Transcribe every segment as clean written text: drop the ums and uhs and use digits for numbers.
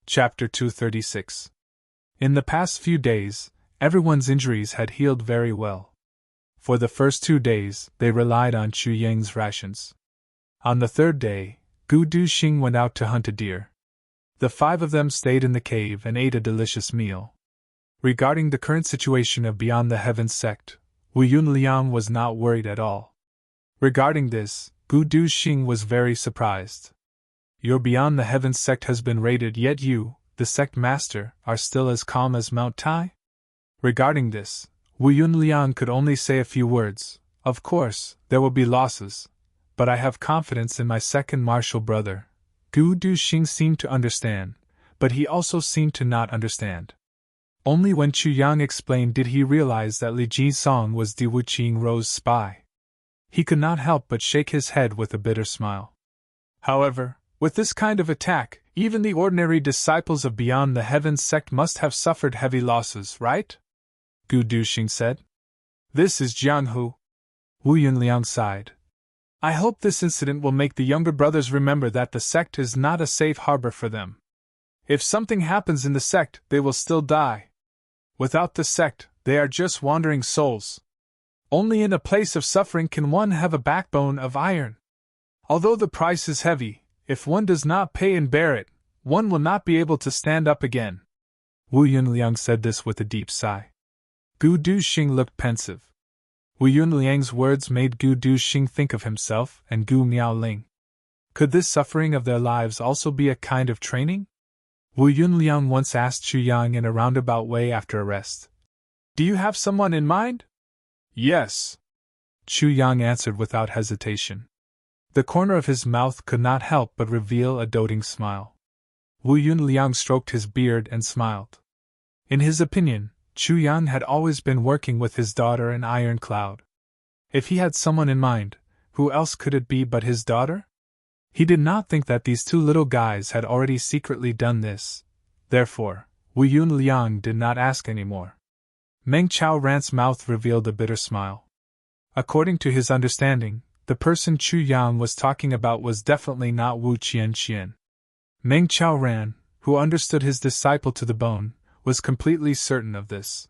Chapter 236. In the past few days, everyone's injuries had healed very well. For the first 2 days, they relied on Chu Yang's rations. On the third day, Gu Duxing went out to hunt a deer. The 5 of them stayed in the cave and ate a delicious meal. Regarding the current situation of Beyond the Heavens sect, Wu Yunliang was not worried at all. Regarding this, Gu Duxing was very surprised. Your Beyond the Heavens sect has been raided, yet you, the sect master, are still as calm as Mount Tai? Regarding this, Wu Yunliang could only say a few words. Of course, there will be losses, but I have confidence in my second martial brother. Gu Duxing seemed to understand, but he also seemed to not understand. Only when Chu Yang explained did he realize that Li Jisong was Di Wuqingrou's spy. He could not help but shake his head with a bitter smile. However, with this kind of attack, even the ordinary disciples of Beyond the Heavens sect must have suffered heavy losses, right? Gu Duxing said. This is Jianghu. Wu Yunliang sighed. I hope this incident will make the younger brothers remember that the sect is not a safe harbor for them. If something happens in the sect, they will still die. Without the sect, they are just wandering souls. Only in a place of suffering can one have a backbone of iron. Although the price is heavy, if one does not pay and bear it, one will not be able to stand up again. Wu Yunliang said this with a deep sigh. Gu Duxing looked pensive. Wu Yunliang's words made Gu Duxing think of himself and Gu Miaoling. Could this suffering of their lives also be a kind of training? Wu Yunliang once asked Chu Yang in a roundabout way after a rest. Do you have someone in mind? Yes. Chu Yang answered without hesitation. The corner of his mouth could not help but reveal a doting smile. Wu Yunliang stroked his beard and smiled. In his opinion, Chu Yang had always been working with his daughter in Iron Cloud. If he had someone in mind, who else could it be but his daughter? He did not think that these 2 little guys had already secretly done this. Therefore, Wu Yunliang did not ask any more. Meng Chaoran's mouth revealed a bitter smile. According to his understanding, the person Chu Yang was talking about was definitely not Wu Qianqian. Meng Chaoran, who understood his disciple to the bone, was completely certain of this.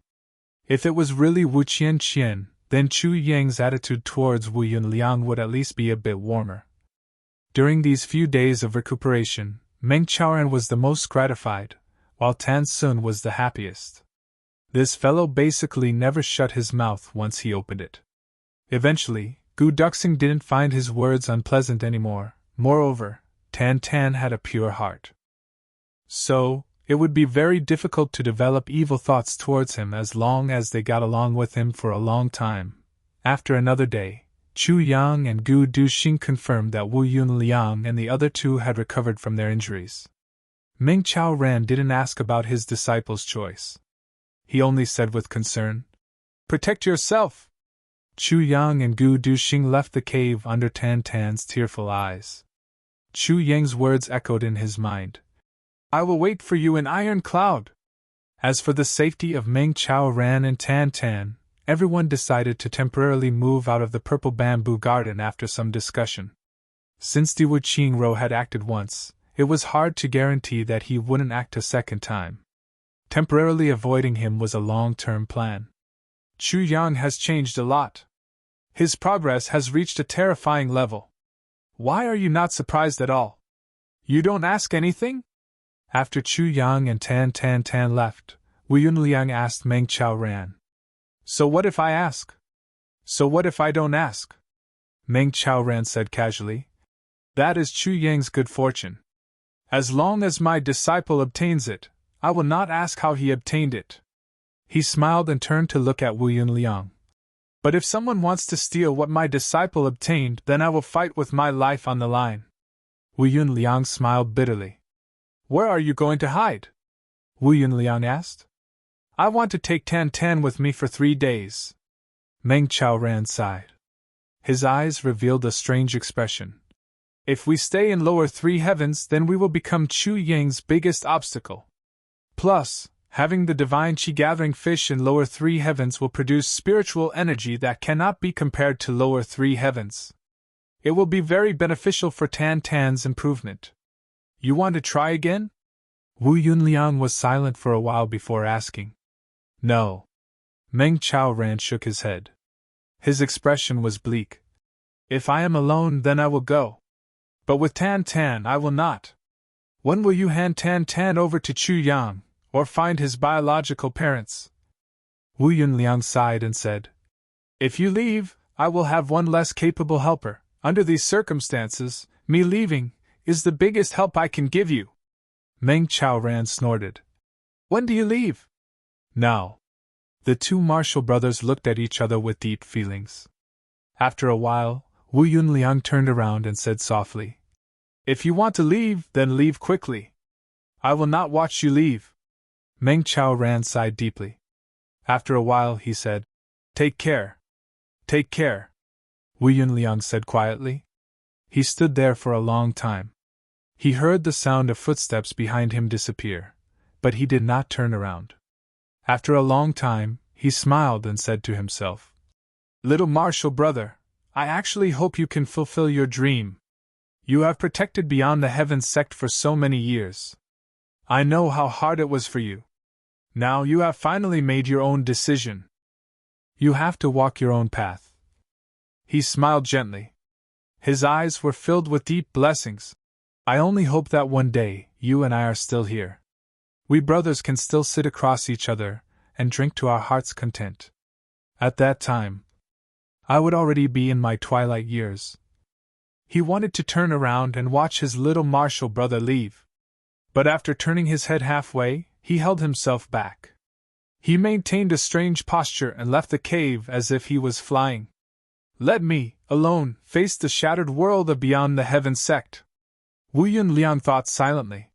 If it was really Wu Qianqian, then Chu Yang's attitude towards Wu Yunliang would at least be a bit warmer. During these few days of recuperation, Meng Chaoran was the most gratified, while Tan Sun was the happiest. This fellow basically never shut his mouth once he opened it. Eventually, Gu Duxing didn't find his words unpleasant anymore. Moreover, Tan Tan had a pure heart. So, it would be very difficult to develop evil thoughts towards him as long as they got along with him for a long time. After another day, Chu Yang and Gu Duxing confirmed that Wu Yunliang and the other 2 had recovered from their injuries. Meng Chaoran didn't ask about his disciple's choice. He only said with concern, "Protect yourself." Chu Yang and Gu Duxing left the cave under Tan Tan's tearful eyes. Chu Yang's words echoed in his mind. I will wait for you in Iron Cloud. As for the safety of Meng Chaoran and Tan Tan, everyone decided to temporarily move out of the Purple Bamboo Garden after some discussion. Since Di Wuqingrou had acted once, it was hard to guarantee that he wouldn't act a second time. Temporarily avoiding him was a long-term plan. Chu Yang has changed a lot. His progress has reached a terrifying level. Why are you not surprised at all? You don't ask anything? After Chu Yang and Tan left, Wu Yunliang asked Meng Chaoran. So what if I ask? So what if I don't ask? Meng Chaoran said casually. That is Chu Yang's good fortune. As long as my disciple obtains it, I will not ask how he obtained it. He smiled and turned to look at Wu Yunliang. But if someone wants to steal what my disciple obtained, then I will fight with my life on the line. Wu Yunliang smiled bitterly. Where are you going to hide? Wu Yunliang asked. I want to take Tan Tan with me for 3 days. Meng Chaoran sighed. His eyes revealed a strange expression. If we stay in lower 3 heavens, then we will become Chu Yang's biggest obstacle. Plus, having the divine chi-gathering fish in lower 3 heavens will produce spiritual energy that cannot be compared to lower 3 heavens. It will be very beneficial for Tan Tan's improvement. You want to try again? Wu Yunliang was silent for a while before asking. No. Meng Chaoran shook his head. His expression was bleak. If I am alone, then I will go. But with Tan Tan, I will not. When will you hand Tan Tan over to Chu Yang, or find his biological parents? Wu Yunliang sighed and said, If you leave, I will have one less capable helper. Under these circumstances, me leaving is the biggest help I can give you. Meng Chaoran snorted. When do you leave? Now. The two Marshall brothers looked at each other with deep feelings. After a while, Wu Yunliang turned around and said softly, If you want to leave, then leave quickly. I will not watch you leave. Meng Chaoran sighed deeply. After a while, he said, Take care. Take care. Wu Yunliang said quietly. He stood there for a long time. He heard the sound of footsteps behind him disappear, but he did not turn around. After a long time, he smiled and said to himself, Little Marshall brother, I actually hope you can fulfill your dream. You have protected Beyond the Heavens sect for so many years. I know how hard it was for you. Now you have finally made your own decision. You have to walk your own path. He smiled gently. His eyes were filled with deep blessings. I only hope that one day, you and I are still here. We brothers can still sit across each other and drink to our heart's content. At that time, I would already be in my twilight years. He wanted to turn around and watch his little Marshall brother leave. But after turning his head halfway, he held himself back. He maintained a strange posture and left the cave as if he was flying. Let me, alone, face the shattered world of Beyond the Heavens sect. Wu Yunliang thought silently.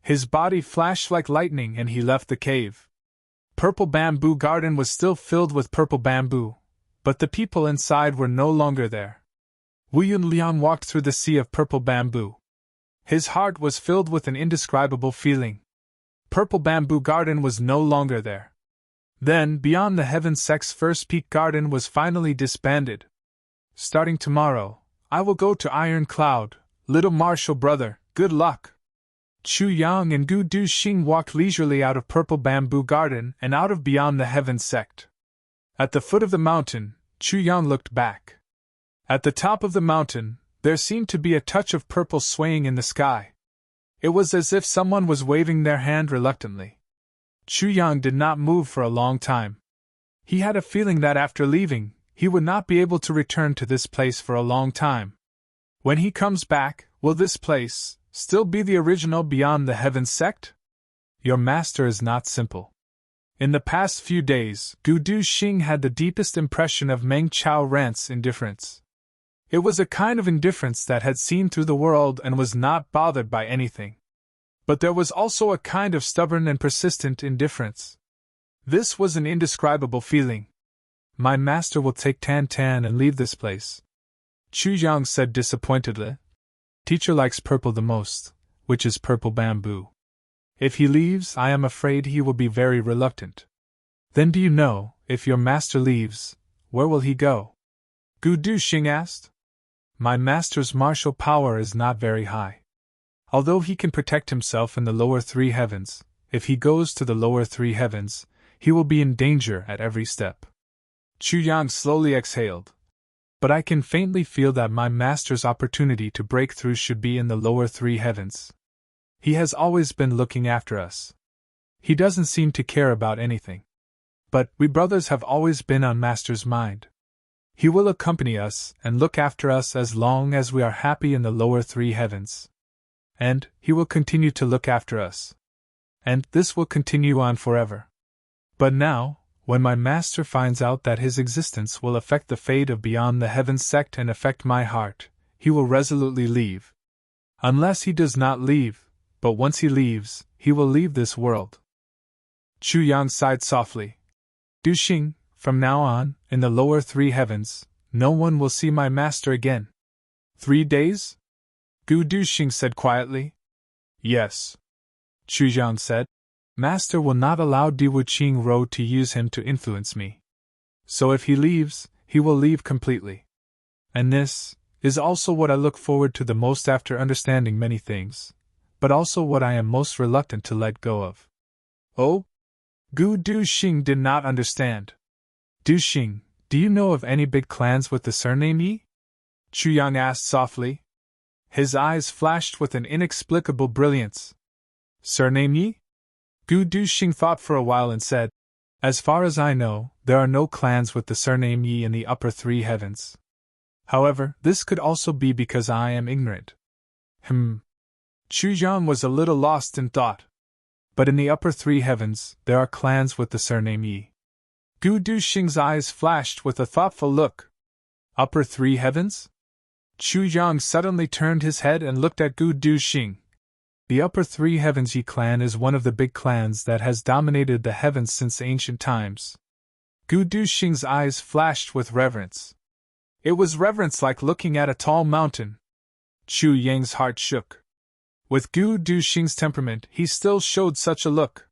His body flashed like lightning and he left the cave. Purple Bamboo Garden was still filled with purple bamboo, but the people inside were no longer there. Wu Yunliang walked through the sea of purple bamboo. His heart was filled with an indescribable feeling. Purple Bamboo Garden was no longer there. Then, Beyond the Heavens sect's First Peak Garden was finally disbanded. Starting tomorrow, I will go to Iron Cloud. Little Marshall brother, good luck. Chu Yang and Gu Du Xing walked leisurely out of Purple Bamboo Garden and out of Beyond the Heavens sect. At the foot of the mountain, Chu Yang looked back. At the top of the mountain, there seemed to be a touch of purple swaying in the sky. It was as if someone was waving their hand reluctantly. Chu Yang did not move for a long time. He had a feeling that after leaving, he would not be able to return to this place for a long time. When he comes back, will this place still be the original Beyond the Heavens sect? Your master is not simple. In the past few days, Gu Du Xing had the deepest impression of Meng Chaoran's indifference. It was a kind of indifference that had seen through the world and was not bothered by anything. But there was also a kind of stubborn and persistent indifference. This was an indescribable feeling. My master will take Tan Tan and leave this place. Chu Yang said disappointedly. Teacher likes purple the most, which is purple bamboo. If he leaves, I am afraid he will be very reluctant. Then do you know, if your master leaves, where will he go? Gu Du Xing asked. My master's martial power is not very high. Although he can protect himself in the lower three heavens, if he goes to the lower three heavens, he will be in danger at every step. Chu Yang slowly exhaled. But I can faintly feel that my master's opportunity to break through should be in the lower three heavens. He has always been looking after us. He doesn't seem to care about anything. But we brothers have always been on master's mind. He will accompany us and look after us as long as we are happy in the lower three heavens. And he will continue to look after us. And this will continue on forever. But now, when my master finds out that his existence will affect the fate of Beyond the Heavens sect and affect my heart, he will resolutely leave. Unless he does not leave, but once he leaves, he will leave this world. Chu Yang sighed softly. Du Xing, from now on, in the lower three heavens, no one will see my master again. 3 days? Gu Du Xing said quietly. Yes. Chu Yang said. Master will not allow Diwu Qing Ro to use him to influence me. So if he leaves, he will leave completely. And this is also what I look forward to the most after understanding many things. but also what I am most reluctant to let go of. Oh? Gu Du-shing did not understand. Du-shing, do you know of any big clans with the surname Yi? Chu-yang asked softly. His eyes flashed with an inexplicable brilliance. Surname Yi? Gu Du-shing thought for a while and said, As far as I know, there are no clans with the surname Yi in the upper three heavens. However, this could also be because I am ignorant. Chu-yang was a little lost in thought. But in the upper three heavens, there are clans with the surname Yi. Gu Du-shing's eyes flashed with a thoughtful look. Upper three heavens? Chu-yang suddenly turned his head and looked at Gu Du-shing. The upper three heavens Yi clan is one of the big clans that has dominated the heavens since ancient times. Gu Du-shing's eyes flashed with reverence. It was reverence like looking at a tall mountain. Chu-yang's heart shook. With Gu Du-shing's temperament, he still showed such a look.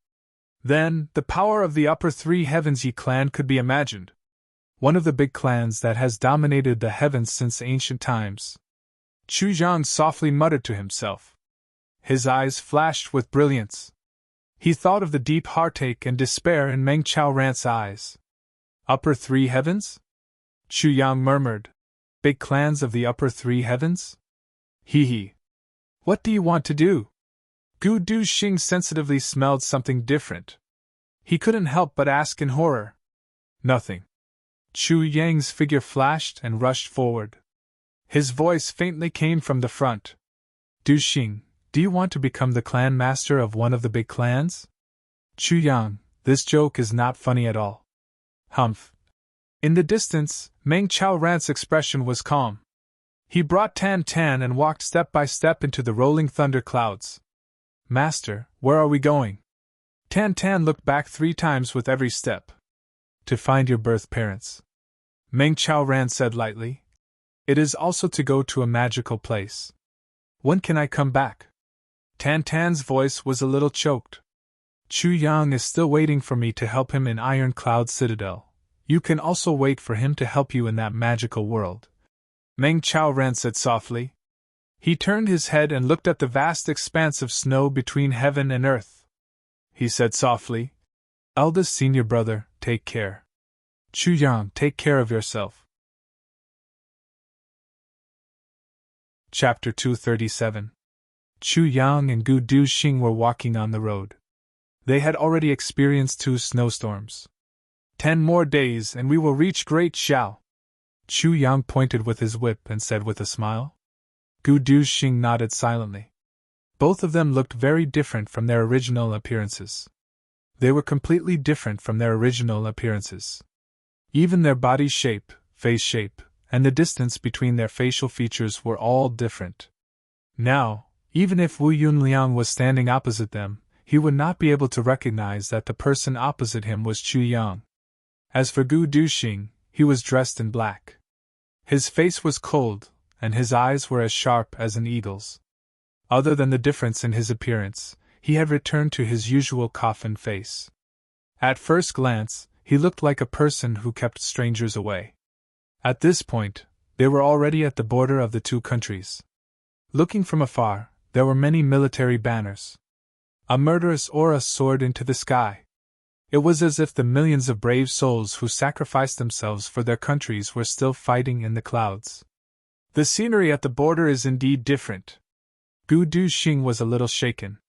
Then, the power of the upper three heavens Yi clan could be imagined. One of the big clans that has dominated the heavens since ancient times. Chu-yang softly muttered to himself. His eyes flashed with brilliance. He thought of the deep heartache and despair in Meng Chaoran's eyes. Upper three heavens? Chu-yang murmured. Big clans of the upper three heavens? Hee. What do you want to do? Gu Du-shing sensitively smelled something different. He couldn't help but ask in horror. Nothing. Chu-yang's figure flashed and rushed forward. His voice faintly came from the front. Du-shing, do you want to become the clan master of one of the big clans? Chu-yang, this joke is not funny at all. Humph. In the distance, Meng Chaoran's expression was calm. He brought Tan-Tan and walked step by step into the rolling thunder clouds. Master, where are we going? Tan-Tan looked back 3 times with every step. To find your birth parents. Meng Chaoran said lightly. It is also to go to a magical place. When can I come back? Tan-Tan's voice was a little choked. Chu-yang is still waiting for me to help him in Iron Cloud Citadel. You can also wait for him to help you in that magical world. Meng Chaoran said softly. He turned his head and looked at the vast expanse of snow between heaven and earth. He said softly, Eldest senior brother, take care. Chu-yang, take care of yourself. Chapter 237. Chu-yang and Gu Du-shing were walking on the road. They had already experienced 2 snowstorms. 10 more days and we will reach Great Xiao. Chu-yang pointed with his whip and said with a smile. Gu Du-shing nodded silently. Both of them looked very different from their original appearances. They were completely different from their original appearances. Even their body shape, face shape, and the distance between their facial features were all different. Now, even if Wu Yunliang was standing opposite them, he would not be able to recognize that the person opposite him was Chu-yang. As for Gu Du-shing, he was dressed in black. His face was cold, and his eyes were as sharp as an eagle's. Other than the difference in his appearance, he had returned to his usual coffin face. At first glance, he looked like a person who kept strangers away. At this point, they were already at the border of the 2 countries. Looking from afar, there were many military banners. A murderous aura soared into the sky. It was as if the millions of brave souls who sacrificed themselves for their countries were still fighting in the clouds. The scenery at the border is indeed different. Gu Du-shing was a little shaken.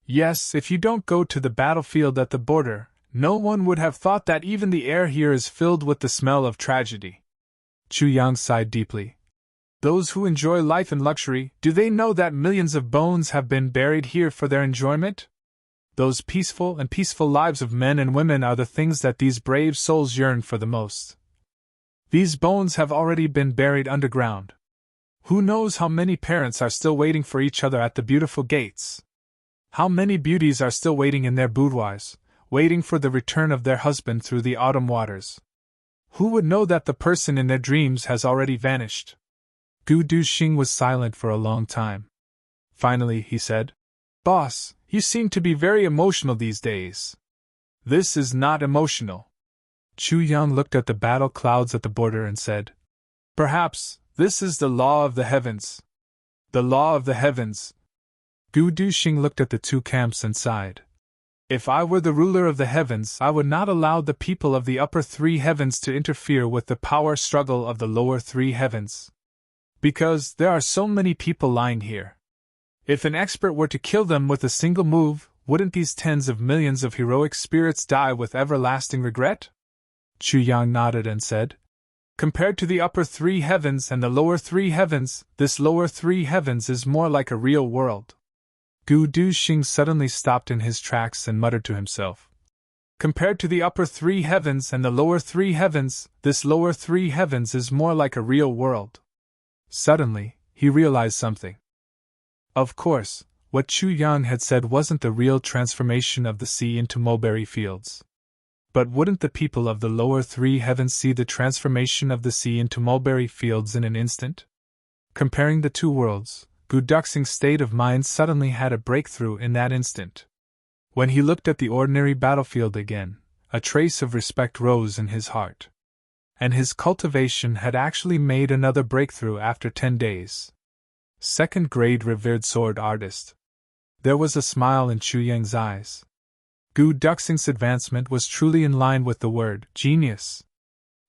Yes, if you don't go to the battlefield at the border, no one would have thought that even the air here is filled with the smell of tragedy. Chu-yang sighed deeply. Those who enjoy life in luxury, do they know that millions of bones have been buried here for their enjoyment? Those peaceful lives of men and women are the things that these brave souls yearn for the most. These bones have already been buried underground. Who knows how many parents are still waiting for each other at the beautiful gates? How many beauties are still waiting in their boudoirs, waiting for the return of their husband through the autumn waters? Who would know that the person in their dreams has already vanished? Gu Du-shing was silent for a long time. Finally, he said, Boss, you seem to be very emotional these days. This is not emotional. Chu-yang looked at the battle clouds at the border and said, Perhaps, this is the law of the heavens. The law of the heavens. Gu Duxing looked at the two camps and sighed. If I were the ruler of the heavens, I would not allow the people of the upper three heavens to interfere with the power struggle of the lower three heavens. Because there are so many people lying here. If an expert were to kill them with a single move, wouldn't these tens of millions of heroic spirits die with everlasting regret? Chu Yang nodded and said, Compared to the upper three heavens and the lower three heavens, this lower three heavens is more like a real world. Gu Duxing suddenly stopped in his tracks and muttered to himself. Compared to the upper three heavens and the lower three heavens, this lower three heavens is more like a real world. Suddenly, he realized something. Of course, what Chu Yang had said wasn't the real transformation of the sea into mulberry fields. But wouldn't the people of the lower three heavens see the transformation of the sea into mulberry fields in an instant? Comparing the two worlds, Gu Duxing's state of mind suddenly had a breakthrough in that instant. When he looked at the ordinary battlefield again, a trace of respect rose in his heart. And his cultivation had actually made another breakthrough after 10 days. Second-grade revered sword artist. There was a smile in Chu Yang's eyes. Gu Duxing's advancement was truly in line with the word genius.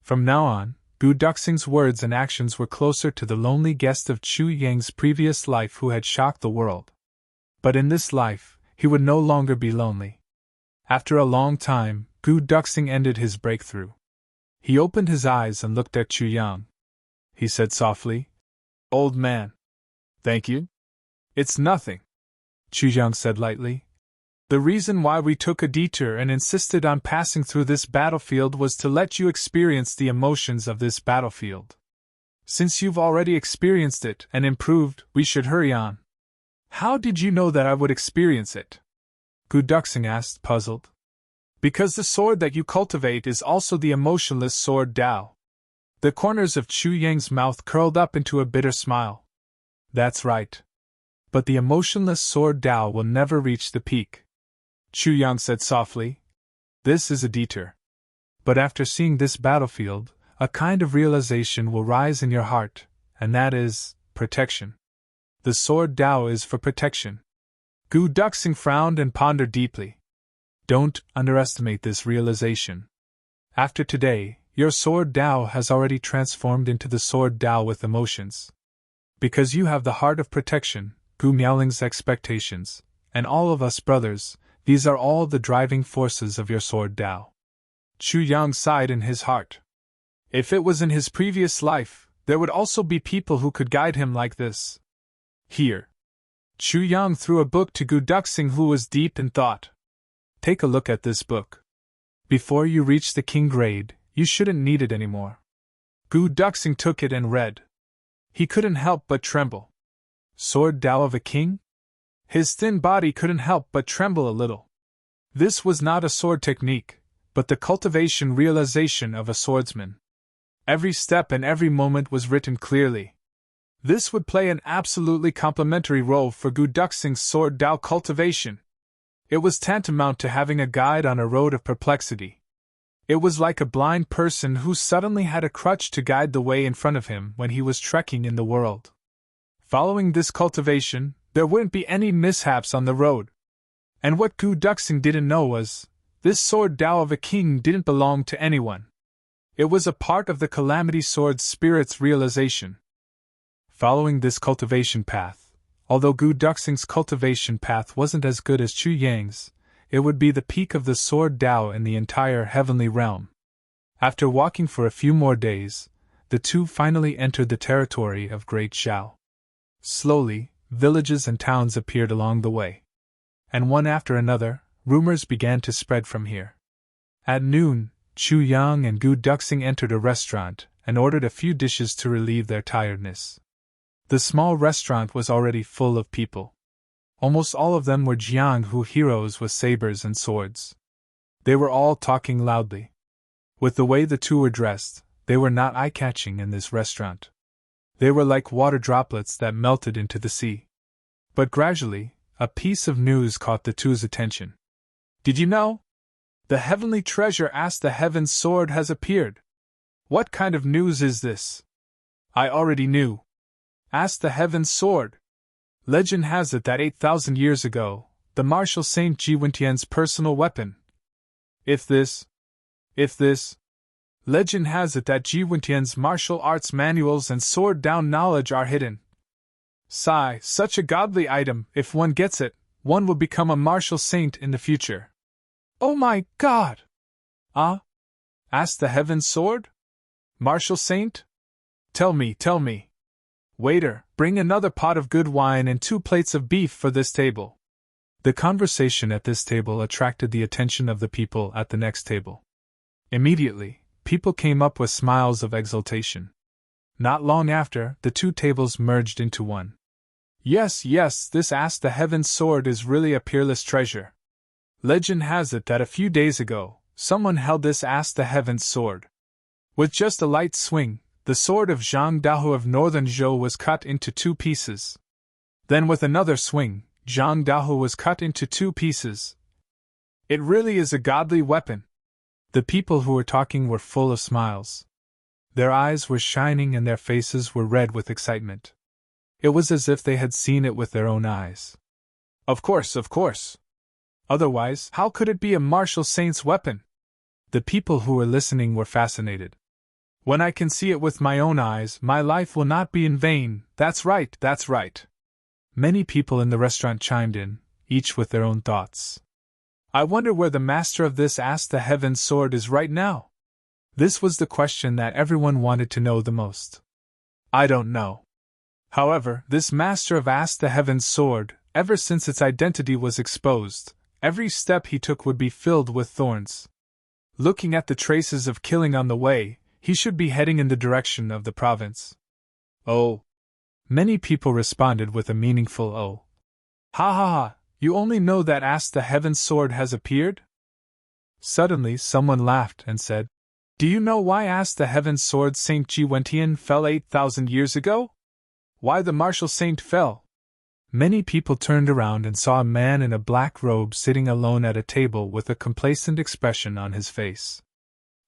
From now on, Gu Duxing's words and actions were closer to the lonely guest of Chu Yang's previous life who had shocked the world. But in this life, he would no longer be lonely. After a long time, Gu Duxing ended his breakthrough. He opened his eyes and looked at Chu Yang. He said softly, Old man. Thank you. It's nothing. Chu Yang said lightly. The reason why we took a detour and insisted on passing through this battlefield was to let you experience the emotions of this battlefield. Since you've already experienced it and improved, we should hurry on. How did you know that I would experience it? Gu Duxing asked, puzzled. Because the sword that you cultivate is also the emotionless sword Dao. The corners of Chu Yang's mouth curled up into a bitter smile. That's right. But the emotionless sword Dao will never reach the peak. Chu Yang said softly. This is a detour. But after seeing this battlefield, a kind of realization will rise in your heart, and that is protection. The sword Dao is for protection. Gu Duxing frowned and pondered deeply. Don't underestimate this realization. After today, your sword Dao has already transformed into the sword Dao with emotions. Because you have the heart of protection, Gu Miaoling's expectations, and all of us brothers, these are all the driving forces of your sword Dao. Chu Yang sighed in his heart. If it was in his previous life, there would also be people who could guide him like this. Here. Chu Yang threw a book to Gu Duxing, who was deep in thought. Take a look at this book. Before you reach the king grade, you shouldn't need it anymore. Gu Duxing took it and read. He couldn't help but tremble. Sword Dao of a king? His thin body couldn't help but tremble a little. This was not a sword technique, but the cultivation realization of a swordsman. Every step and every moment was written clearly. This would play an absolutely complementary role for Gu Duxing's sword Dao cultivation. It was tantamount to having a guide on a road of perplexity. It was like a blind person who suddenly had a crutch to guide the way in front of him when he was trekking in the world. Following this cultivation, there wouldn't be any mishaps on the road. And what Gu Duxing didn't know was, this sword Dao of a king didn't belong to anyone. It was a part of the Calamity Sword Spirit's realization. Following this cultivation path, although Gu Duxing's cultivation path wasn't as good as Chu Yang's, it would be the peak of the sword Dao in the entire heavenly realm. After walking for a few more days, the two finally entered the territory of Great Shao. Slowly, villages and towns appeared along the way. And one after another, rumors began to spread from here. At noon, Chu Yang and Gu Duxing entered a restaurant and ordered a few dishes to relieve their tiredness. The small restaurant was already full of people. Almost all of them were Jianghu heroes with sabers and swords. They were all talking loudly. With the way the two were dressed, they were not eye-catching in this restaurant. They were like water droplets that melted into the sea. But gradually, a piece of news caught the two's attention. Did you know? The heavenly treasure asked the heaven's sword has appeared. What kind of news is this? I already knew. Asked the heaven's sword. Legend has it that 8,000 years ago, the martial Saint Ji Wentian's personal weapon. If this. Legend has it that Ji Wentian's martial arts manuals and sword-down knowledge are hidden. Sigh, such a godly item, if one gets it, one will become a martial saint in the future. Oh my God! Ah? Asked the Heaven Sword? Martial saint? Tell me. Waiter, bring another pot of good wine and 2 plates of beef for this table. The conversation at this table attracted the attention of the people at the next table. Immediately, people came up with smiles of exultation. Not long after, the 2 tables merged into one. Yes, this Ask the Heaven Sword is really a peerless treasure. Legend has it that a few days ago, someone held this Ask the Heaven Sword. With just a light swing, the sword of Zhang Dahu of northern Zhou was cut into 2 pieces. Then with another swing, Zhang Dahu was cut into 2 pieces. It really is a godly weapon. The people who were talking were full of smiles. Their eyes were shining and their faces were red with excitement. It was as if they had seen it with their own eyes. Of course. Otherwise, how could it be a martial saint's weapon? The people who were listening were fascinated. When I can see it with my own eyes, my life will not be in vain. That's right. Many people in the restaurant chimed in, each with their own thoughts. I wonder where the master of this Ask the Heaven Sword is right now? This was the question that everyone wanted to know the most. I don't know. However, this master of Ask the Heaven Sword, ever since its identity was exposed, every step he took would be filled with thorns. Looking at the traces of killing on the way, he should be heading in the direction of the province. Oh. Many people responded with a meaningful oh. Ha, you only know that Ask the Heaven Sword has appeared? Suddenly someone laughed and said, Do you know why Ask the Heaven Sword Saint Ji Wentian fell 8,000 years ago? Why the martial saint fell? Many people turned around and saw a man in a black robe sitting alone at a table with a complacent expression on his face.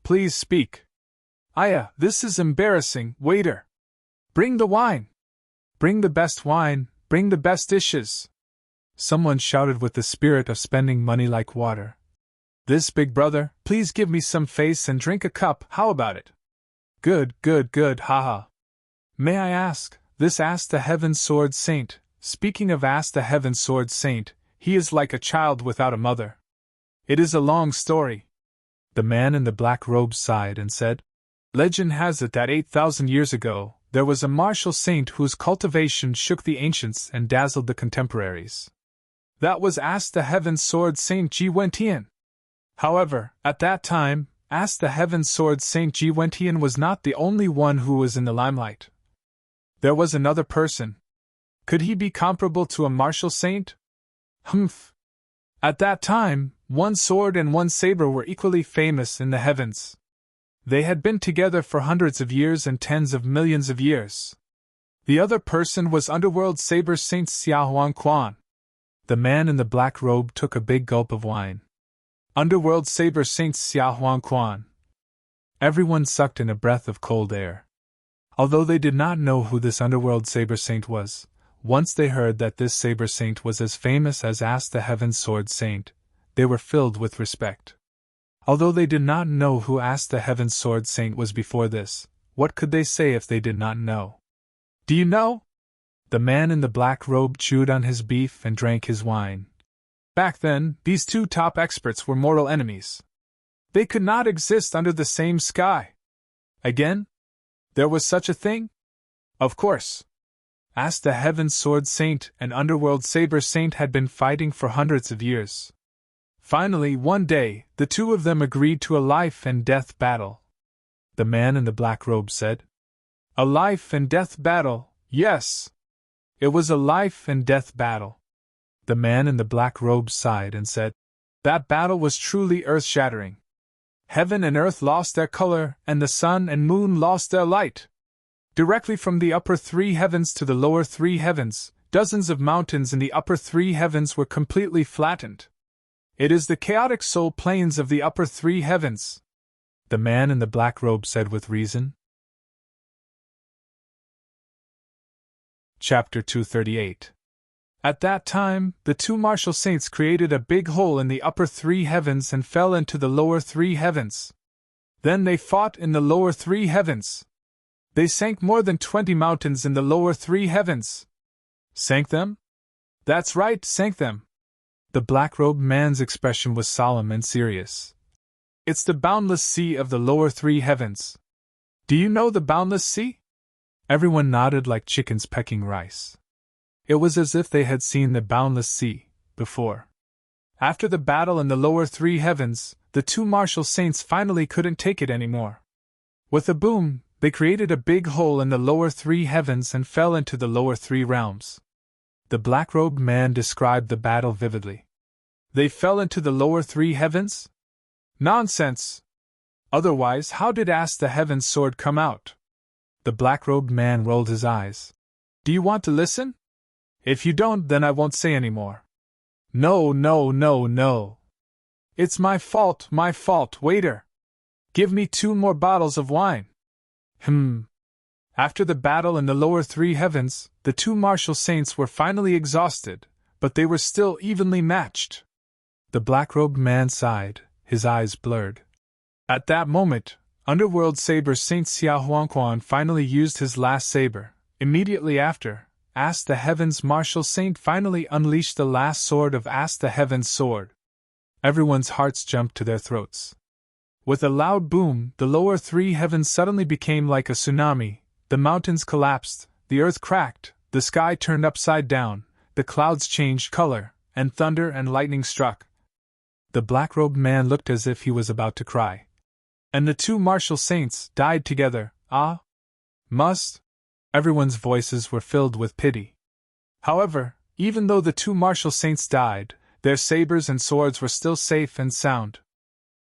Please speak. Aya, this is embarrassing. Waiter! Bring the wine! Bring the best wine, bring the best dishes! Someone shouted with the spirit of spending money like water. This big brother, please give me some face and drink a cup, how about it? Good, haha. May I ask, this Ask the Heaven Sword Saint, speaking of Ask the Heaven Sword Saint, he is like a child without a mother. It is a long story. The man in the black robe sighed and said, Legend has it that 8,000 years ago, there was a martial saint whose cultivation shook the ancients and dazzled the contemporaries. That was Ask the Heaven Sword Saint Ji Wentian. However, at that time, Ask the Heaven Sword Saint Ji Wentian was not the only one who was in the limelight. There was another person. Could he be comparable to a martial saint? Humph. At that time, 1 sword and 1 saber were equally famous in the heavens. They had been together for hundreds of years and tens of millions of years. The other person was Underworld Saber Saint Xia Huangquan. The man in the black robe took a big gulp of wine. Underworld Saber Saint Xia Huangquan. Everyone sucked in a breath of cold air. Although they did not know who this Underworld Saber Saint was, once they heard that this Saber Saint was as famous as Ask the Heaven Sword Saint, they were filled with respect. Although they did not know who Ask the Heaven Sword Saint was before this, what could they say if they did not know? Do you know? The man in the black robe chewed on his beef and drank his wine. Back then, these 2 top experts were mortal enemies. They could not exist under the same sky. Again? There was such a thing? Of course. Ask the Heaven Sword Saint and Underworld Saber Saint had been fighting for hundreds of years. Finally, one day, the 2 of them agreed to a life-and-death battle. The man in the black robe said, A life-and-death battle, yes. It was a life-and-death battle. The man in the black robe sighed and said, That battle was truly earth-shattering. Heaven and earth lost their color, and the sun and moon lost their light. Directly from the upper 3 heavens to the lower 3 heavens, dozens of mountains in the upper 3 heavens were completely flattened. It is the chaotic soul plains of the upper 3 heavens, the man in the black robe said with reason. Chapter 238. At that time, the two martial saints created a big hole in the upper three heavens and fell into the lower three heavens. Then they fought in the lower three heavens. They sank more than 20 mountains in the lower three heavens. Sank them? That's right, sank them. The black-robed man's expression was solemn and serious. It's the boundless sea of the lower three heavens. Do you know the boundless sea? Everyone nodded like chickens pecking rice. It was as if they had seen the boundless sea before. After the battle in the lower three heavens, the two martial saints finally couldn't take it anymore. With a boom, they created a big hole in the lower three heavens and fell into the lower three realms. The black-robed man described the battle vividly. They fell into the lower three heavens? Nonsense! Otherwise, how did Ask the Heaven's sword come out? The black-robed man rolled his eyes. Do you want to listen? If you don't, then I won't say any more. No, no, no, no. It's my fault, waiter. Give me 2 more bottles of wine. After the battle in the lower three heavens, the two martial saints were finally exhausted, but they were still evenly matched. The black-robed man sighed, his eyes blurred. At that moment, Underworld Saber Saint Xia Huangquan finally used his last saber. Immediately after, Ask the Heaven's martial saint finally unleashed the last sword of Ask the Heaven's sword. Everyone's hearts jumped to their throats. With a loud boom, the lower three heavens suddenly became like a tsunami. The mountains collapsed, the earth cracked, the sky turned upside down, the clouds changed color, and thunder and lightning struck. The black-robed man looked as if he was about to cry. And the two martial saints died together. Ah? Must? Everyone's voices were filled with pity. However, even though the two martial saints died, their sabers and swords were still safe and sound.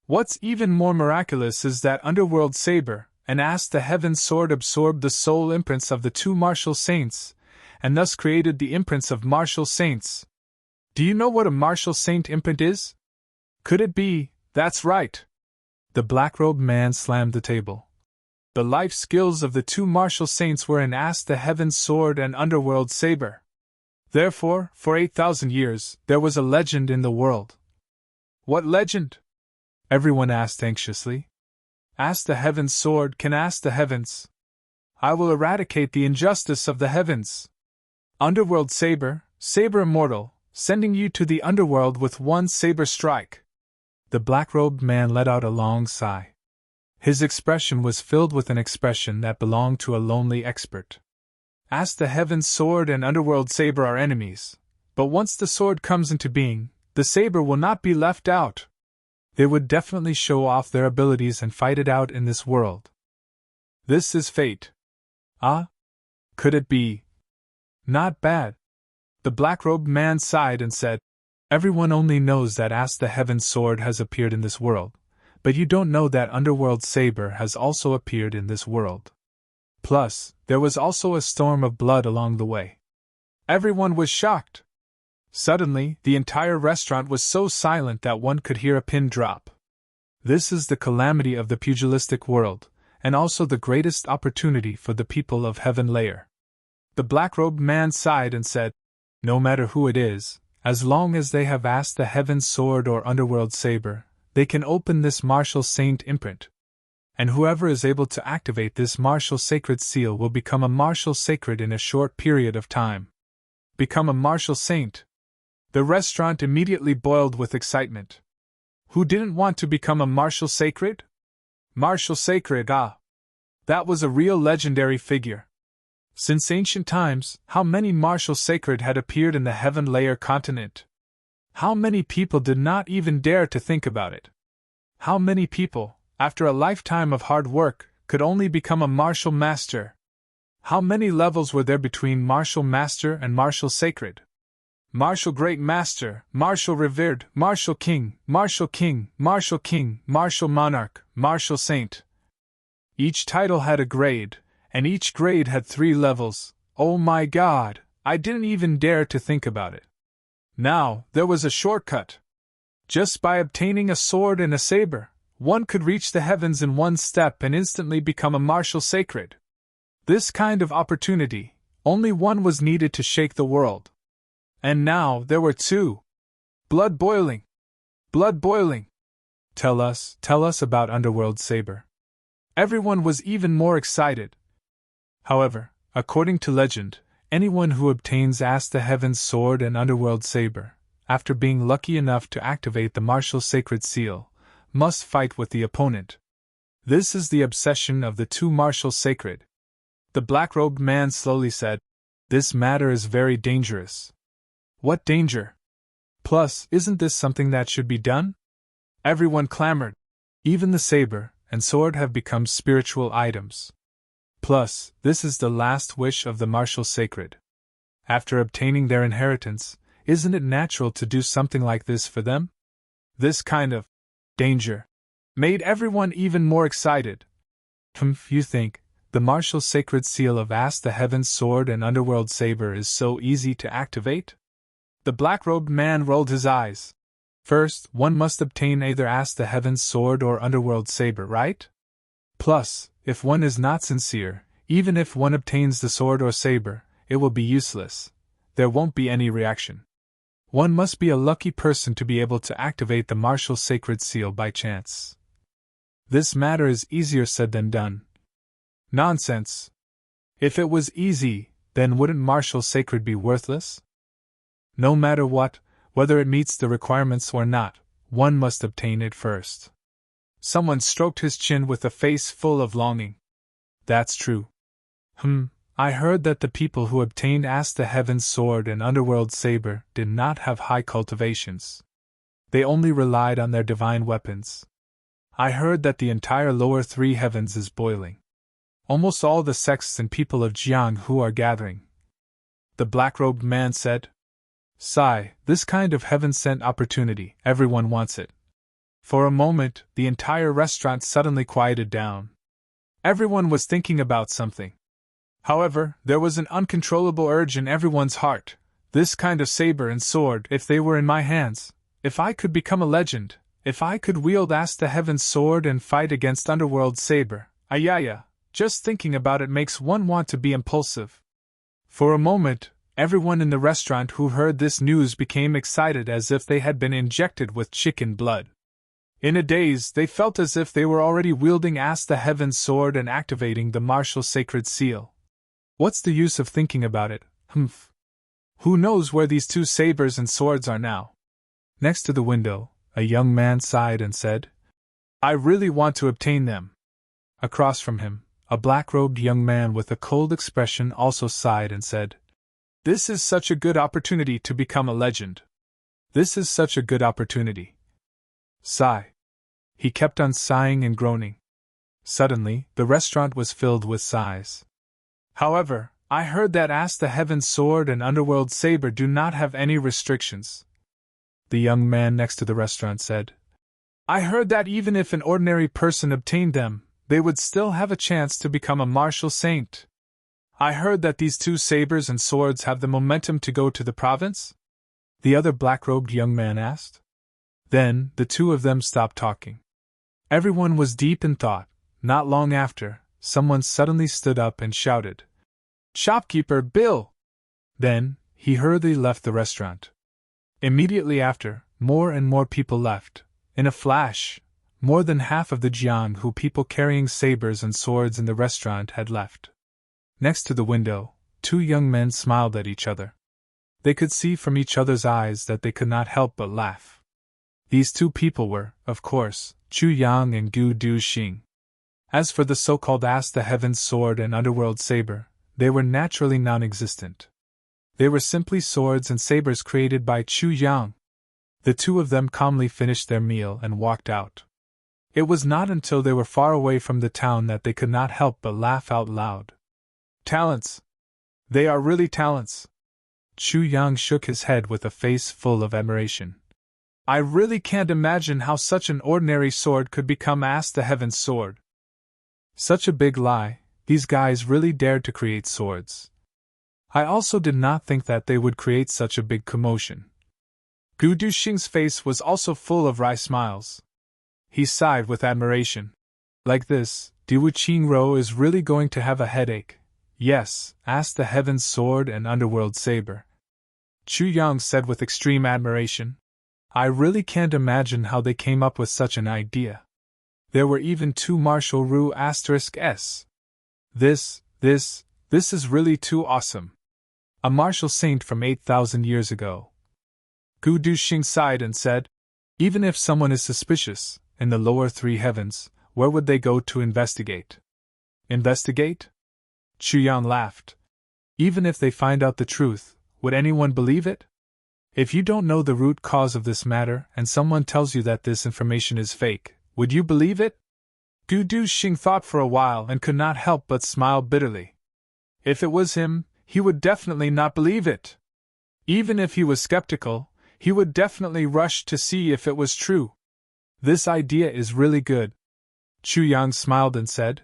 What's even more miraculous is that Underworld Saber and Ask the Heaven's sword absorbed the soul imprints of the two martial saints, and thus created the imprints of martial saints. Do you know what a martial saint imprint is? Could it be? That's right. The black-robed man slammed the table. The life skills of the two martial saints were in Ask the Heaven's sword and Underworld Saber. Therefore, for 8,000 years, there was a legend in the world. What legend? Everyone asked anxiously. Ask the Heaven's sword can ask the heavens. I will eradicate the injustice of the heavens. Underworld Saber, Saber Immortal, sending you to the underworld with one saber strike. The black-robed man let out a long sigh. His expression was filled with an expression that belonged to a lonely expert. Ask the Heaven's sword and Underworld Saber are enemies, but once the sword comes into being, the saber will not be left out. They would definitely show off their abilities and fight it out in this world. This is fate. Ah? Could it be? Not bad. The black-robed man sighed and said, Everyone only knows that Ask the Heaven's sword has appeared in this world, but you don't know that Underworld Saber has also appeared in this world. Plus, there was also a storm of blood along the way. Everyone was shocked. Suddenly, the entire restaurant was so silent that one could hear a pin drop. This is the calamity of the pugilistic world, and also the greatest opportunity for the people of Heaven Layer. The black-robed man sighed and said, No matter who it is, as long as they have asked the Heaven's sword or Underworld Saber, they can open this martial saint imprint. And whoever is able to activate this martial sacred seal will become a martial sacred in a short period of time. Become a martial saint. The restaurant immediately boiled with excitement. Who didn't want to become a martial sacred? Martial sacred, ah! That was a real legendary figure. Since ancient times, how many martial sacred had appeared in the Heaven Layer continent? How many people did not even dare to think about it? How many people, after a lifetime of hard work, could only become a martial master? How many levels were there between martial master and martial sacred? Martial great master, martial revered, martial king, martial king, martial king, martial monarch, martial saint. Each title had a grade, and each grade had 3 levels. Oh my God, I didn't even dare to think about it. Now, there was a shortcut. Just by obtaining a sword and a saber, one could reach the heavens in one step and instantly become a martial sacred. This kind of opportunity, only one was needed to shake the world. And now there were two. Blood boiling! Blood boiling! Tell us about Underworld Saber. Everyone was even more excited. However, according to legend, anyone who obtains Ask the Heavens Sword and Underworld Saber, after being lucky enough to activate the martial sacred seal, must fight with the opponent. This is the obsession of the two martial sacred. The black-robed man slowly said, "This matter is very dangerous." "What danger? Plus, isn't this something that should be done?" Everyone clamored. Even the saber and sword have become spiritual items. Plus, this is the last wish of the martial sacred. After obtaining their inheritance, isn't it natural to do something like this for them? This kind of danger made everyone even more excited. You think the martial sacred seal of Ask the Heavens Sword and Underworld Saber is so easy to activate? The black-robed man rolled his eyes. First, one must obtain either Ask the Heavens Sword or Underworld Saber, right? Plus, if one is not sincere, even if one obtains the sword or saber, it will be useless. There won't be any reaction. One must be a lucky person to be able to activate the martial sacred seal by chance. This matter is easier said than done. Nonsense. If it was easy, then wouldn't martial sacred be worthless? No matter what, whether it meets the requirements or not, one must obtain it first. Someone stroked his chin with a face full of longing. That's true. I heard that the people who obtained Ask the Heavens Sword and Underworld Saber did not have high cultivations. They only relied on their divine weapons. I heard that the entire lower three heavens is boiling. Almost all the sects and people of Jianghu are gathering. The black-robed man said, "Sigh, this kind of heaven-sent opportunity, everyone wants it." For a moment, the entire restaurant suddenly quieted down. Everyone was thinking about something. However, there was an uncontrollable urge in everyone's heart. This kind of saber and sword, if they were in my hands, if I could become a legend, if I could wield Ask the Heavens Sword and fight against Underworld Saber, ayaya, just thinking about it makes one want to be impulsive. For a moment, everyone in the restaurant who heard this news became excited as if they had been injected with chicken blood. In a daze, they felt as if they were already wielding Ask the Heavens Sword and activating the martial sacred seal. What's the use of thinking about it? Who knows where these two sabers and swords are now? Next to the window, a young man sighed and said, "I really want to obtain them." Across from him, a black-robed young man with a cold expression also sighed and said, "This is such a good opportunity to become a legend. This is such a good opportunity." Sigh. He kept on sighing and groaning. Suddenly, the restaurant was filled with sighs. "However, I heard that Ask the Heavens Sword and Underworld Saber do not have any restrictions." The young man next to the restaurant said, "I heard that even if an ordinary person obtained them, they would still have a chance to become a martial saint. I heard that these two sabers and swords have the momentum to go to the province?" the other black-robed young man asked. Then, the two of them stopped talking. Everyone was deep in thought. Not long after, someone suddenly stood up and shouted, "Shopkeeper Bill!" Then, he hurriedly left the restaurant. Immediately after, more and more people left. In a flash, more than half of the Jianghu people carrying sabers and swords in the restaurant had left. Next to the window, two young men smiled at each other. They could see from each other's eyes that they could not help but laugh. These two people were, of course, Chu Yang and Gu Du-xing. As for the so-called Ask the Heavens Sword and Underworld Saber, they were naturally non-existent. They were simply swords and sabers created by Chu Yang. The two of them calmly finished their meal and walked out. It was not until they were far away from the town that they could not help but laugh out loud. "Talents! They are really talents!" Chu Yang shook his head with a face full of admiration. "I really can't imagine how such an ordinary sword could become Ask the Heavens Sword. Such a big lie, these guys really dared to create swords. I also did not think that they would create such a big commotion." Gu Du-xing's face was also full of wry smiles. He sighed with admiration. Like this, Diwu Qingro is really going to have a headache. Yes, Ask the Heavens Sword and Underworld Saber. Chu Yang said with extreme admiration. I really can't imagine how they came up with such an idea. There were even 2 Marshal Rue *s. This is really too awesome. A martial saint from 8,000 years ago. Gu Duxing sighed and said, even if someone is suspicious, in the lower 3 heavens, where would they go to investigate? Investigate? Chu Yang laughed. Even if they find out the truth, would anyone believe it? If you don't know the root cause of this matter and someone tells you that this information is fake, would you believe it? Gu Duxing thought for a while and could not help but smile bitterly. If it was him, he would definitely not believe it. Even if he was skeptical, he would definitely rush to see if it was true. This idea is really good. Chu Yang smiled and said,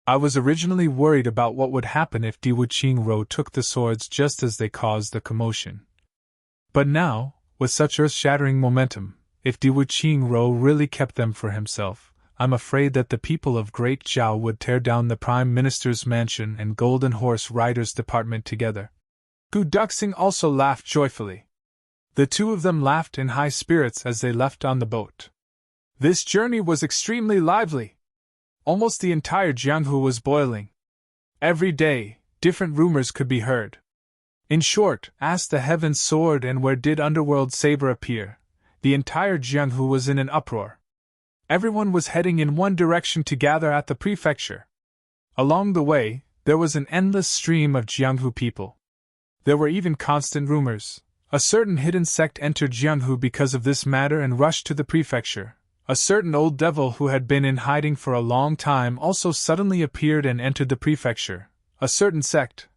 I was originally worried about what would happen if Di Wuqing Ro took the swords just as they caused the commotion. But now, with such earth-shattering momentum, if Di Wuqing Ro really kept them for himself, I'm afraid that the people of Great Zhao would tear down the Prime Minister's mansion and Golden Horse Riders Department together. Gu Duxing also laughed joyfully. The 2 of them laughed in high spirits as they left on the boat. This journey was extremely lively. Almost the entire Jianghu was boiling. Every day, different rumors could be heard. In short, asked the Heaven's Sword and where did Underworld Saber appear, the entire Jianghu was in an uproar. Everyone was heading in one direction to gather at the prefecture. Along the way, there was an endless stream of Jianghu people. There were even constant rumors. A certain hidden sect entered Jianghu because of this matter and rushed to the prefecture. A certain old devil who had been in hiding for a long time also suddenly appeared and entered the prefecture. A certain sect,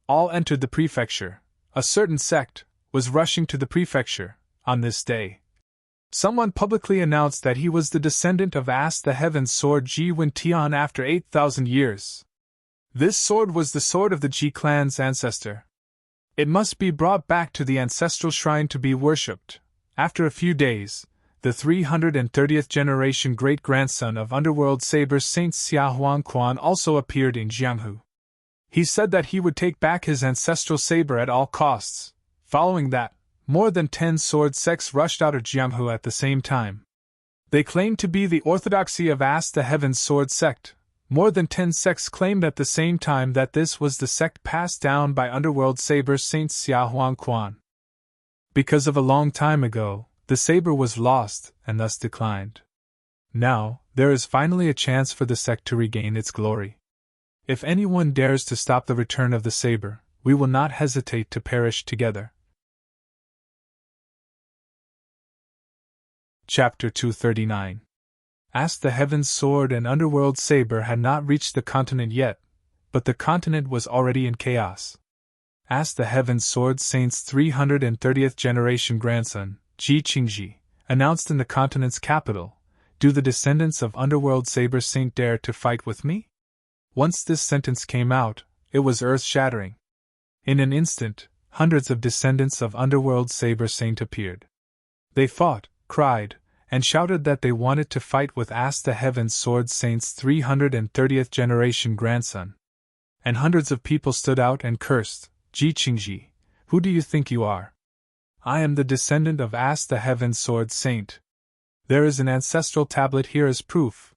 all entered the prefecture. A certain sect was rushing to the prefecture on this day. Someone publicly announced that he was the descendant of Ask the Heaven's Sword Ji Wen-tian after 8,000 years. This sword was the sword of the Ji clan's ancestor. It must be brought back to the ancestral shrine to be worshipped. After a few days, the 330th generation great-grandson of Underworld Saber Saint Xia Huangquan also appeared in Jianghu. He said that he would take back his ancestral saber at all costs. Following that, more than 10 sword sects rushed out of Jianghu at the same time. They claimed to be the orthodoxy of Ask the Heaven's Sword sect. More than 10 sects claimed at the same time that this was the sect passed down by Underworld Saber Saint Xia Huangquan. Because of a long time ago, the saber was lost and thus declined. Now, there is finally a chance for the sect to regain its glory. If anyone dares to stop the return of the saber, we will not hesitate to perish together. Chapter 239. Ask the Heaven's Sword and Underworld Saber had not reached the continent yet, but the continent was already in chaos. Ask the Heaven's Sword Saint's 330th generation grandson, Ji Qingji, announced in the continent's capital, do the descendants of Underworld Saber Saint dare to fight with me? Once this sentence came out, it was earth-shattering. In an instant, hundreds of descendants of Underworld Saber Saint appeared. They fought, cried, and shouted that they wanted to fight with Ask the Heaven's Sword Saint's 330th generation grandson. And hundreds of people stood out and cursed, Ji Qingji, who do you think you are? I am the descendant of Ask the Heaven's Sword Saint. There is an ancestral tablet here as proof.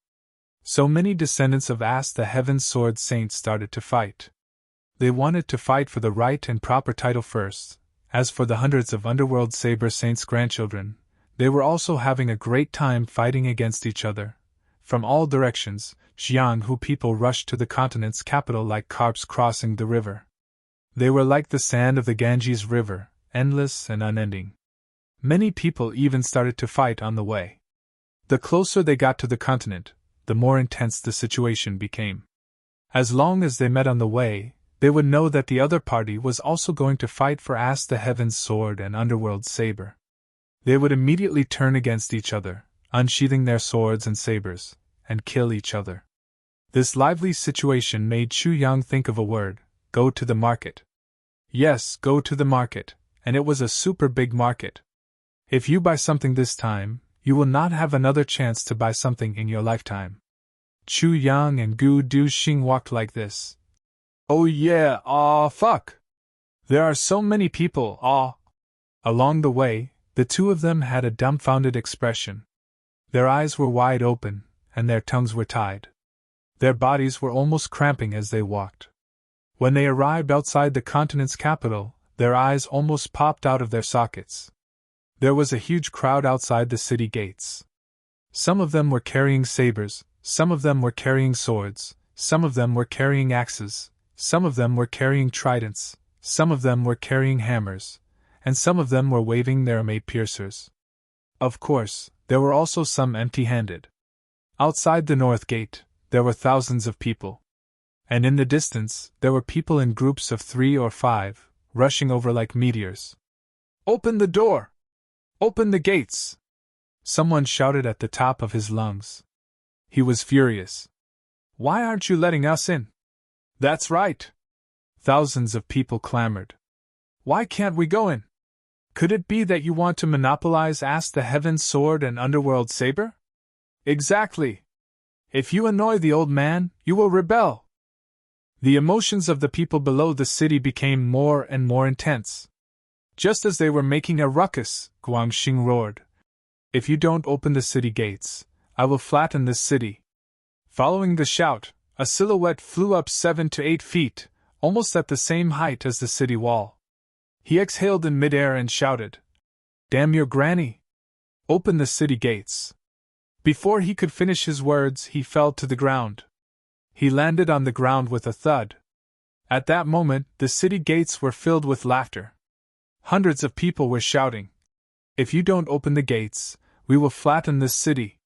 So many descendants of Ask the Heaven's Sword Saint started to fight. They wanted to fight for the right and proper title first. As for the hundreds of Underworld Saber Saints' grandchildren, they were also having a great time fighting against each other. From all directions, Jianghu people rushed to the continent's capital like carps crossing the river. They were like the sand of the Ganges River, endless and unending. Many people even started to fight on the way. The closer they got to the continent, the more intense the situation became. As long as they met on the way, they would know that the other party was also going to fight for Ask the Heaven's Sword and Underworld Saber. They would immediately turn against each other, unsheathing their swords and sabers, and kill each other. This lively situation made Chu Yang think of a word: go to the market. Yes, go to the market, and it was a super big market. If you buy something this time, you will not have another chance to buy something in your lifetime. Chu Yang and Gu Duxing walked like this. Oh yeah, aw fuck! There are so many people, Along the way, the two of them had a dumbfounded expression. Their eyes were wide open, and their tongues were tied. Their bodies were almost cramping as they walked. When they arrived outside the continent's capital, their eyes almost popped out of their sockets. There was a huge crowd outside the city gates. Some of them were carrying sabers, some of them were carrying swords, some of them were carrying axes, some of them were carrying tridents, some of them were carrying hammers, and some of them were waving their made piercers. Of course, there were also some empty-handed. Outside the north gate, there were thousands of people. And in the distance, there were people in groups of 3 or 5, rushing over like meteors. "Open the door! Open the gates!" Someone shouted at the top of his lungs. He was furious. "Why aren't you letting us in?" "That's right!" Thousands of people clamored. "Why can't we go in?" "Could it be that you want to monopolize Ask the Heaven's Sword and Underworld Saber?" "Exactly! If you annoy the old man, you will rebel." The emotions of the people below the city became more and more intense. Just as they were making a ruckus, Guangxing roared, "If you don't open the city gates, I will flatten this city." Following the shout, a silhouette flew up 7 to 8 feet, almost at the same height as the city wall. He exhaled in midair and shouted, "Damn your granny! Open the city gates!" Before he could finish his words, he fell to the ground. He landed on the ground with a thud. At that moment, the city gates were filled with laughter. Hundreds of people were shouting, "If you don't open the gates, we will flatten this city."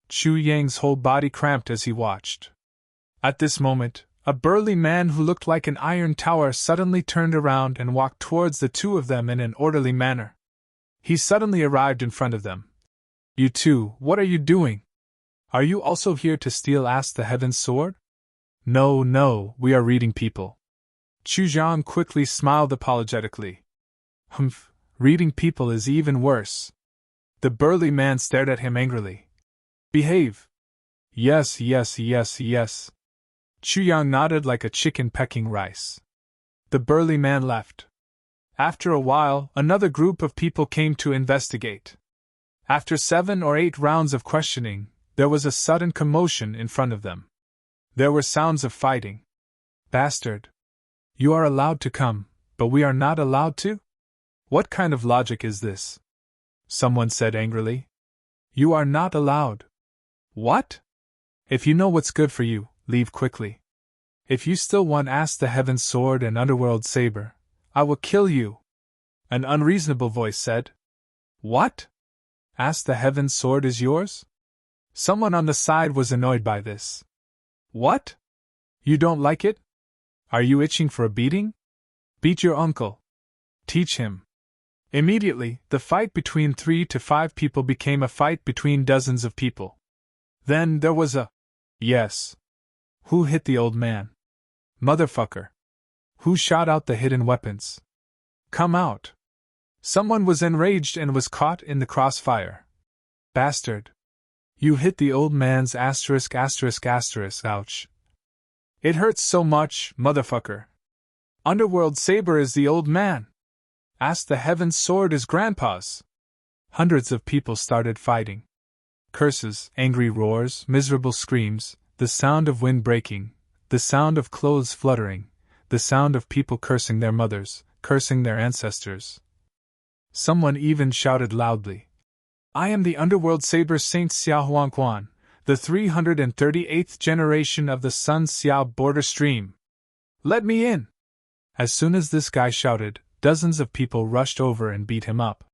Chu Yang's whole body cramped as he watched. At this moment, a burly man who looked like an iron tower suddenly turned around and walked towards the two of them in an orderly manner. He suddenly arrived in front of them. "You two, what are you doing? Are you also here to steal Ask the Heaven's Sword?" No, we are reading people." Chu Zhang quickly smiled apologetically. "Humph, reading people is even worse." The burly man stared at him angrily. "Behave." Yes. Chu Yang nodded like a chicken pecking rice. The burly man left. After a while, another group of people came to investigate. After 7 or 8 rounds of questioning, there was a sudden commotion in front of them. There were sounds of fighting. "Bastard! You are allowed to come, but we are not allowed to? What kind of logic is this?" Someone said angrily. "You are not allowed." "What?" "If you know what's good for you, leave quickly. If you still want Ask the Heaven's Sword and Underworld Saber, I will kill you." An unreasonable voice said. "What? Ask the Heaven's Sword is yours?" Someone on the side was annoyed by this. "What? You don't like it? Are you itching for a beating? Beat your uncle. Teach him." Immediately, the fight between 3 to 5 people became a fight between dozens of people. Then there was a yes. Who hit the old man? Motherfucker. Who shot out the hidden weapons? Come out. Someone was enraged and was caught in the crossfire. Bastard. You hit the old man's asterisk. Ouch. It hurts so much, motherfucker. Underworld Saber is the old man. Ask the Heaven's Sword is Grandpa's. Hundreds of people started fighting. Curses, angry roars, miserable screams, the sound of wind breaking, the sound of clothes fluttering, the sound of people cursing their mothers, cursing their ancestors. Someone even shouted loudly, "I am the Underworld Saber Saint Xiao Huangquan, the 338th generation of the Sun Xiao border stream. Let me in!" As soon as this guy shouted, dozens of people rushed over and beat him up.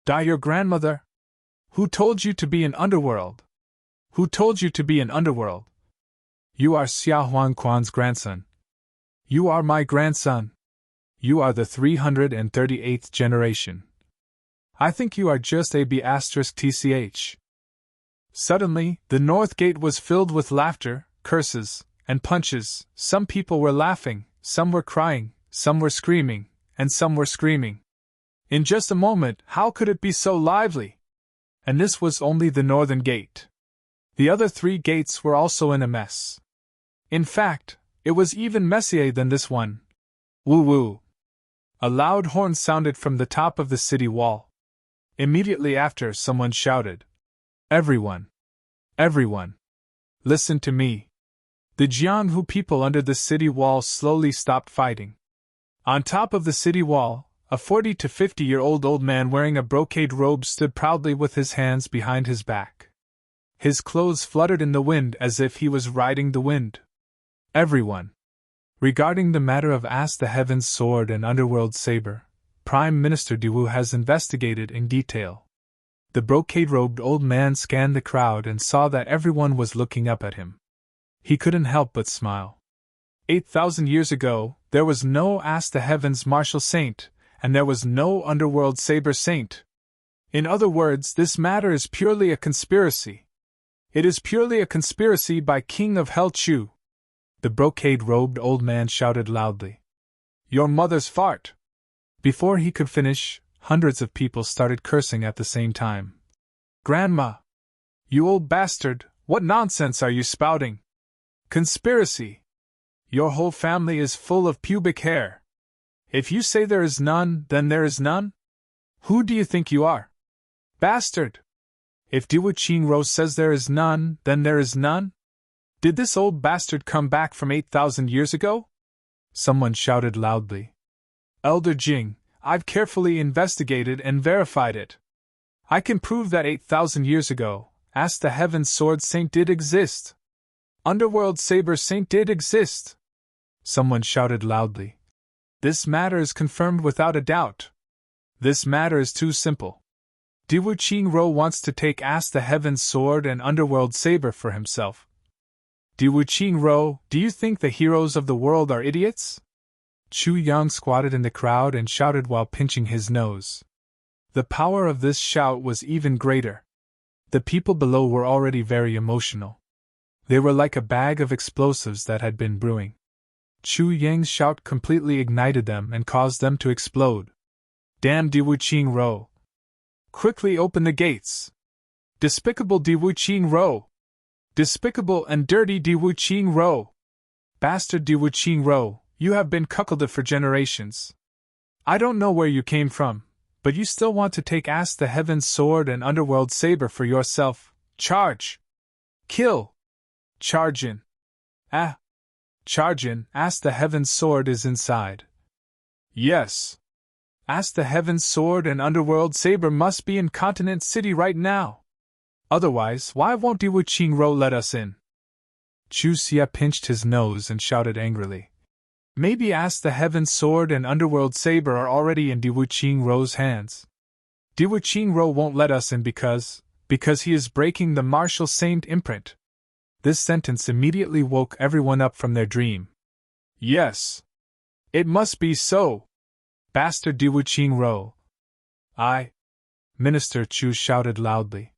"Die your grandmother! Who told you to be an underworld? Who told you to be an underworld? You are Xiao Huangquan's grandson. You are my grandson. You are the 338th generation. I think you are just a B***TCH. Suddenly, the north gate was filled with laughter, curses, and punches. Some people were laughing, some were crying, some were screaming, and some were screaming. In just a moment, how could it be so lively? And this was only the northern gate. The other 3 gates were also in a mess. In fact, it was even messier than this one. Woo-woo. A loud horn sounded from the top of the city wall. Immediately after, someone shouted, "Everyone! Everyone! Listen to me!" The Jianghu people under the city wall slowly stopped fighting. On top of the city wall, a 40 to 50-year-old old man wearing a brocade robe stood proudly with his hands behind his back. His clothes fluttered in the wind as if he was riding the wind. Everyone! Regarding the matter of Ask the Heavens Sword and Underworld Saber, Prime Minister Diwu has investigated in detail. The brocade-robed old man scanned the crowd and saw that everyone was looking up at him. He couldn't help but smile. 8,000 years ago, there was no Ask the Heavens Martial Saint, and there was no Underworld Saber Saint. In other words, this matter is purely a conspiracy. It is purely a conspiracy by King of Hell Chu. The brocade-robed old man shouted loudly. Your mother's fart! Before he could finish, hundreds of people started cursing at the same time. Grandma! You old bastard, what nonsense are you spouting? Conspiracy! Your whole family is full of pubic hair. If you say there is none, then there is none? Who do you think you are? Bastard! If Diwu Qingro says there is none, then there is none? Did this old bastard come back from 8,000 years ago? Someone shouted loudly. Elder Jing, I've carefully investigated and verified it. I can prove that 8,000 years ago, Ask the Heavens Sword Saint did exist. Underworld Saber Saint did exist. Someone shouted loudly. This matter is confirmed without a doubt. This matter is too simple. Diwu Qingro wants to take Ask the Heavens Sword and Underworld Saber for himself. Diwu Qingro, do you think the heroes of the world are idiots? Chu Yang squatted in the crowd and shouted while pinching his nose. The power of this shout was even greater. The people below were already very emotional. They were like a bag of explosives that had been brewing. Chu Yang's shout completely ignited them and caused them to explode. Damn Diwu Qingro! Quickly open the gates! Despicable Diwu Qingro! Despicable and dirty Diwu Qingro! Bastard Diwu Qingro, you have been cuckolded for generations. I don't know where you came from, but you still want to take Ask the Heavens Sword and Underworld Saber for yourself. Charge! Kill! Charge in! Charge in, Ask the Heavens Sword is inside. Yes! Ask the Heavens Sword and Underworld Saber must be in Continent City right now. Otherwise, why won't Diwu Qingro let us in? Chu Xia pinched his nose and shouted angrily. Maybe Ask the Heavens Sword and Underworld Saber are already in Diwu Qingro's hands. Diwu Qingro won't let us in because he is breaking the Martial Saint imprint. This sentence immediately woke everyone up from their dream. Yes! It must be so! Bastard Diwu Qingro! Minister Chu shouted loudly.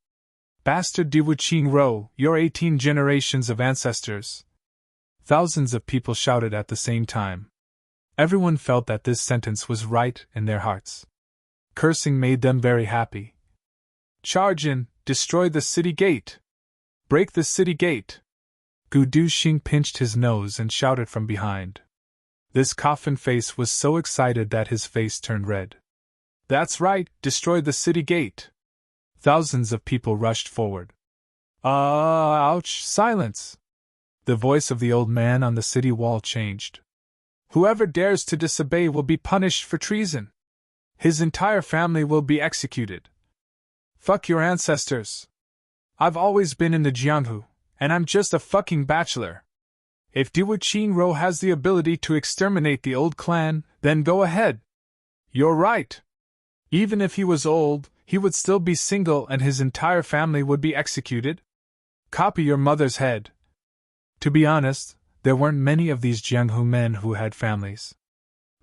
Bastard Diwu Qingro, your 18 generations of ancestors! Thousands of people shouted at the same time. Everyone felt that this sentence was right in their hearts. Cursing made them very happy. Charge in, destroy the city gate! Break the city gate! Gu Duxing pinched his nose and shouted from behind. This coffin face was so excited that his face turned red. That's right, destroy the city gate! Thousands of people rushed forward. Ouch, silence! The voice of the old man on the city wall changed. Whoever dares to disobey will be punished for treason. His entire family will be executed. Fuck your ancestors. I've always been in the Jianghu, and I'm just a fucking bachelor. If Diwu Qingro has the ability to exterminate the old clan, then go ahead. You're right. Even if he was old, he would still be single and his entire family would be executed. Copy your mother's head. To be honest, there weren't many of these Jianghu men who had families.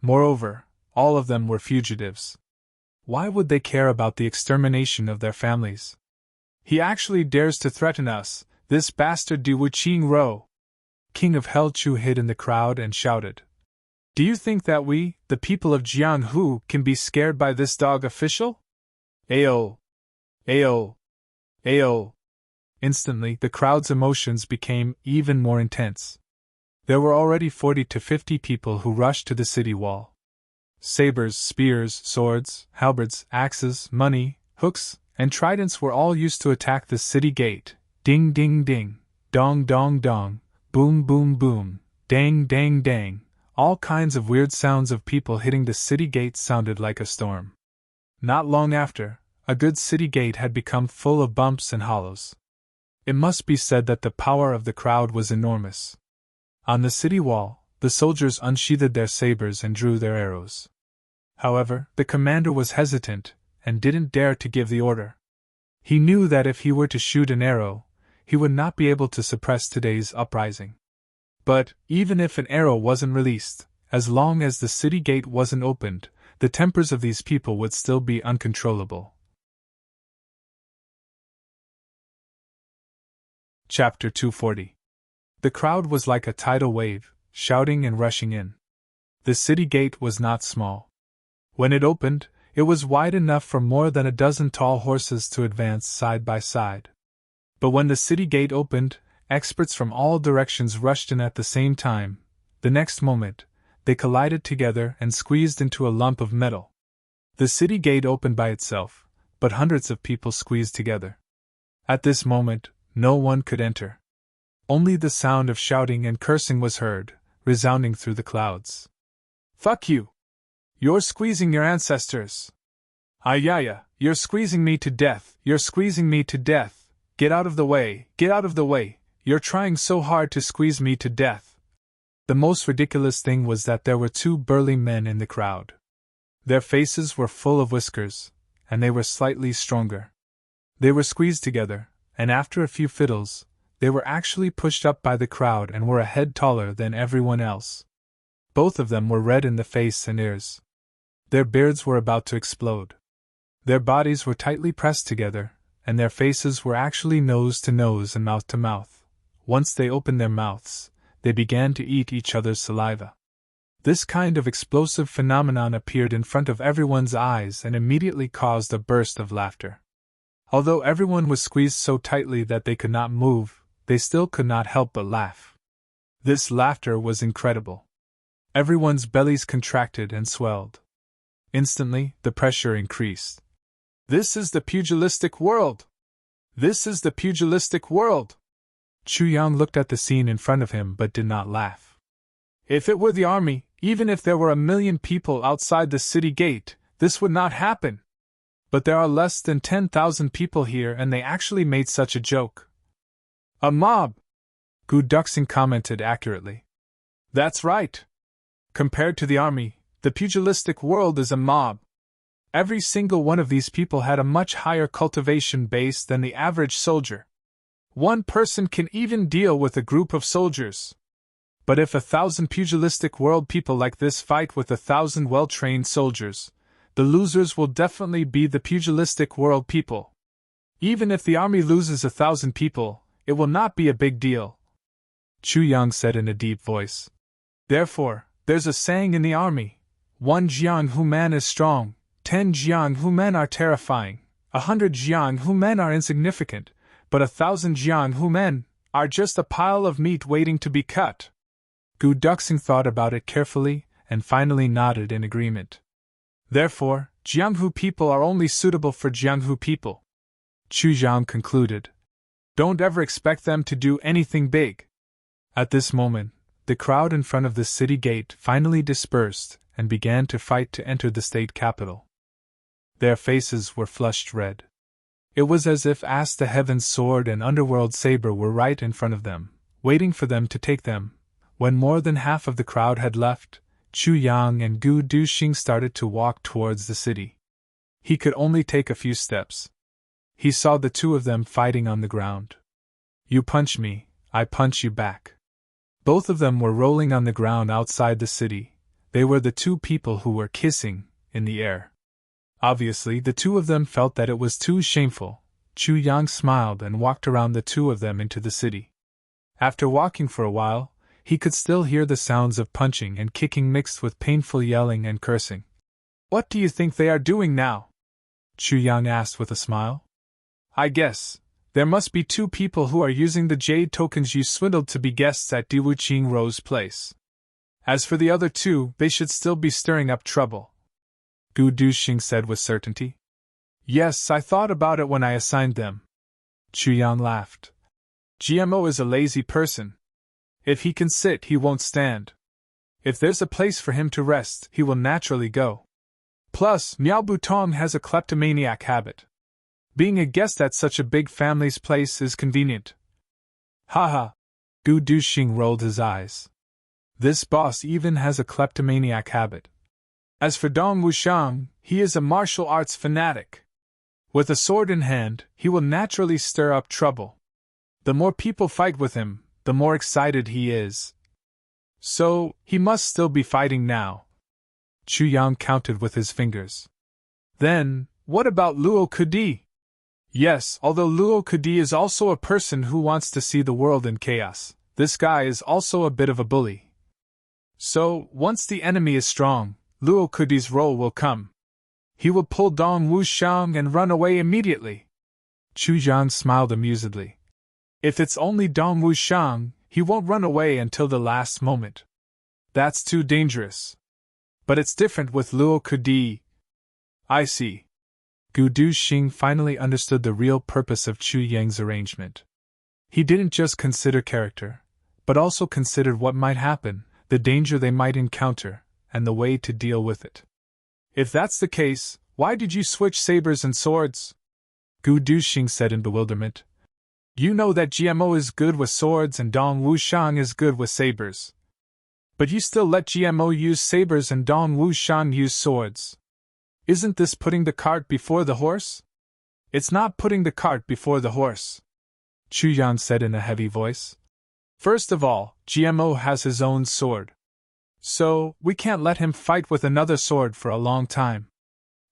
Moreover, all of them were fugitives. Why would they care about the extermination of their families? He actually dares to threaten us, this bastard Diwu Qingro! King of Hell Chu hid in the crowd and shouted. Do you think that we, the people of Jianghu, can be scared by this dog official? Ayo! Ayo! Ayo! Instantly, the crowd's emotions became even more intense. There were already 40 to 50 people who rushed to the city wall. Sabers, spears, swords, halberds, axes, money, hooks, and tridents were all used to attack the city gate. Ding ding ding, dong dong dong, boom boom boom, dang dang dang. All kinds of weird sounds of people hitting the city gate sounded like a storm. Not long after, a good city gate had become full of bumps and hollows. It must be said that the power of the crowd was enormous. On the city wall, the soldiers unsheathed their sabers and drew their arrows. However, the commander was hesitant, and didn't dare to give the order. He knew that if he were to shoot an arrow, he would not be able to suppress today's uprising. But, even if an arrow wasn't released, as long as the city gate wasn't opened, the tempers of these people would still be uncontrollable. Chapter 240. The crowd was like a tidal wave, shouting and rushing in. The city gate was not small. When it opened, it was wide enough for more than a dozen tall horses to advance side by side. But when the city gate opened, experts from all directions rushed in at the same time. The next moment, they collided together and squeezed into a lump of metal. The city gate opened by itself, but hundreds of people squeezed together. At this moment, no one could enter. Only the sound of shouting and cursing was heard, resounding through the clouds. "Fuck you! You're squeezing your ancestors! Ayaya, you're squeezing me to death! You're squeezing me to death! Get out of the way! Get out of the way! You're trying so hard to squeeze me to death!" The most ridiculous thing was that there were two burly men in the crowd. Their faces were full of whiskers, and they were slightly stronger. They were squeezed together, and after a few fiddles, they were actually pushed up by the crowd and were a head taller than everyone else. Both of them were red in the face and ears. Their beards were about to explode. Their bodies were tightly pressed together, and their faces were actually nose to nose and mouth to mouth. Once they opened their mouths, they began to eat each other's saliva. This kind of explosive phenomenon appeared in front of everyone's eyes and immediately caused a burst of laughter. Although everyone was squeezed so tightly that they could not move, they still could not help but laugh. This laughter was incredible. Everyone's bellies contracted and swelled. Instantly, the pressure increased. "This is the pugilistic world! This is the pugilistic world!" Chu Yang looked at the scene in front of him but did not laugh. "If it were the army, even if there were 1,000,000 people outside the city gate, this would not happen. But there are less than 10,000 people here and they actually made such a joke." "A mob," Gu Duxing commented accurately. "That's right. Compared to the army, the pugilistic world is a mob. Every single one of these people had a much higher cultivation base than the average soldier. One person can even deal with a group of soldiers. But if 1,000 pugilistic world people like this fight with 1,000 well-trained soldiers, the losers will definitely be the pugilistic world people. Even if the army loses 1,000 people, it will not be a big deal," Chu Yang said in a deep voice. "Therefore, there's a saying in the army, 1 Jianghu man is strong, 10 Jianghu men are terrifying, 100 Jianghu men are insignificant, but 1,000 Jianghu men are just a pile of meat waiting to be cut." Gu Duxing thought about it carefully and finally nodded in agreement. "Therefore, Jianghu people are only suitable for Jianghu people," Chu Zhang concluded. "Don't ever expect them to do anything big." At this moment, the crowd in front of the city gate finally dispersed and began to fight to enter the state capital. Their faces were flushed red. It was as if Ask the Heaven's sword and Underworld saber were right in front of them, waiting for them to take them. When more than half of the crowd had left, Chu Yang and Gu Duxing started to walk towards the city. He could only take a few steps. He saw the two of them fighting on the ground. "You punch me, I punch you back." Both of them were rolling on the ground outside the city. They were the two people who were kissing in the air. Obviously, the two of them felt that it was too shameful. Chu Yang smiled and walked around the two of them into the city. After walking for a while, he could still hear the sounds of punching and kicking mixed with painful yelling and cursing. "What do you think they are doing now?" Chu Yang asked with a smile. "I guess there must be two people who are using the jade tokens you swindled to be guests at Diwu Qing Ro's place." As for the other two, they should still be stirring up trouble. Gu Duxing said with certainty. Yes, I thought about it when I assigned them. Chu Yang laughed. GMO is a lazy person. If he can sit, he won't stand. If there's a place for him to rest, he will naturally go. Plus, Miao Butong has a kleptomaniac habit. Being a guest at such a big family's place is convenient. Haha. Gu Duxing rolled his eyes. This boss even has a kleptomaniac habit. As for Dong Wushang, he is a martial arts fanatic. With a sword in hand, he will naturally stir up trouble. The more people fight with him, the more excited he is. So, he must still be fighting now. Chu Yang counted with his fingers. Then, what about Luo Kudi? Yes, although Luo Kudi is also a person who wants to see the world in chaos, this guy is also a bit of a bully. So, once the enemy is strong, Luo Kudi's role will come. He will pull Dong Wushang and run away immediately. Chu Yang smiled amusedly. If it's only Dong Wushang, he won't run away until the last moment. That's too dangerous. But it's different with Luo Kudi. I see. Gu Duxing finally understood the real purpose of Chu Yang's arrangement. He didn't just consider character, but also considered what might happen, the danger they might encounter, and the way to deal with it. If that's the case, why did you switch sabers and swords? Gu Duxing said in bewilderment. You know that GMO is good with swords and Dong Wushang is good with sabers. But you still let GMO use sabers and Dong Wushang use swords. Isn't this putting the cart before the horse? It's not putting the cart before the horse, Chu Yang said in a heavy voice. First of all, GMO has his own sword. So, we can't let him fight with another sword for a long time.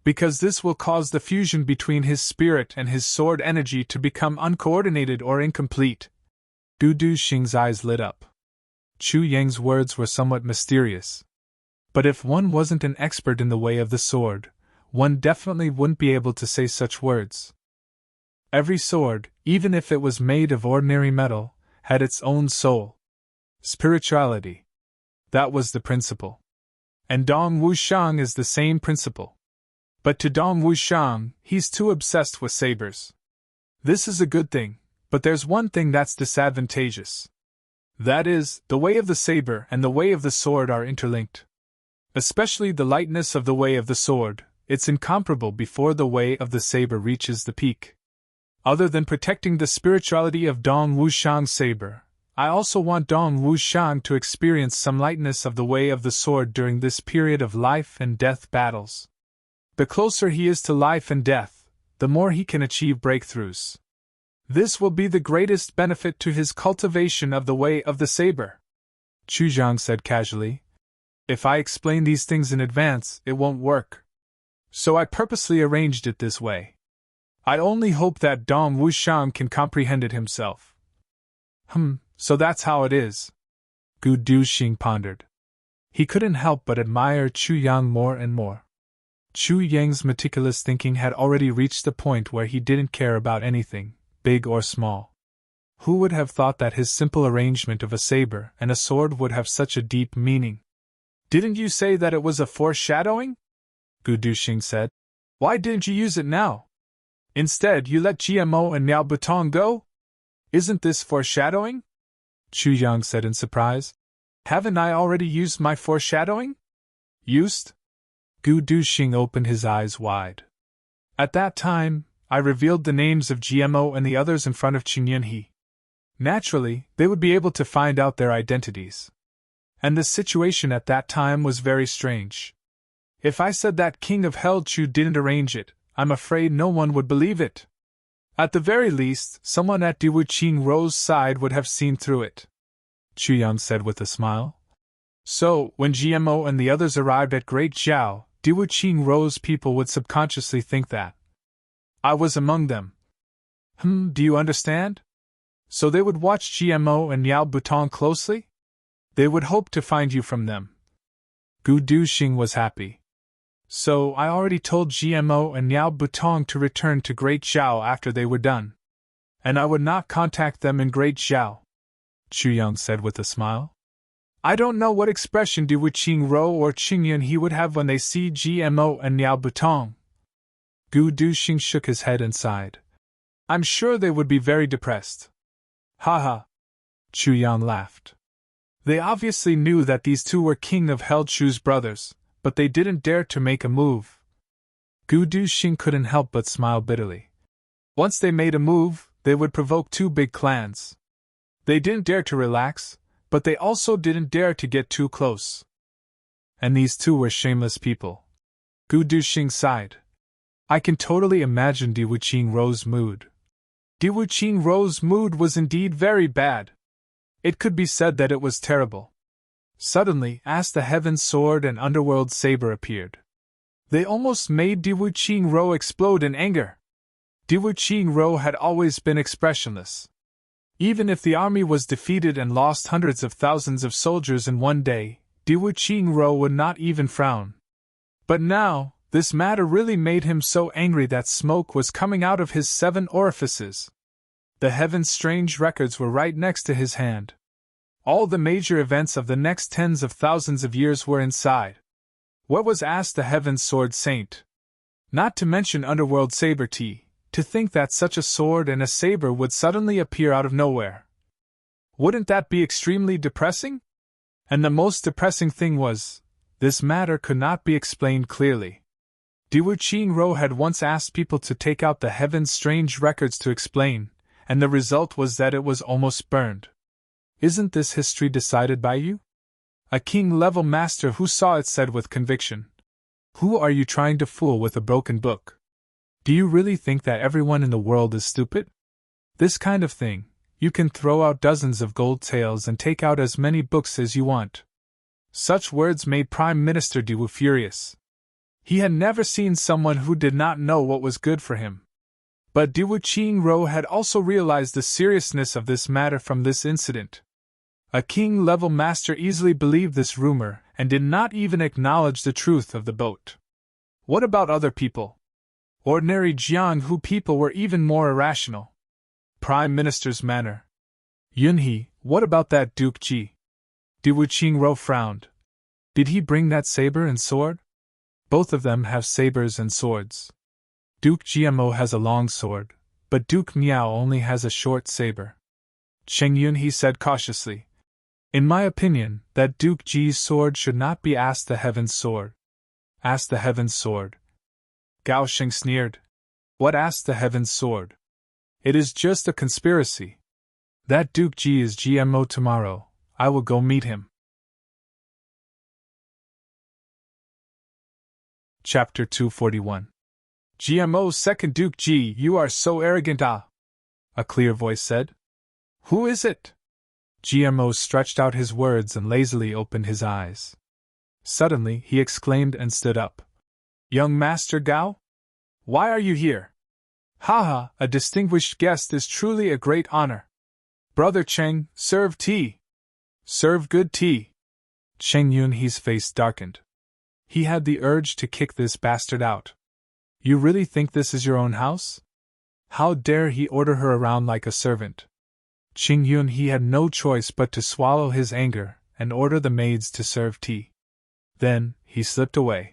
Because this will cause the fusion between his spirit and his sword energy to become uncoordinated or incomplete. Gu Duxing's eyes lit up. Chu Yang's words were somewhat mysterious. But if one wasn't an expert in the way of the sword, one definitely wouldn't be able to say such words. Every sword, even if it was made of ordinary metal, had its own soul. Spirituality. That was the principle. And Dong Wushang is the same principle. But to Dong Wushang, he's too obsessed with sabers. This is a good thing, but there's one thing that's disadvantageous. That is, the way of the saber and the way of the sword are interlinked. Especially the lightness of the way of the sword, it's incomparable before the way of the saber reaches the peak. Other than protecting the spirituality of Dong Wushang's saber, I also want Dong Wushang to experience some lightness of the way of the sword during this period of life and death battles. The closer he is to life and death, the more he can achieve breakthroughs. This will be the greatest benefit to his cultivation of the way of the saber. Chu Yang said casually. If I explain these things in advance, it won't work. So I purposely arranged it this way. I only hope that Dong Wushang can comprehend it himself. So that's how it is. Gu Duxing pondered. He couldn't help but admire Chu Yang more and more. Chu Yang's meticulous thinking had already reached the point where he didn't care about anything, big or small. Who would have thought that his simple arrangement of a saber and a sword would have such a deep meaning? Didn't you say that it was a foreshadowing? Gu Duxing said. Why didn't you use it now? Instead, you let GMO and Miao Butong go? Isn't this foreshadowing? Chu Yang said in surprise. Haven't I already used my foreshadowing? Used? Gu Duxing opened his eyes wide. At that time, I revealed the names of GMO and the others in front of Qin Yunhe. Naturally, they would be able to find out their identities. And the situation at that time was very strange. If I said that King of Hell Chu didn't arrange it, I'm afraid no one would believe it. At the very least, someone at Diwu Qingrou's side would have seen through it. Chu Yang said with a smile. So, when GMO and the others arrived at Great Zhao, Diwu Qingrou's people would subconsciously think that I was among them. Do you understand? So they would watch GMO and Miao Butong closely? They would hope to find you from them. Gu Duxing was happy. So I already told GMO and Miao Butong to return to Great Zhao after they were done. And I would not contact them in Great Zhao, Chu Yang said with a smile. I don't know what expression Du Qing Ro or Qingyun he would have when they see GMO and Niao Butong. Gu Duxing shook his head and sighed. I'm sure they would be very depressed. Ha ha. Chu Yan laughed. They obviously knew that these two were King of Held Chu's brothers, but they didn't dare to make a move. Gu Duxing couldn't help but smile bitterly. Once they made a move, they would provoke two big clans. They didn't dare to relax, but they also didn't dare to get too close. And these two were shameless people. Gu Duxing sighed. I can totally imagine Du Qing Ro's mood. Du Qing Ro's mood was indeed very bad. It could be said that it was terrible. Suddenly, as the Heaven's Sword and Underworld Saber appeared, they almost made Du Qing Ro explode in anger. Du Qing Ro had always been expressionless. Even if the army was defeated and lost hundreds of thousands of soldiers in one day, Du Qing Ro would not even frown. But now, this matter really made him so angry that smoke was coming out of his 7 orifices. The Heaven's strange records were right next to his hand. All the major events of the next tens of thousands of years were inside. What was asked the Heaven's Sword Saint? Not to mention Underworld Saber Tea. To think that such a sword and a saber would suddenly appear out of nowhere. Wouldn't that be extremely depressing? And the most depressing thing was, this matter could not be explained clearly. Du Qing Ro had once asked people to take out the Heaven's strange records to explain, and the result was that it was almost burned. Isn't this history decided by you? A king-level master who saw it said with conviction. Who are you trying to fool with a broken book? Do you really think that everyone in the world is stupid? This kind of thing, you can throw out dozens of gold taels and take out as many books as you want. Such words made Prime Minister Du furious. He had never seen someone who did not know what was good for him. But Du Qing Ro had also realized the seriousness of this matter from this incident. A king-level master easily believed this rumor and did not even acknowledge the truth of the boat. What about other people? Ordinary Jianghu people were even more irrational. Prime Minister's manner. Yunhe, what about that Duke Ji? Du Qing Ro frowned. Did he bring that saber and sword? Both of them have sabers and swords. Duke Jiamo has a long sword, but Duke Miao only has a short saber. Cheng Yunhe said cautiously. In my opinion, that Duke Ji's sword should not be asked the Heaven's Sword. Ask the Heaven's Sword. Gao Sheng sneered. What asked the Heaven's Sword? It is just a conspiracy. That Duke Ji is GMO tomorrow. I will go meet him. Chapter 241. GMO's second Duke Ji, you are so arrogant, ah! A clear voice said. Who is it? GMO stretched out his words and lazily opened his eyes. Suddenly, he exclaimed and stood up. Young Master Gao? Why are you here? Haha, a distinguished guest is truly a great honor. Brother Cheng, serve tea. Serve good tea. Cheng Yunhe's face darkened. He had the urge to kick this bastard out. You really think this is your own house? How dare he order her around like a servant? Cheng Yunhe had no choice but to swallow his anger and order the maids to serve tea. Then, he slipped away.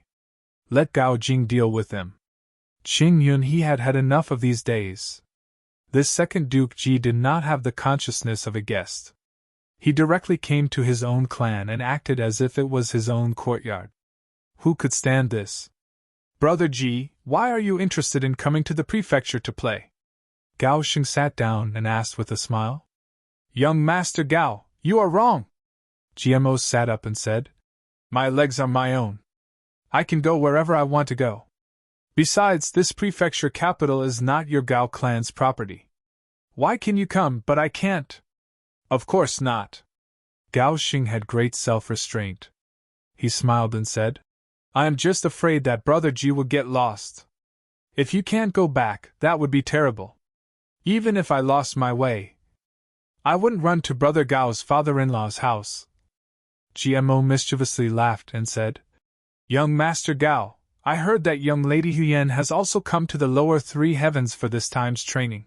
Let Gao Jing deal with them. Cheng Yunhe had had enough of these days. This second Duke Ji did not have the consciousness of a guest. He directly came to his own clan and acted as if it was his own courtyard. Who could stand this? Brother Ji, why are you interested in coming to the prefecture to play? Gao Sheng sat down and asked with a smile. Young Master Gao, you are wrong. GMO sat up and said. My legs are my own. I can go wherever I want to go. Besides, this prefecture capital is not your Gao clan's property. Why can you come, but I can't? Of course not. Gao Xing had great self-restraint. He smiled and said, I am just afraid that Brother Ji will get lost. If you can't go back, that would be terrible. Even if I lost my way, I wouldn't run to Brother Gao's father-in-law's house. GMO mischievously laughed and said, Young Master Gao, I heard that young Lady Huyen has also come to the lower 3 heavens for this time's training.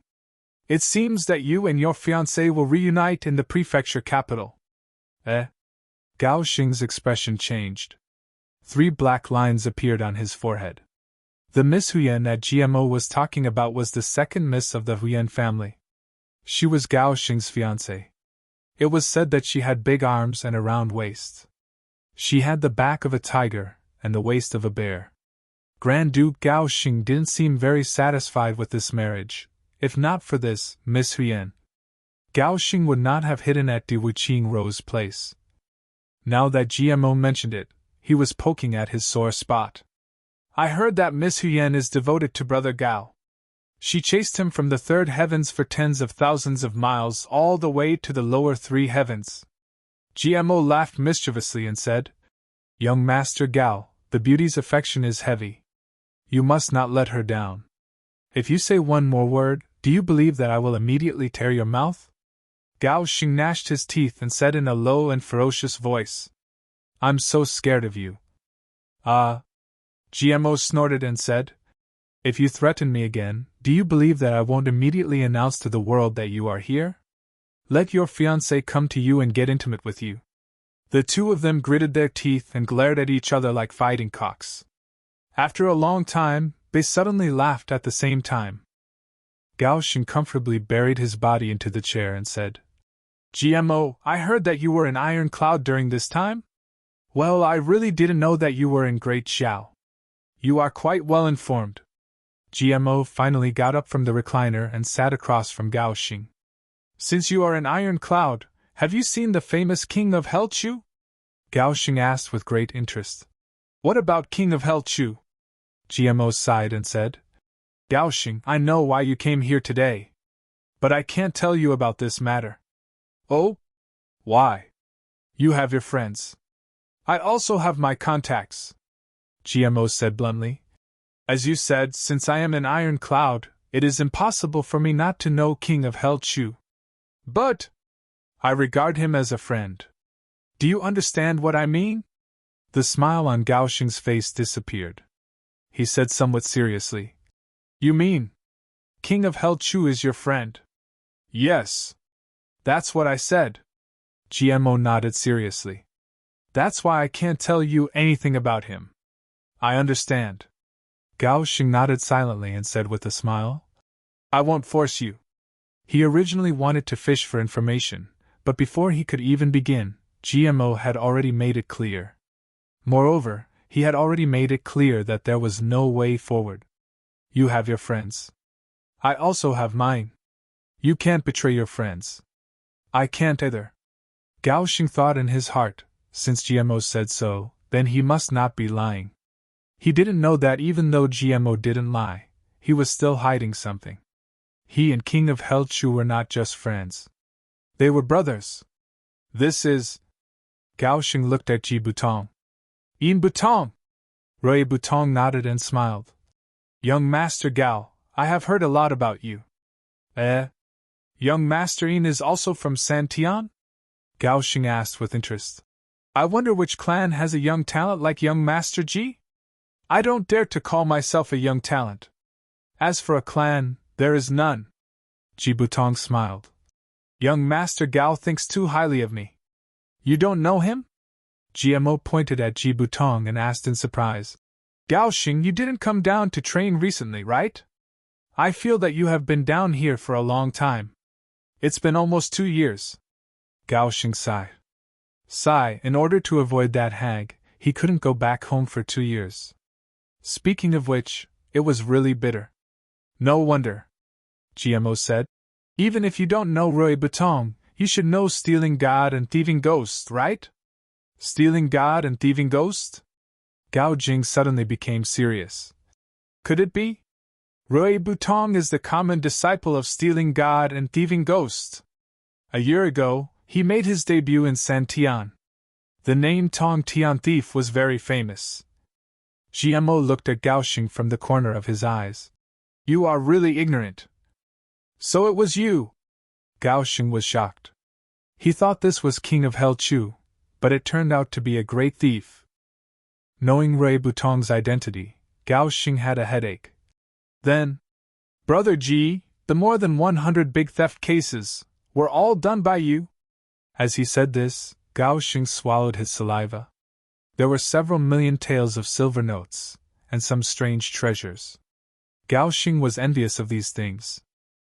It seems that you and your fiancé will reunite in the prefecture capital. Eh? Gao Xing's expression changed. 3 black lines appeared on his forehead. The Miss Huyen that GMO was talking about was the second Miss of the Huyen family. She was Gao Xing's fiancée. It was said that she had big arms and a round waist. She had the back of a tiger and the waist of a bear. Grand Duke Gao Xing didn't seem very satisfied with this marriage. If not for this, Miss Huyen, Gao Xing would not have hidden at Di Wuqing Rose Place. Now that GMO mentioned it, he was poking at his sore spot. I heard that Miss Huyen is devoted to Brother Gao. She chased him from the 3rd heavens for tens of thousands of miles all the way to the lower 3 heavens. GMO laughed mischievously and said, Young Master Gao, the beauty's affection is heavy. You must not let her down. If you say one more word, do you believe that I will immediately tear your mouth? Gao Xing gnashed his teeth and said in a low and ferocious voice, I'm so scared of you. GMO snorted and said, If you threaten me again, do you believe that I won't immediately announce to the world that you are here? Let your fiancé come to you and get intimate with you. The 2 of them gritted their teeth and glared at each other like fighting cocks. After a long time, they suddenly laughed at the same time. Gao Xing comfortably buried his body into the chair and said, GMO, I heard that you were in Iron Cloud during this time? Well, I really didn't know that you were in Great Xiao. You are quite well informed. GMO finally got up from the recliner and sat across from Gao Xing. Since you are in Iron Cloud, have you seen the famous King of Hell Chu? Gao Xing asked with great interest. What about King of Hell Chu? GMO sighed and said, Gao Xing, I know why you came here today. But I can't tell you about this matter. Oh? Why? You have your friends. I also have my contacts. GMO said bluntly. As you said, since I am in Iron Cloud, it is impossible for me not to know King of Hell Chu. But I regard him as a friend. Do you understand what I mean? The smile on Gao Xing's face disappeared. He said somewhat seriously, You mean, King of Hell Chu is your friend? Yes. That's what I said. GMO nodded seriously. That's why I can't tell you anything about him. I understand. Gao Xing nodded silently and said with a smile, I won't force you. He originally wanted to fish for information, but before he could even begin, GMO had already made it clear. Moreover, he had already made it clear that there was no way forward. You have your friends. I also have mine. You can't betray your friends. I can't either. Gao Xing thought in his heart, since GMO said so, then he must not be lying. He didn't know that even though GMO didn't lie, he was still hiding something. He and King of Hell Chu were not just friends. They were brothers. This is... Gao Xing looked at Ji Butong. In Butong! Rui Butong nodded and smiled. Young Master Gao, I have heard a lot about you. Young Master Yin is also from Santian? Gao Xing asked with interest. I wonder which clan has a young talent like young Master Ji? I don't dare to call myself a young talent. As for a clan, there is none. Ji Butong smiled. Young Master Gao thinks too highly of me. You don't know him? GMO pointed at Ji Butong and asked in surprise. Gao Xing, you didn't come down to train recently, right? I feel that you have been down here for a long time. It's been almost 2 years. Gao Xing sighed. In order to avoid that hag, he couldn't go back home for 2 years. Speaking of which, it was really bitter. No wonder. GMO said. Even if you don't know Rui Butong, you should know Stealing God and Thieving Ghost, right? Stealing God and Thieving Ghost? Gao Jing suddenly became serious. Could it be? Rui Butong is the common disciple of Stealing God and Thieving Ghost. A year ago, he made his debut in Santian. The name Tong Tian Thief was very famous. GMO looked at Gao Xing from the corner of his eyes. You are really ignorant. So it was you. Gao Xing was shocked. He thought this was King of Hell Chu, but it turned out to be a great thief. Knowing Rui Butong's identity, Gao Xing had a headache. Then, Brother Ji, the more than 100 big theft cases, were all done by you? As he said this, Gao Xing swallowed his saliva. There were several million taels of silver notes, and some strange treasures. Gao Xing was envious of these things.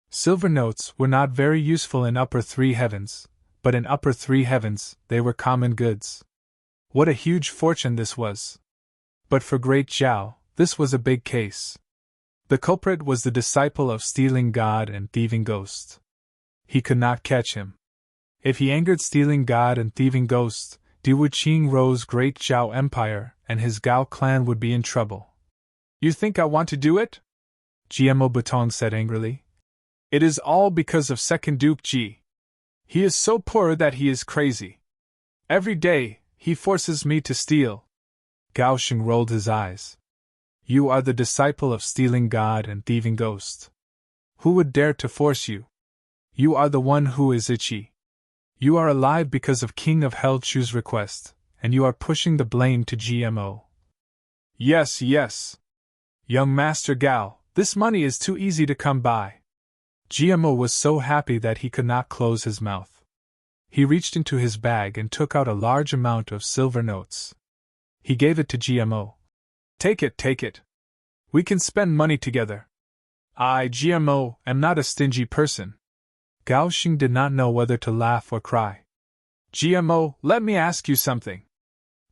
Silver notes were not very useful in upper three heavens, but in upper three heavens they were common goods. What a huge fortune this was! But for Great Zhao, this was a big case. The culprit was the disciple of stealing god and thieving ghost. He could not catch him. If he angered stealing god and thieving ghost, Diwu Qingrou's Great Zhao Empire and his Gao clan would be in trouble. You think I want to do it? GMO Butong said angrily. It is all because of Second Duke Ji. He is so poor that he is crazy. Every day, he forces me to steal. Gao Xing rolled his eyes. You are the disciple of stealing god and thieving ghost. Who would dare to force you? You are the one who is itchy. You are alive because of King of Hell Chu's request, and you are pushing the blame to GMO. Yes, yes. Young Master Gao, this money is too easy to come by. GMO was so happy that he could not close his mouth. He reached into his bag and took out a large amount of silver notes. He gave it to GMO. Take it, take it. We can spend money together. I, GMO, am not a stingy person. Gao Xing did not know whether to laugh or cry. GMO, let me ask you something.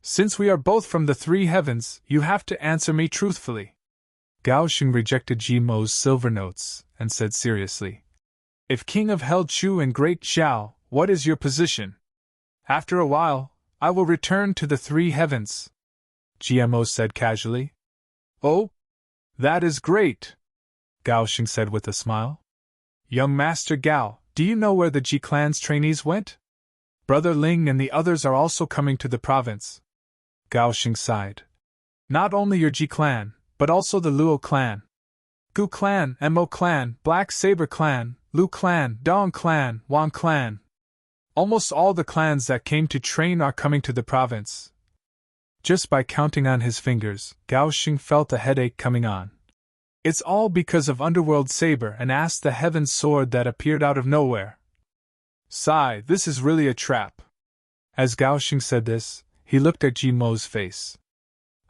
Since we are both from the three heavens, you have to answer me truthfully. Gao Xing rejected GMO's silver notes and said seriously, If King of Hell Chu and Great Zhao, what is your position? After a while, I will return to the three heavens. GMO said casually. Oh? That is great, Gao Xing said with a smile. Young Master Gao, do you know where the Ji clan's trainees went? Brother Ling and the others are also coming to the province. Gao Xing sighed. Not only your Ji clan, but also the Luo clan. Gu clan, Mo clan, Black Saber clan, Lu clan, Dong clan, Wang clan. Almost all the clans that came to train are coming to the province. Just by counting on his fingers, Gao Xing felt a headache coming on. It's all because of Underworld Saber and Ask the Heaven's sword that appeared out of nowhere. Sigh, this is really a trap. As Gao Xing said this, he looked at GMO's face.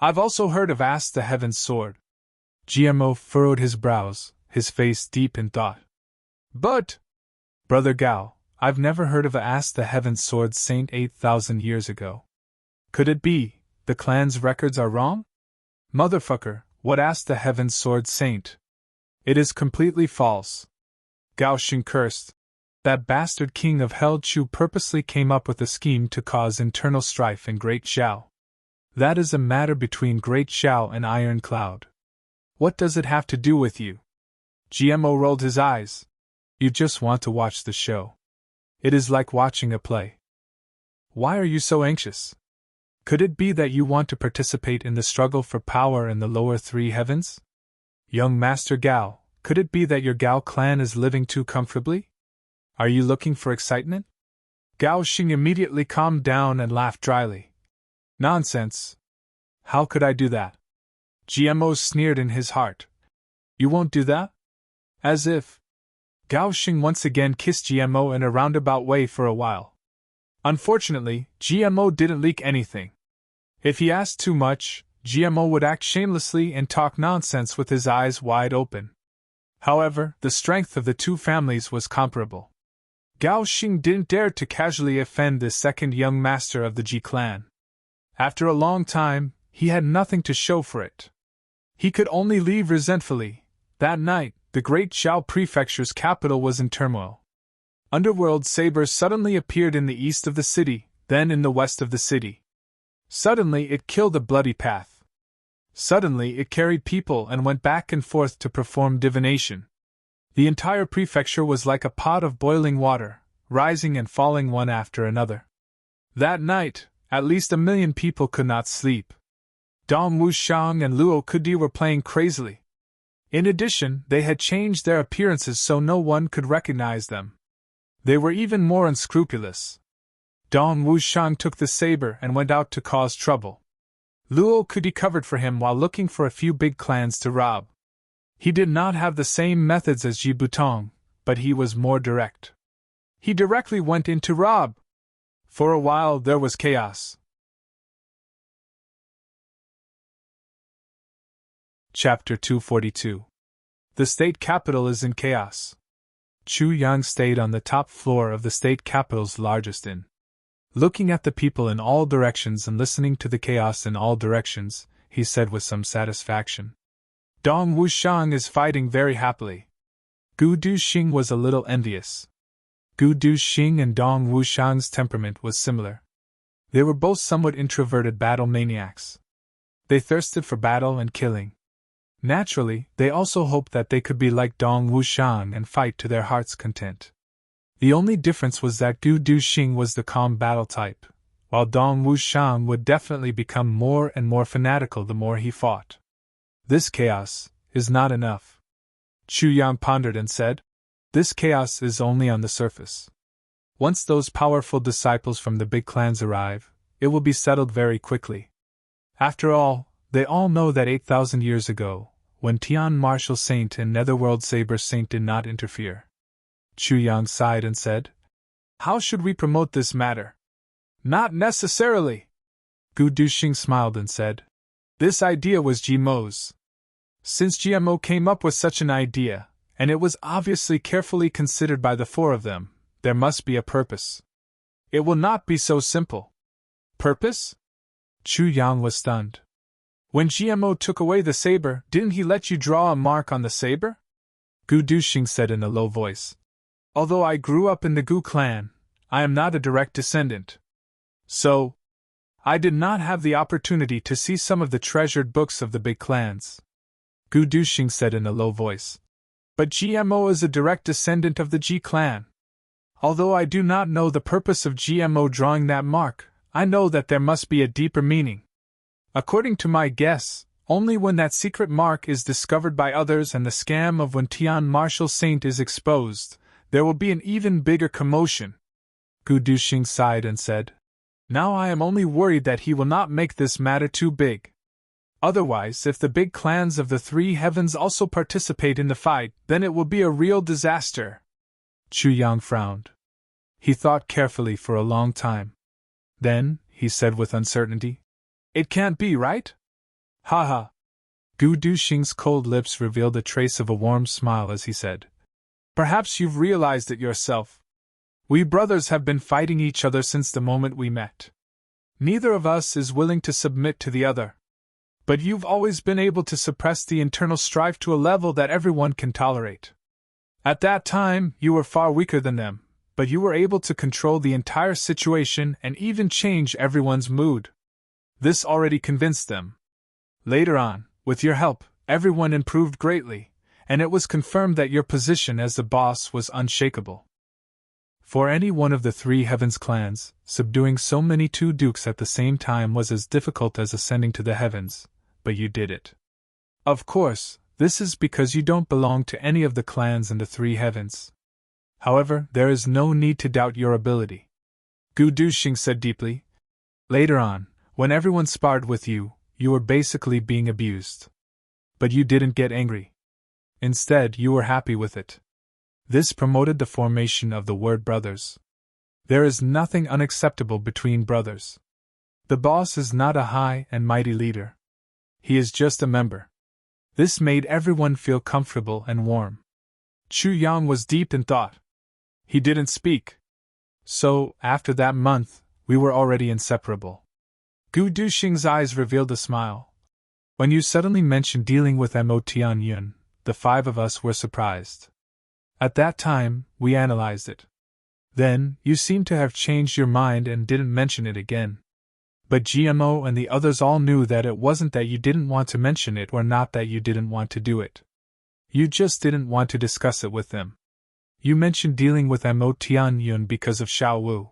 I've also heard of Ask the Heaven's sword. GMO furrowed his brows, his face deep in thought. But, Brother Gao, I've never heard of Ask the Heaven's sword saint 8,000 years ago. Could it be, the clan's records are wrong? Motherfucker, what Ask the Heaven's sword saint? It is completely false. Gao Xing cursed. That bastard King of Hell Chu purposely came up with a scheme to cause internal strife in Great Zhao. That is a matter between Great Zhao and Iron Cloud. What does it have to do with you? GMO rolled his eyes. You just want to watch the show. It is like watching a play. Why are you so anxious? Could it be that you want to participate in the struggle for power in the lower three heavens? Young Master Gao, could it be that your Gao clan is living too comfortably? Are you looking for excitement? Gao Xing immediately calmed down and laughed dryly. Nonsense. How could I do that? GMO sneered in his heart. You won't do that? As if. Gao Xing once again kissed GMO in a roundabout way for a while. Unfortunately, GMO didn't leak anything. If he asked too much, GMO would act shamelessly and talk nonsense with his eyes wide open. However, the strength of the two families was comparable. Gao Xing didn't dare to casually offend the second young master of the Ji clan. After a long time, he had nothing to show for it. He could only leave resentfully. That night, the great Zhao prefecture's capital was in turmoil. Underworld Saber suddenly appeared in the east of the city, then in the west of the city. Suddenly it killed a bloody path. Suddenly it carried people and went back and forth to perform divination. The entire prefecture was like a pot of boiling water, rising and falling one after another. That night, at least 1 million people could not sleep. Dong Wuxiang and Luo Kudi were playing crazily. In addition, they had changed their appearances so no one could recognize them. They were even more unscrupulous. Dong Wuxiang took the saber and went out to cause trouble. Luo Kudi covered for him while looking for a few big clans to rob. He did not have the same methods as Ji Butong, but he was more direct. He directly went in to rob. For a while there was chaos. Chapter 242. The state capital is in chaos. Chu Yang stayed on the top floor of the state capital's largest inn. Looking at the people in all directions and listening to the chaos in all directions, he said with some satisfaction, Dong Wushang is fighting very happily. Gu Duxing was a little envious. Gu Duxing and Dong Wushang's temperament was similar. They were both somewhat introverted battle maniacs. They thirsted for battle and killing. Naturally, they also hoped that they could be like Dong Wushang and fight to their heart's content. The only difference was that Gu Duxing was the calm battle type, while Dong Wushang would definitely become more and more fanatical the more he fought. This chaos is not enough. Chu Yang pondered and said, This chaos is only on the surface. Once those powerful disciples from the big clans arrive, it will be settled very quickly. After all, they all know that 8,000 years ago, when Tian Martial Saint and Netherworld Saber Saint did not interfere. Chu Yang sighed and said, How should we promote this matter? Not necessarily. Gu Duxing smiled and said, This idea was GMO's. Since GMO came up with such an idea, and it was obviously carefully considered by the four of them, there must be a purpose. It will not be so simple. Purpose? Chu Yang was stunned. When GMO took away the saber, didn't he let you draw a mark on the saber? Gu Duxing said in a low voice. Although I grew up in the Gu clan, I am not a direct descendant. So, I did not have the opportunity to see some of the treasured books of the big clans. Gu Duxing said in a low voice. But GMO is a direct descendant of the G clan. Although I do not know the purpose of GMO drawing that mark, I know that there must be a deeper meaning. According to my guess, only when that secret mark is discovered by others and the scam of when Tian Martial Saint is exposed, there will be an even bigger commotion. Gu Duxing sighed and said, Now I am only worried that he will not make this matter too big. Otherwise, if the big clans of the three heavens also participate in the fight, then it will be a real disaster. Chu Yang frowned. He thought carefully for a long time. Then, he said with uncertainty, It can't be, right? Ha. Gu Duxing's cold lips revealed a trace of a warm smile as he said, Perhaps you've realized it yourself. We brothers have been fighting each other since the moment we met. Neither of us is willing to submit to the other. But you've always been able to suppress the internal strife to a level that everyone can tolerate. At that time, you were far weaker than them, but you were able to control the entire situation and even change everyone's mood. This already convinced them. Later on, with your help, everyone improved greatly, and it was confirmed that your position as the boss was unshakable. For any one of the three heavens clans, subduing so many two dukes at the same time was as difficult as ascending to the heavens, but you did it. Of course, this is because you don't belong to any of the clans in the three heavens. However, there is no need to doubt your ability. Gu Duxing said deeply. Later on, when everyone sparred with you, you were basically being abused. But you didn't get angry. Instead, you were happy with it. This promoted the formation of the word brothers. There is nothing unacceptable between brothers. The boss is not a high and mighty leader. He is just a member. This made everyone feel comfortable and warm. Chu Yang was deep in thought. He didn't speak. So, after that month, we were already inseparable. Gu Duxing's eyes revealed a smile. When you suddenly mentioned dealing with Mo Tianyun, the five of us were surprised. At that time, we analyzed it. Then, you seemed to have changed your mind and didn't mention it again. But GMO and the others all knew that it wasn't that you didn't want to mention it or not that you didn't want to do it. You just didn't want to discuss it with them. You mentioned dealing with Mo Tianyun because of Xiao Wu.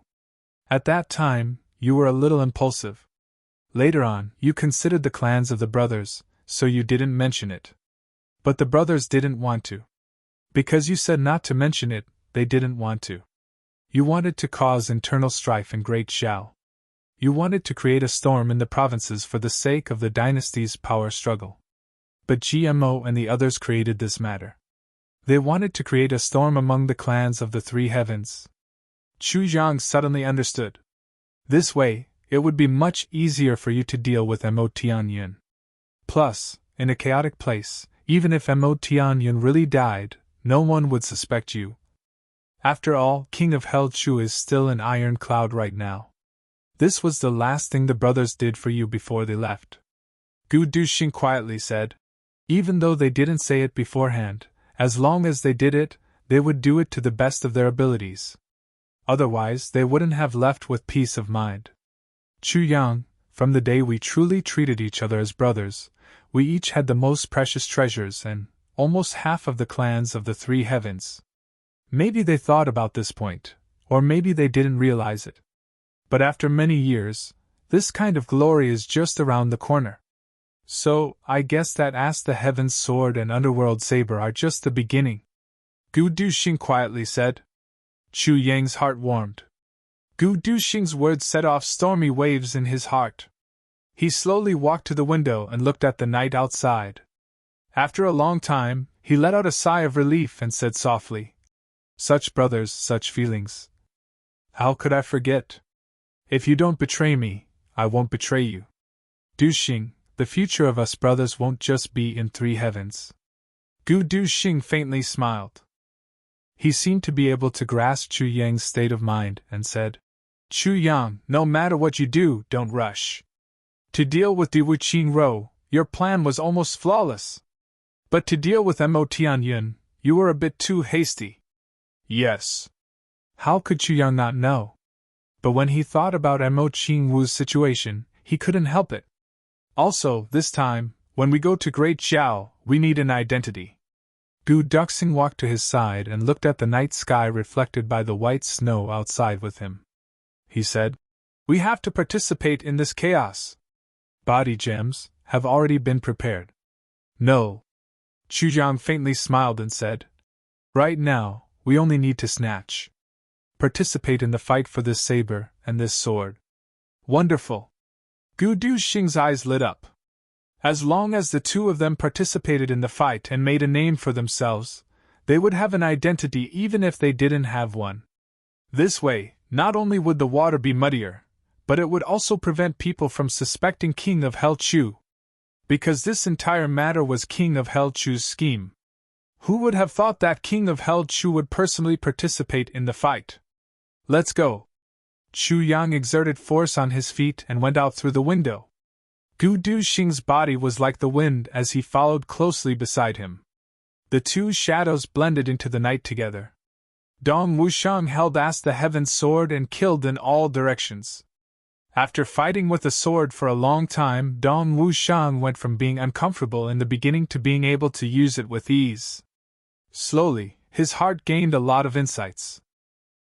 At that time, you were a little impulsive. Later on, you considered the clans of the brothers, so you didn't mention it. But the brothers didn't want to. Because you said not to mention it, they didn't want to. You wanted to cause internal strife in Great Xiao. You wanted to create a storm in the provinces for the sake of the dynasty's power struggle. But GMO and the others created this matter. They wanted to create a storm among the clans of the three heavens. Chu Yang suddenly understood. This way, it would be much easier for you to deal with Mo Tianyun. Plus, in a chaotic place, even if Mo Tianyun really died, no one would suspect you. After all, King of Hell Chu is still an iron cloud right now. This was the last thing the brothers did for you before they left. Gu Duxing quietly said. Even though they didn't say it beforehand, as long as they did it, they would do it to the best of their abilities. Otherwise, they wouldn't have left with peace of mind. Chu Yang, from the day we truly treated each other as brothers, we each had the most precious treasures and almost half of the clans of the three heavens. Maybe they thought about this point, or maybe they didn't realize it. But after many years, this kind of glory is just around the corner. So, I guess that Ask the Heavens Sword and Underworld Saber are just the beginning. Gu Duxing quietly said. Chu Yang's heart warmed. Gu Duxing's words set off stormy waves in his heart. He slowly walked to the window and looked at the night outside. After a long time, he let out a sigh of relief and said softly, Such brothers, such feelings. How could I forget? If you don't betray me, I won't betray you. Duxing, the future of us brothers won't just be in three heavens. Gu Duxing faintly smiled. He seemed to be able to grasp Chu Yang's state of mind and said, Chu Yang, no matter what you do, don't rush. To deal with Di Wuqing Ro, your plan was almost flawless. But to deal with Mo Tianyun, you were a bit too hasty. Yes. How could Chu Yang not know? But when he thought about Mo Qingwu's situation, he couldn't help it. Also, this time, when we go to Great Xiao, we need an identity. Gu Duxing walked to his side and looked at the night sky reflected by the white snow outside with him. He said, We have to participate in this chaos. Body gems have already been prepared. No. Chu Yang faintly smiled and said, Right now, we only need to snatch. Participate in the fight for this saber and this sword. Wonderful. Gu Duxing's eyes lit up. As long as the two of them participated in the fight and made a name for themselves, they would have an identity even if they didn't have one. This way, not only would the water be muddier, but it would also prevent people from suspecting King of Hell Chu. Because this entire matter was King of Hell Chu's scheme. Who would have thought that King of Hell Chu would personally participate in the fight? Let's go. Chu Yang exerted force on his feet and went out through the window. Gu Duxing's body was like the wind as he followed closely beside him. The two shadows blended into the night together. Dong Wushang held Ask the Heavens Sword and killed in all directions. After fighting with a sword for a long time, Dong Wushang went from being uncomfortable in the beginning to being able to use it with ease. Slowly, his heart gained a lot of insights.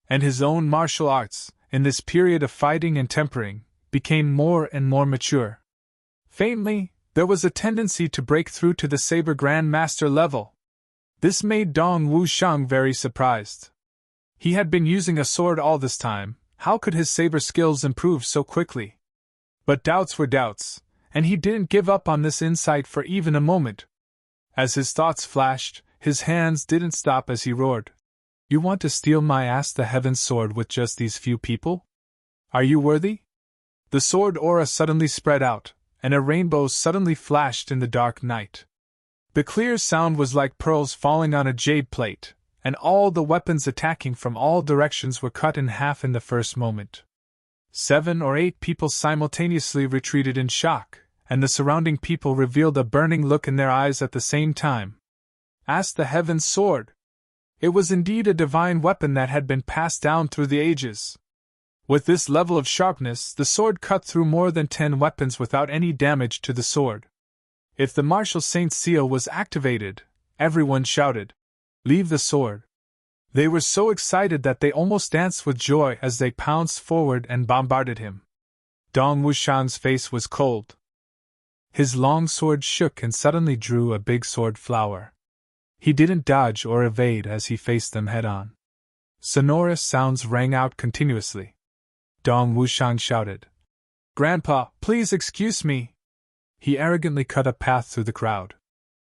And his own martial arts, in this period of fighting and tempering, became more and more mature. Faintly, there was a tendency to break through to the Saber Grandmaster level. This made Dong Wushang very surprised. He had been using a sword all this time, how could his saber skills improve so quickly? But doubts were doubts, and he didn't give up on this insight for even a moment. As his thoughts flashed, his hands didn't stop as he roared. You want to steal my Ask the Heavens Sword with just these few people? Are you worthy? The sword aura suddenly spread out, and a rainbow suddenly flashed in the dark night. The clear sound was like pearls falling on a jade plate, and all the weapons attacking from all directions were cut in half in the first moment. 7 or 8 people simultaneously retreated in shock, and the surrounding people revealed a burning look in their eyes at the same time. Ask the Heavens Sword! It was indeed a divine weapon that had been passed down through the ages. With this level of sharpness, the sword cut through more than 10 weapons without any damage to the sword. If the Martial Saint's seal was activated, everyone shouted, "Leave the sword!" They were so excited that they almost danced with joy as they pounced forward and bombarded him. Dong Wushang's face was cold. His long sword shook and suddenly drew a big sword flower. He didn't dodge or evade as he faced them head-on. Sonorous sounds rang out continuously. Dong Wushang shouted, "Grandpa, please excuse me!" He arrogantly cut a path through the crowd.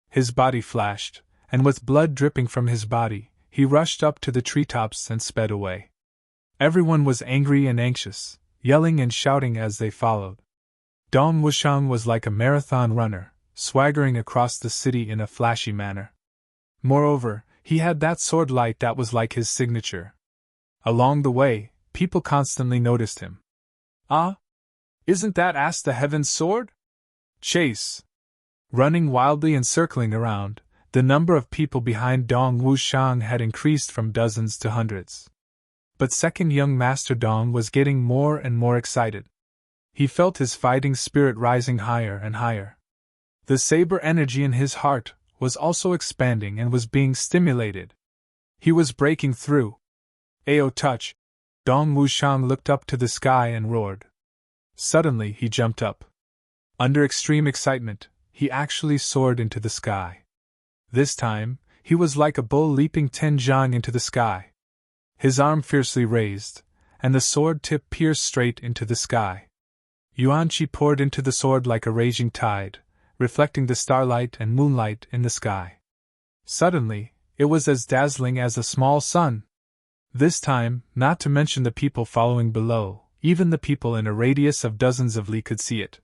His body flashed, and with blood dripping from his body, he rushed up to the treetops and sped away. Everyone was angry and anxious, yelling and shouting as they followed. Dong Wushang was like a marathon runner, swaggering across the city in a flashy manner. Moreover, he had that sword light that was like his signature. Along the way, people constantly noticed him. Ah? Isn't that Ask the Heaven's sword? Chase! Running wildly and circling around, the number of people behind Dong Wushang had increased from dozens to hundreds. But second young Master Dong was getting more and more excited. He felt his fighting spirit rising higher and higher. The saber energy in his heart was also expanding and was being stimulated. He was breaking through. Ayo touch! Dong Wushang looked up to the sky and roared. Suddenly he jumped up. Under extreme excitement, he actually soared into the sky. This time, he was like a bull leaping 10 zhang into the sky. His arm fiercely raised, and the sword tip pierced straight into the sky. Yuanqi poured into the sword like a raging tide, reflecting the starlight and moonlight in the sky. Suddenly, it was as dazzling as a small sun. This time, not to mention the people following below, even the people in a radius of dozens of li could see it.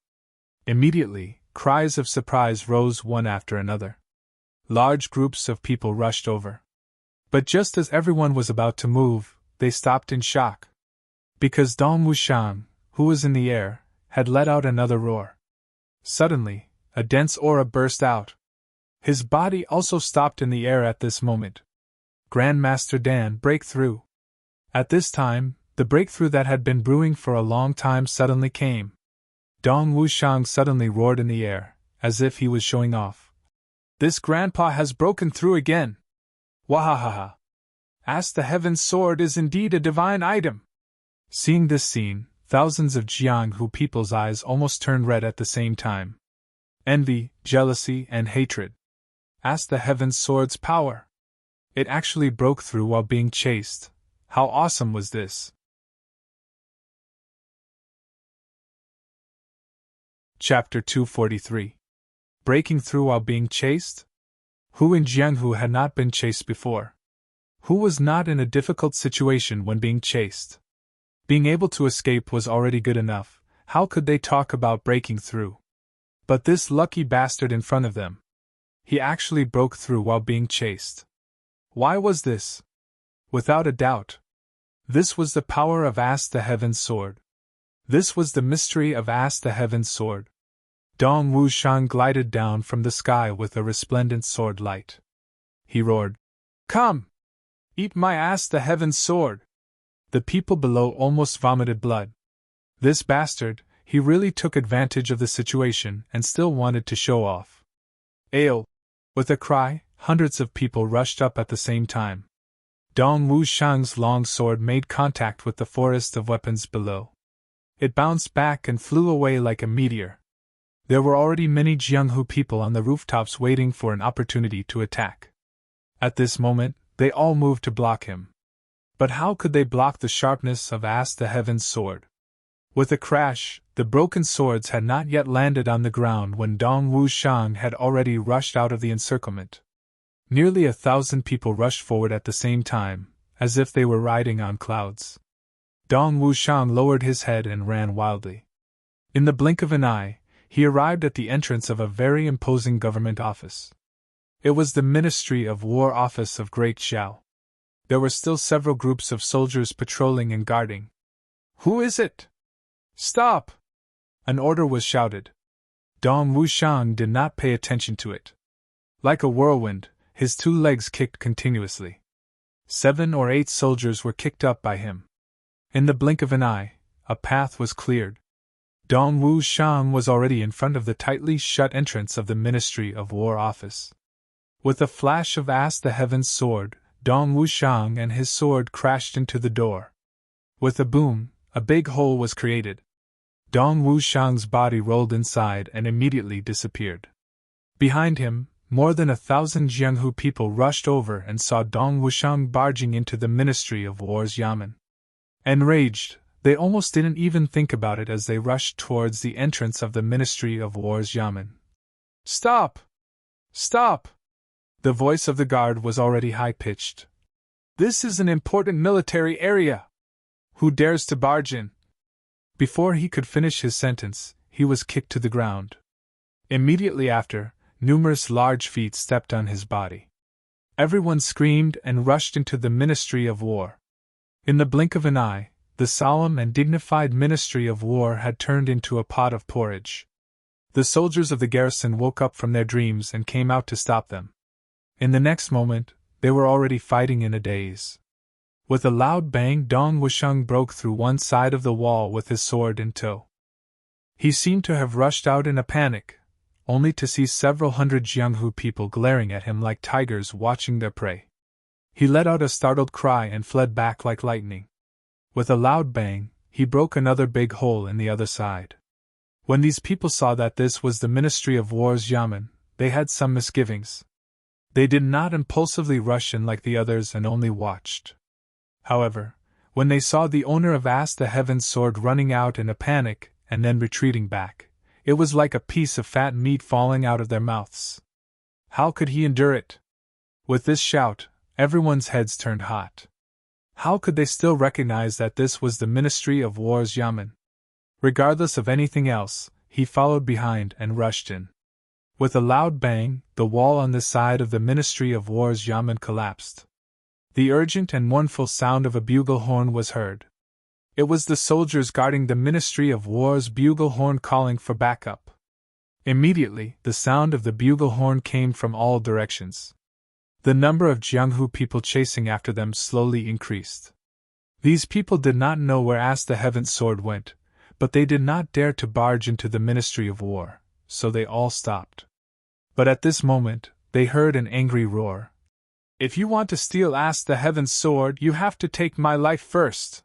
Immediately, cries of surprise rose one after another. Large groups of people rushed over. But just as everyone was about to move, they stopped in shock. Because Dong Wushang, who was in the air, had let out another roar. Suddenly, a dense aura burst out. His body also stopped in the air at this moment. Grandmaster Dan breakthrough. At this time, the breakthrough that had been brewing for a long time suddenly came. Dong Wushang suddenly roared in the air, as if he was showing off. This grandpa has broken through again! Wahahaha! Ask the Heaven's sword is indeed a divine item! Seeing this scene, thousands of Jianghu people's eyes almost turned red at the same time. Envy, jealousy, and hatred. Ask the Heaven's sword's power! It actually broke through while being chased. How awesome was this? Chapter 243. Breaking through while being chased? Who in Jianghu had not been chased before? Who was not in a difficult situation when being chased? Being able to escape was already good enough, how could they talk about breaking through? But this lucky bastard in front of them. He actually broke through while being chased. Why was this? Without a doubt. This was the power of Ask the Heaven's sword. This was the mystery of Ask the Heaven's sword. Dong Wushang glided down from the sky with a resplendent sword light. He roared, "Come! Eat my Ask the Heaven's sword!" The people below almost vomited blood. This bastard, he really took advantage of the situation and still wanted to show off. Ayo! With a cry, hundreds of people rushed up at the same time. Dong Wushang's long sword made contact with the forest of weapons below. It bounced back and flew away like a meteor. There were already many Jianghu people on the rooftops waiting for an opportunity to attack. At this moment, they all moved to block him. But how could they block the sharpness of Ask the Heaven's sword? With a crash, the broken swords had not yet landed on the ground when Dong Wushang had already rushed out of the encirclement. Nearly 1,000 people rushed forward at the same time, as if they were riding on clouds. Dong Wushang lowered his head and ran wildly. In the blink of an eye, he arrived at the entrance of a very imposing government office. It was the Ministry of War office of Great Xiao. There were still several groups of soldiers patrolling and guarding. "Who is it? Stop!" An order was shouted. Dong Wushang did not pay attention to it. Like a whirlwind, his 2 legs kicked continuously. 7 or 8 soldiers were kicked up by him. In the blink of an eye, a path was cleared. Dong Wushang was already in front of the tightly shut entrance of the Ministry of War office. With a flash of Ask the Heaven's sword, Dong Wushang and his sword crashed into the door. With a boom, a big hole was created. Dong Wushang's body rolled inside and immediately disappeared. Behind him, more than 1,000 Jianghu people rushed over and saw Dong Wushang barging into the Ministry of War's yamen. Enraged, they almost didn't even think about it as they rushed towards the entrance of the Ministry of War's yamen. "Stop! Stop!" The voice of the guard was already high-pitched. "This is an important military area. Who dares to barge in?" Before he could finish his sentence, he was kicked to the ground. Immediately after, numerous large feet stepped on his body. Everyone screamed and rushed into the Ministry of War. In the blink of an eye, the solemn and dignified Ministry of War had turned into a pot of porridge. The soldiers of the garrison woke up from their dreams and came out to stop them. In the next moment, they were already fighting in a daze. With a loud bang, Dong Wusheng broke through one side of the wall with his sword in tow. He seemed to have rushed out in a panic, only to see several hundred Jianghu people glaring at him like tigers watching their prey. He let out a startled cry and fled back like lightning. With a loud bang, he broke another big hole in the other side. When these people saw that this was the Ministry of War's yamen, they had some misgivings. They did not impulsively rush in like the others and only watched. However, when they saw the owner of Ask the Heaven's sword running out in a panic and then retreating back, it was like a piece of fat meat falling out of their mouths. How could he endure it? With this shout, everyone's heads turned hot. How could they still recognize that this was the Ministry of War's yamen? Regardless of anything else, he followed behind and rushed in. With a loud bang, the wall on the side of the Ministry of War's yamen collapsed. The urgent and mournful sound of a bugle horn was heard. It was the soldiers guarding the Ministry of War's bugle horn calling for backup. Immediately, the sound of the bugle horn came from all directions. The number of Jianghu people chasing after them slowly increased. These people did not know where Ask the Heaven's sword went, but they did not dare to barge into the Ministry of War, so they all stopped. But at this moment, they heard an angry roar. "If you want to steal Ask the Heaven's sword, you have to take my life first."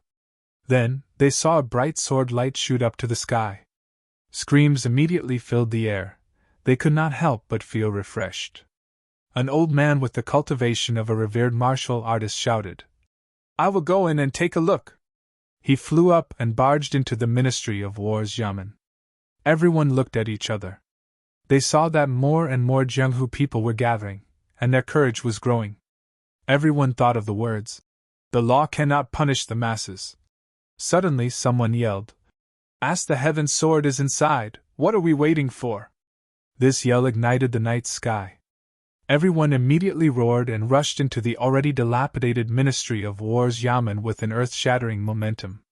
Then, they saw a bright sword light shoot up to the sky. Screams immediately filled the air. They could not help but feel refreshed. An old man with the cultivation of a revered martial artist shouted, "I will go in and take a look." He flew up and barged into the Ministry of War's yamen. Everyone looked at each other. They saw that more and more Jianghu people were gathering, and their courage was growing. Everyone thought of the words, "The law cannot punish the masses." Suddenly someone yelled, "Ask the Heaven's sword is inside, what are we waiting for?" This yell ignited the night sky. Everyone immediately roared and rushed into the already dilapidated Ministry of War's yamen with an earth-shattering momentum.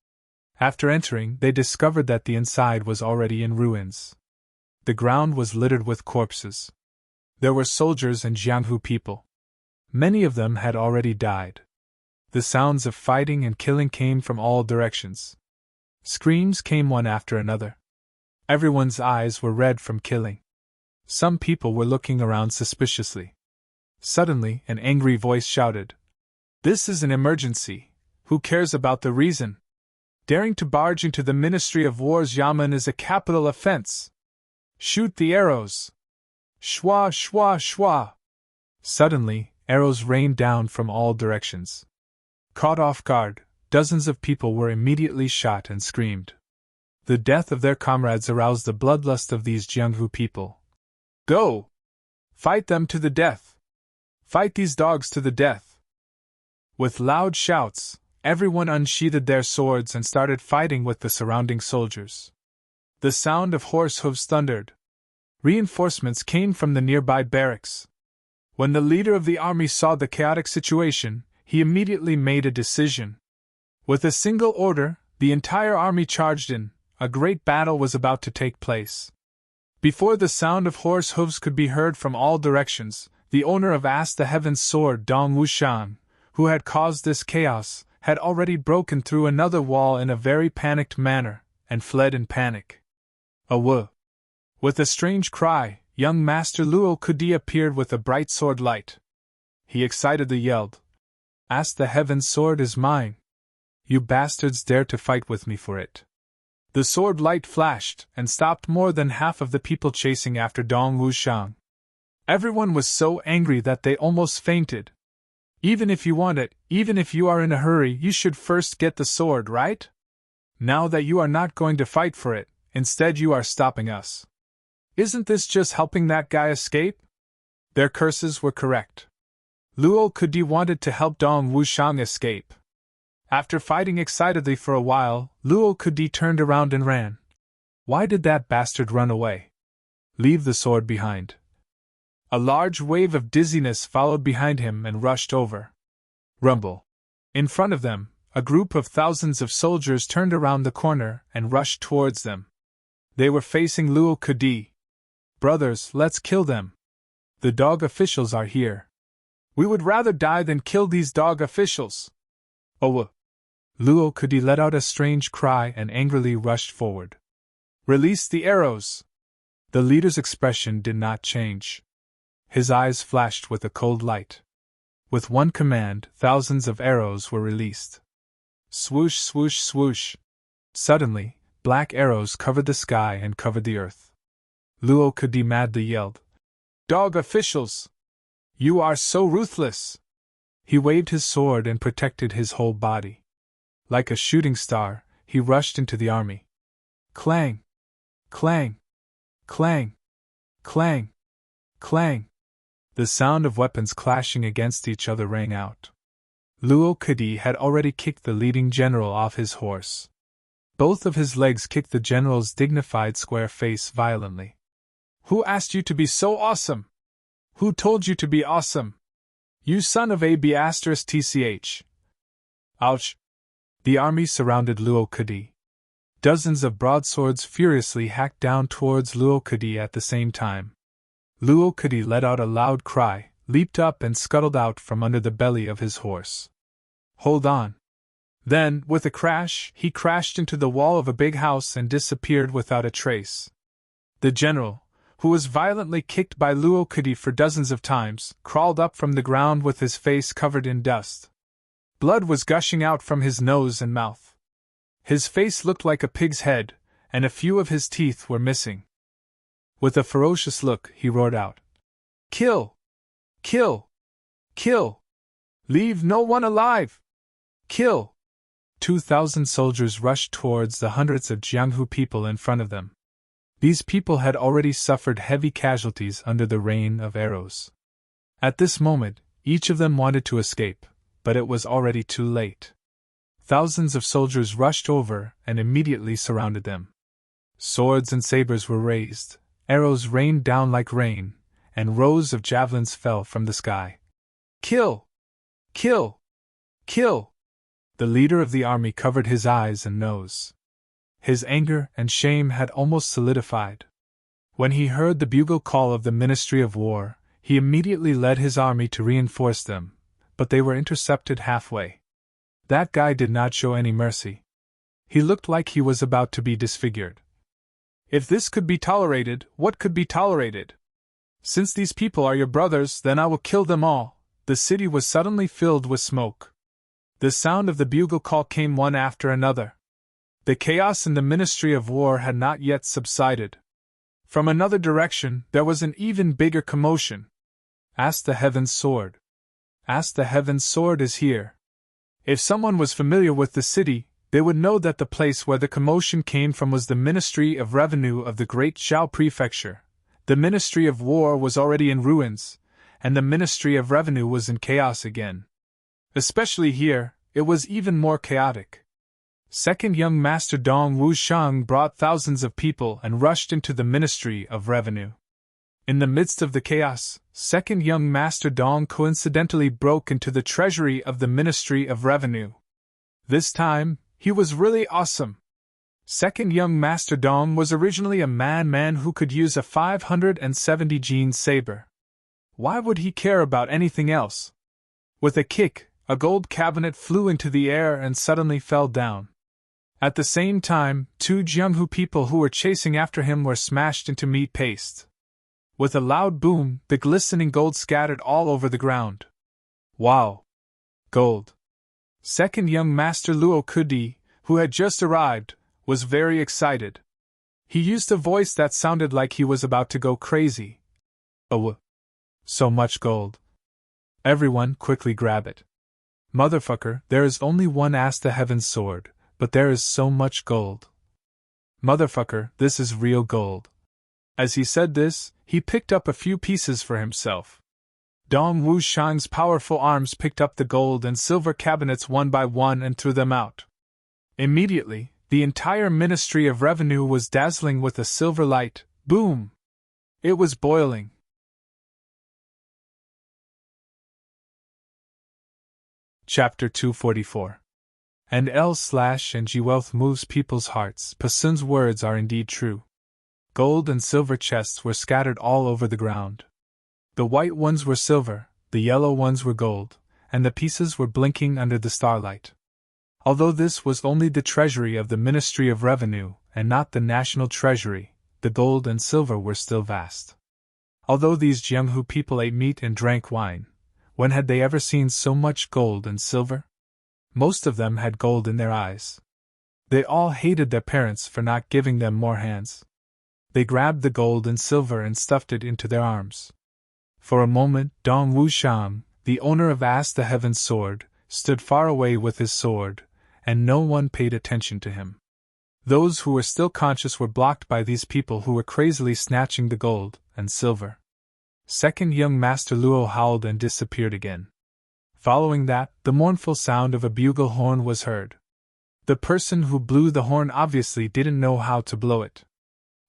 After entering, they discovered that the inside was already in ruins. The ground was littered with corpses. There were soldiers and Jianghu people. Many of them had already died. The sounds of fighting and killing came from all directions. Screams came one after another. Everyone's eyes were red from killing. Some people were looking around suspiciously. Suddenly, an angry voice shouted, "This is an emergency. Who cares about the reason? Daring to barge into the Ministry of War's yamen is a capital offense. Shoot the arrows!" Shwa, shwa, shwa! Suddenly, arrows rained down from all directions. Caught off guard, dozens of people were immediately shot and screamed. The death of their comrades aroused the bloodlust of these Jianghu people. "Go! Fight them to the death! Fight these dogs to the death!" With loud shouts, everyone unsheathed their swords and started fighting with the surrounding soldiers. The sound of horse hooves thundered. Reinforcements came from the nearby barracks. When the leader of the army saw the chaotic situation, he immediately made a decision. With a single order, the entire army charged in. A great battle was about to take place. Before the sound of horse hooves could be heard from all directions, the owner of Ask the Heaven's sword, Dong Wusheng, who had caused this chaos, had already broken through another wall in a very panicked manner, and fled in panic. Awu! With a strange cry, young Master Luo Kudi appeared with a bright sword light. He excitedly yelled, "Ask the Heaven's sword is mine. You bastards dare to fight with me for it." The sword light flashed and stopped more than half of the people chasing after Dong Wusheng. Everyone was so angry that they almost fainted. "Even if you want it, even if you are in a hurry, you should first get the sword, right? Now that you are not going to fight for it, instead you are stopping us. Isn't this just helping that guy escape?" Their curses were correct. Luo Kudi wanted to help Dong Wusheng escape. After fighting excitedly for a while, Luo Kudi turned around and ran. Why did that bastard run away? Leave the sword behind. A large wave of dizziness followed behind him and rushed over. Rumble. In front of them, a group of thousands of soldiers turned around the corner and rushed towards them. They were facing Luo Kudi. Brothers, let's kill them. The dog officials are here. We would rather die than kill these dog officials. Oh! Luo Kudi let out a strange cry and angrily rushed forward. Release the arrows! The leader's expression did not change. His eyes flashed with a cold light. With one command, thousands of arrows were released. Swoosh, swoosh, swoosh. Suddenly, black arrows covered the sky and covered the earth. Luo Kudi madly yelled, "Dog officials! You are so ruthless!" He waved his sword and protected his whole body. Like a shooting star, he rushed into the army. Clang! Clang! Clang! Clang! Clang! The sound of weapons clashing against each other rang out. Luo Kudi had already kicked the leading general off his horse. Both of his legs kicked the general's dignified square face violently. Who asked you to be so awesome? Who told you to be awesome? You son of a b***tch. Ouch! The army surrounded Luo Kudi. Dozens of broadswords furiously hacked down towards Luo Kudi at the same time. Luo Kudi let out a loud cry, leaped up and scuttled out from under the belly of his horse. Hold on! Then, with a crash, he crashed into the wall of a big house and disappeared without a trace. The general, who was violently kicked by Luo Kudi for dozens of times, crawled up from the ground with his face covered in dust. Blood was gushing out from his nose and mouth. His face looked like a pig's head, and a few of his teeth were missing. With a ferocious look, he roared out, "Kill! Kill! Kill! Leave no one alive! Kill!" 2,000 soldiers rushed towards the hundreds of Jianghu people in front of them. These people had already suffered heavy casualties under the rain of arrows. At this moment, each of them wanted to escape, but it was already too late. Thousands of soldiers rushed over and immediately surrounded them. Swords and sabers were raised, arrows rained down like rain, and rows of javelins fell from the sky. Kill! Kill! Kill! The leader of the army covered his eyes and nose. His anger and shame had almost solidified. When he heard the bugle call of the Ministry of War, he immediately led his army to reinforce them, but they were intercepted halfway. That guy did not show any mercy. He looked like he was about to be disfigured. If this could be tolerated, what could be tolerated? Since these people are your brothers, then I will kill them all. The city was suddenly filled with smoke. The sound of the bugle call came one after another. The chaos in the Ministry of War had not yet subsided. From another direction, there was an even bigger commotion. Ask the Heaven's Sword. Ask the Heaven's Sword is here. If someone was familiar with the city, they would know that the place where the commotion came from was the Ministry of Revenue of the Great Zhao Prefecture. The Ministry of War was already in ruins, and the Ministry of Revenue was in chaos again. Especially here, it was even more chaotic. Second young Master Dong Wushang brought thousands of people and rushed into the Ministry of Revenue. In the midst of the chaos, second young Master Dong coincidentally broke into the treasury of the Ministry of Revenue. This time, he was really awesome. Second young Master Dong was originally a man who could use a 570 gene saber. Why would he care about anything else? With a kick, a gold cabinet flew into the air and suddenly fell down. At the same time, 2 Jianghu people who were chasing after him were smashed into meat paste. With a loud boom, the glistening gold scattered all over the ground. Wow! Gold! Second young Master Luo Kudi, who had just arrived, was very excited. He used a voice that sounded like he was about to go crazy. Oh! So much gold! Everyone quickly grab it. Motherfucker, there is only one Ask the Heaven's Sword, but there is so much gold. Motherfucker, this is real gold. As he said this, he picked up a few pieces for himself. Dong Wushang's powerful arms picked up the gold and silver cabinets one by one and threw them out. Immediately, the entire Ministry of Revenue was dazzling with a silver light. Boom! It was boiling. Chapter 244. And L/G wealth moves people's hearts. Pasun's words are indeed true. Gold and silver chests were scattered all over the ground. The white ones were silver, the yellow ones were gold, and the pieces were blinking under the starlight. Although this was only the treasury of the Ministry of Revenue, and not the national treasury, the gold and silver were still vast. Although these Jianghu people ate meat and drank wine, when had they ever seen so much gold and silver? Most of them had gold in their eyes. They all hated their parents for not giving them more hands. They grabbed the gold and silver and stuffed it into their arms. For a moment, Dong Wushang, the owner of Ask the Heaven's Sword, stood far away with his sword, and no one paid attention to him. Those who were still conscious were blocked by these people who were crazily snatching the gold and silver. Second young Master Luo howled and disappeared again. Following that, the mournful sound of a bugle horn was heard. The person who blew the horn obviously didn't know how to blow it.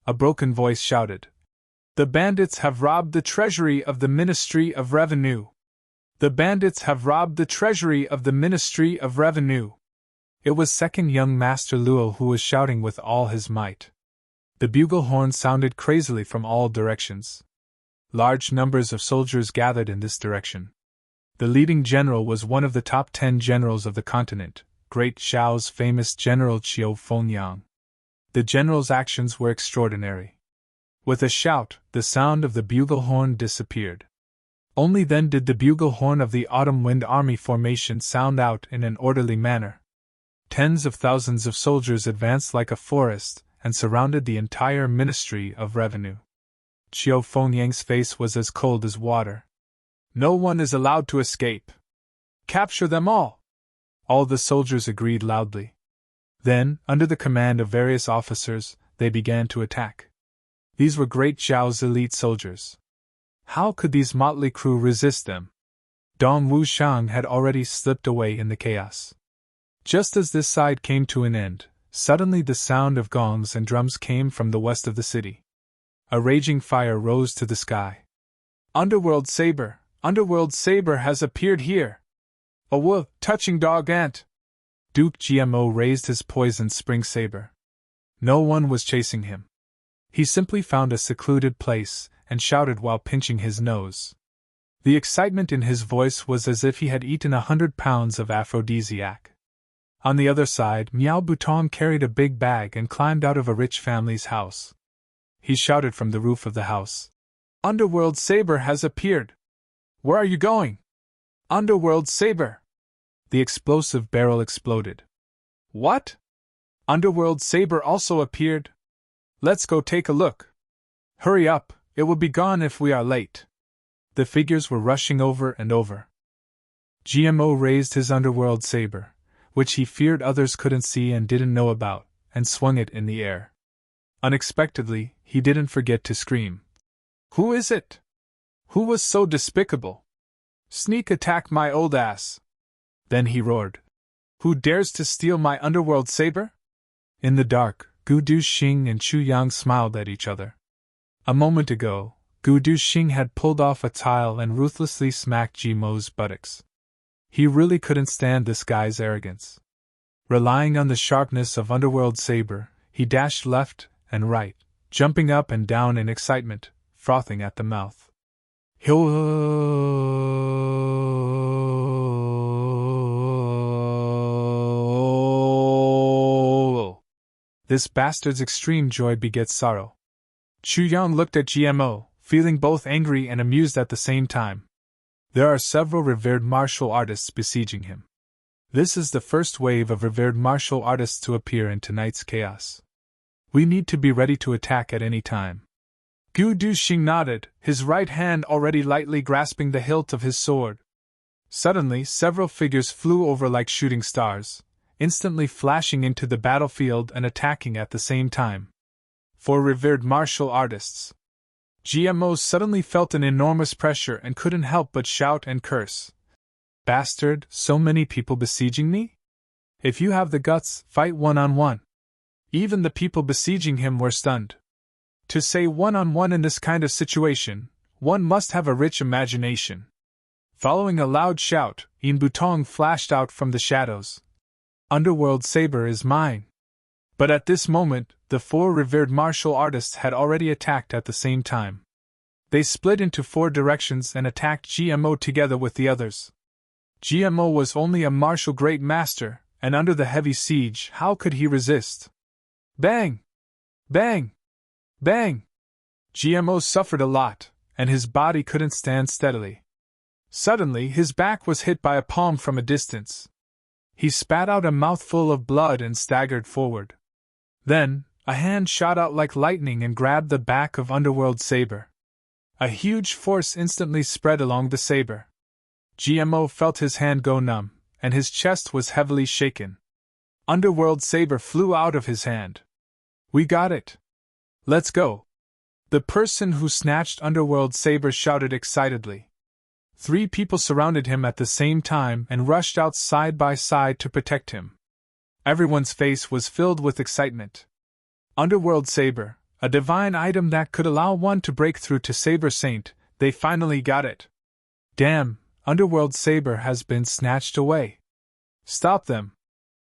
A broken voice shouted, "The bandits have robbed the treasury of the Ministry of Revenue! The bandits have robbed the treasury of the Ministry of Revenue!" It was second young Master Luo who was shouting with all his might. The bugle horn sounded crazily from all directions. Large numbers of soldiers gathered in this direction. The leading general was one of the top 10 generals of the continent, Great Xiao's famous General Qiu Fengyang. The general's actions were extraordinary. With a shout, the sound of the bugle horn disappeared. Only then did the bugle horn of the Autumn Wind Army formation sound out in an orderly manner. Tens of thousands of soldiers advanced like a forest and surrounded the entire Ministry of Revenue. Qiu Fengyang's face was as cold as water. "No one is allowed to escape. Capture them all!" All the soldiers agreed loudly. Then, under the command of various officers, they began to attack. These were Great Xiao's elite soldiers. How could these motley crew resist them? Dong Wushang had already slipped away in the chaos. Just as this side came to an end, suddenly the sound of gongs and drums came from the west of the city. A raging fire rose to the sky. Underworld Saber has appeared here! A wolf, touching dog ant! Duke GMO raised his poisoned spring saber. No one was chasing him. He simply found a secluded place and shouted while pinching his nose. The excitement in his voice was as if he had eaten 100 pounds of aphrodisiac. On the other side, Miao Butong carried a big bag and climbed out of a rich family's house. He shouted from the roof of the house, "Underworld Saber has appeared! Where are you going? Underworld Saber!" The explosive barrel exploded. "What? Underworld Saber also appeared? Let's go take a look. Hurry up, it will be gone if we are late." The figures were rushing over and over. GMO raised his Underworld Saber, which he feared others couldn't see and didn't know about, and swung it in the air. Unexpectedly, he didn't forget to scream, "Who is it? Who was so despicable? Sneak attack my old ass!" Then he roared, "Who dares to steal my Underworld Saber?" In the dark, Gu Duxing and Chu Yang smiled at each other. A moment ago, Gu Duxing had pulled off a tile and ruthlessly smacked Jimo's buttocks. He really couldn't stand this guy's arrogance. Relying on the sharpness of Underworld Saber, he dashed left and right, jumping up and down in excitement, frothing at the mouth. This bastard's extreme joy begets sorrow. Chu Yang looked at GMO, feeling both angry and amused at the same time. There are several revered martial artists besieging him. This is the first wave of revered martial artists to appear in tonight's chaos. We need to be ready to attack at any time. Gu Duxing nodded, his right hand already lightly grasping the hilt of his sword. Suddenly, several figures flew over like shooting stars, instantly flashing into the battlefield and attacking at the same time. 4 revered martial artists. GMO suddenly felt an enormous pressure and couldn't help but shout and curse. Bastard, so many people besieging me? If you have the guts, fight one-on-one. Even the people besieging him were stunned. To say one-on-one in this kind of situation, one must have a rich imagination. Following a loud shout, Yin Butong flashed out from the shadows. Underworld saber is mine. But at this moment, the four revered martial artists had already attacked at the same time. They split into four directions and attacked GMO together with the others. GMO was only a martial great master, and under the heavy siege, how could he resist? Bang! Bang! Bang! GMO suffered a lot, and his body couldn't stand steadily. Suddenly, his back was hit by a palm from a distance. He spat out a mouthful of blood and staggered forward. Then, a hand shot out like lightning and grabbed the back of Underworld Saber. A huge force instantly spread along the saber. GMO felt his hand go numb, and his chest was heavily shaken. Underworld Saber flew out of his hand. We got it! Let's go! The person who snatched Underworld Saber shouted excitedly. 3 people surrounded him at the same time and rushed out side by side to protect him. Everyone's face was filled with excitement. Underworld Saber, a divine item that could allow one to break through to Saber Saint, they finally got it. Damn, Underworld Saber has been snatched away. Stop them.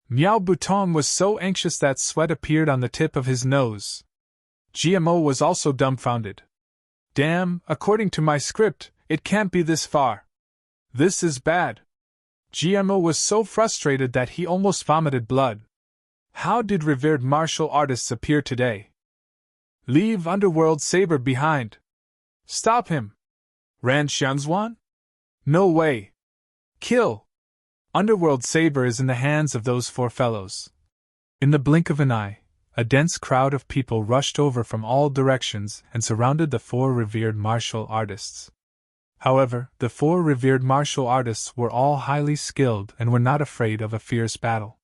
Miao Butong was so anxious that sweat appeared on the tip of his nose. GMO was also dumbfounded. Damn, according to my script, it can't be this far. This is bad. GMO was so frustrated that he almost vomited blood. How did revered martial artists appear today? Leave Underworld Saber behind. Stop him. Ran Xianzuan? No way. Kill. Underworld Saber is in the hands of those 4 fellows. In the blink of an eye, a dense crowd of people rushed over from all directions and surrounded the 4 revered martial artists. However, the 4 revered martial artists were all highly skilled and were not afraid of a fierce battle.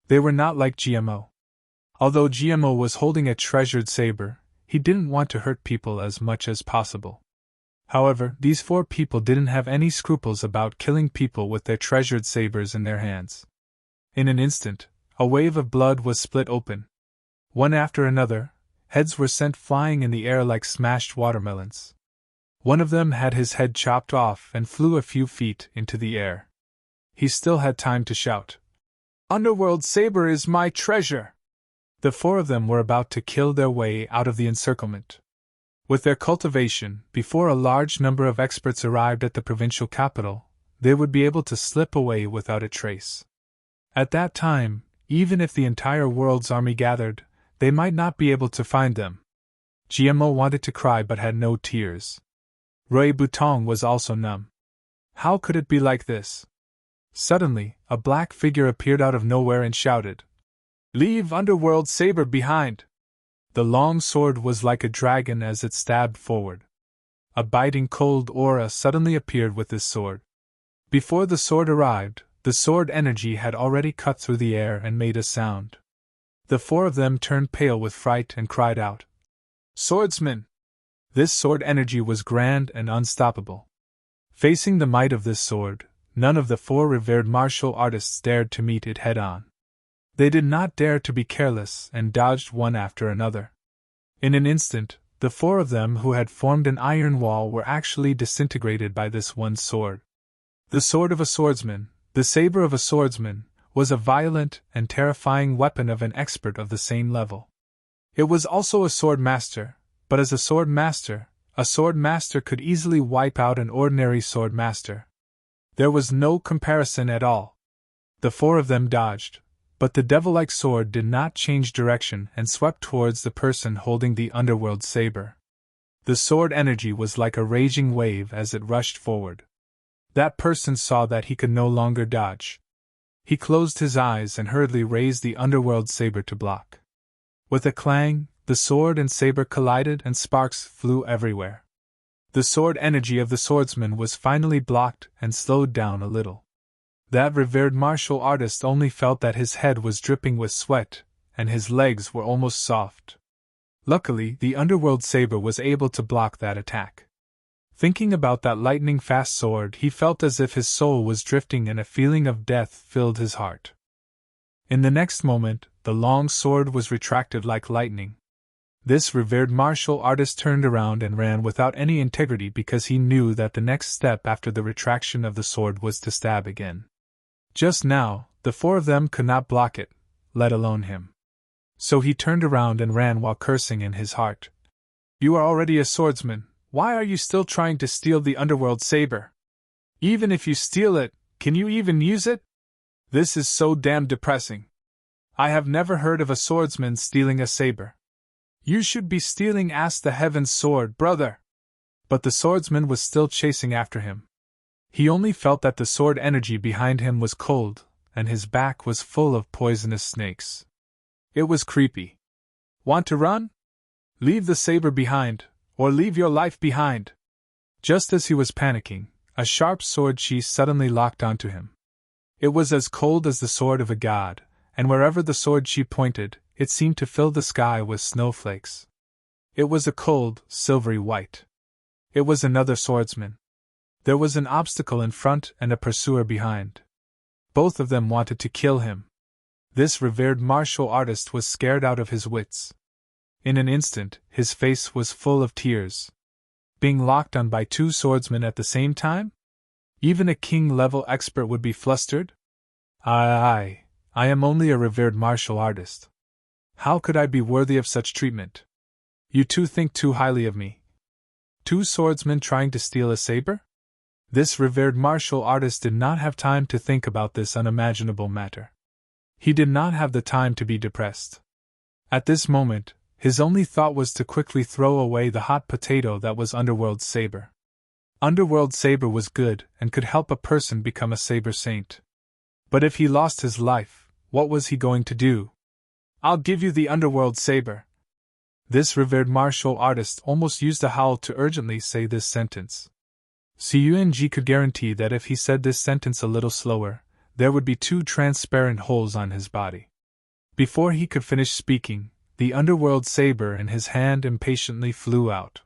They were not like GMO. Although GMO was holding a treasured saber, he didn't want to hurt people as much as possible. However, these 4 people didn't have any scruples about killing people with their treasured sabers in their hands. In an instant, a wave of blood was split open. One after another, heads were sent flying in the air like smashed watermelons. One of them had his head chopped off and flew a few feet into the air. He still had time to shout, "Underworld Saber is my treasure!" The 4 of them were about to kill their way out of the encirclement. With their cultivation, before a large number of experts arrived at the provincial capital, they would be able to slip away without a trace. At that time, even if the entire world's army gathered, they might not be able to find them. GMO wanted to cry but had no tears. Rui Butong was also numb. How could it be like this? Suddenly, a black figure appeared out of nowhere and shouted, "Leave Underworld Saber behind!" The long sword was like a dragon as it stabbed forward. A biting cold aura suddenly appeared with this sword. Before the sword arrived, the sword energy had already cut through the air and made a sound. The 4 of them turned pale with fright and cried out, "Swordsman!" This sword energy was grand and unstoppable. Facing the might of this sword, none of the 4 revered martial artists dared to meet it head-on. They did not dare to be careless and dodged one after another. In an instant, the 4 of them who had formed an iron wall were actually disintegrated by this one sword. The sword of a swordsman, the saber of a swordsman, was a violent and terrifying weapon of an expert of the same level. It was also a sword master, but as a sword master could easily wipe out an ordinary sword master. There was no comparison at all. The 4 of them dodged, but the devil-like sword did not change direction and swept towards the person holding the underworld saber. The sword energy was like a raging wave as it rushed forward. That person saw that he could no longer dodge. He closed his eyes and hurriedly raised the underworld saber to block. With a clang, the sword and saber collided and sparks flew everywhere. The sword energy of the swordsman was finally blocked and slowed down a little. That revered martial artist only felt that his head was dripping with sweat, and his legs were almost soft. Luckily, the underworld saber was able to block that attack. Thinking about that lightning-fast sword, he felt as if his soul was drifting and a feeling of death filled his heart. In the next moment, the long sword was retracted like lightning. This revered martial artist turned around and ran without any integrity because he knew that the next step after the retraction of the sword was to stab again. Just now, the four of them could not block it, let alone him. So he turned around and ran while cursing in his heart. You are already a swordsman, why are you still trying to steal the underworld saber? Even if you steal it, can you even use it? This is so damn depressing. I have never heard of a swordsman stealing a saber. You should be stealing the heaven's sword, brother. But the swordsman was still chasing after him. He only felt that the sword energy behind him was cold, and his back was full of poisonous snakes. It was creepy. Want to run? Leave the saber behind, or leave your life behind. Just as he was panicking, a sharp sword sheath suddenly locked onto him. It was as cold as the sword of a god, and wherever the sword sheath pointed, it seemed to fill the sky with snowflakes. It was a cold, silvery white. It was another swordsman. There was an obstacle in front and a pursuer behind. Both of them wanted to kill him. This revered martial artist was scared out of his wits. In an instant, his face was full of tears. Being locked on by two swordsmen at the same time? Even a king-level expert would be flustered? I am only a revered martial artist. How could I be worthy of such treatment? You two think too highly of me. Two swordsmen trying to steal a saber? This revered martial artist did not have time to think about this unimaginable matter. He did not have the time to be depressed. At this moment, his only thought was to quickly throw away the hot potato that was Underworld Saber. Underworld Saber was good and could help a person become a saber saint. But if he lost his life, what was he going to do? I'll give you the Underworld Saber. This revered martial artist almost used a howl to urgently say this sentence. Sung could guarantee that if he said this sentence a little slower, there would be two transparent holes on his body. Before he could finish speaking, the Underworld Saber in his hand impatiently flew out.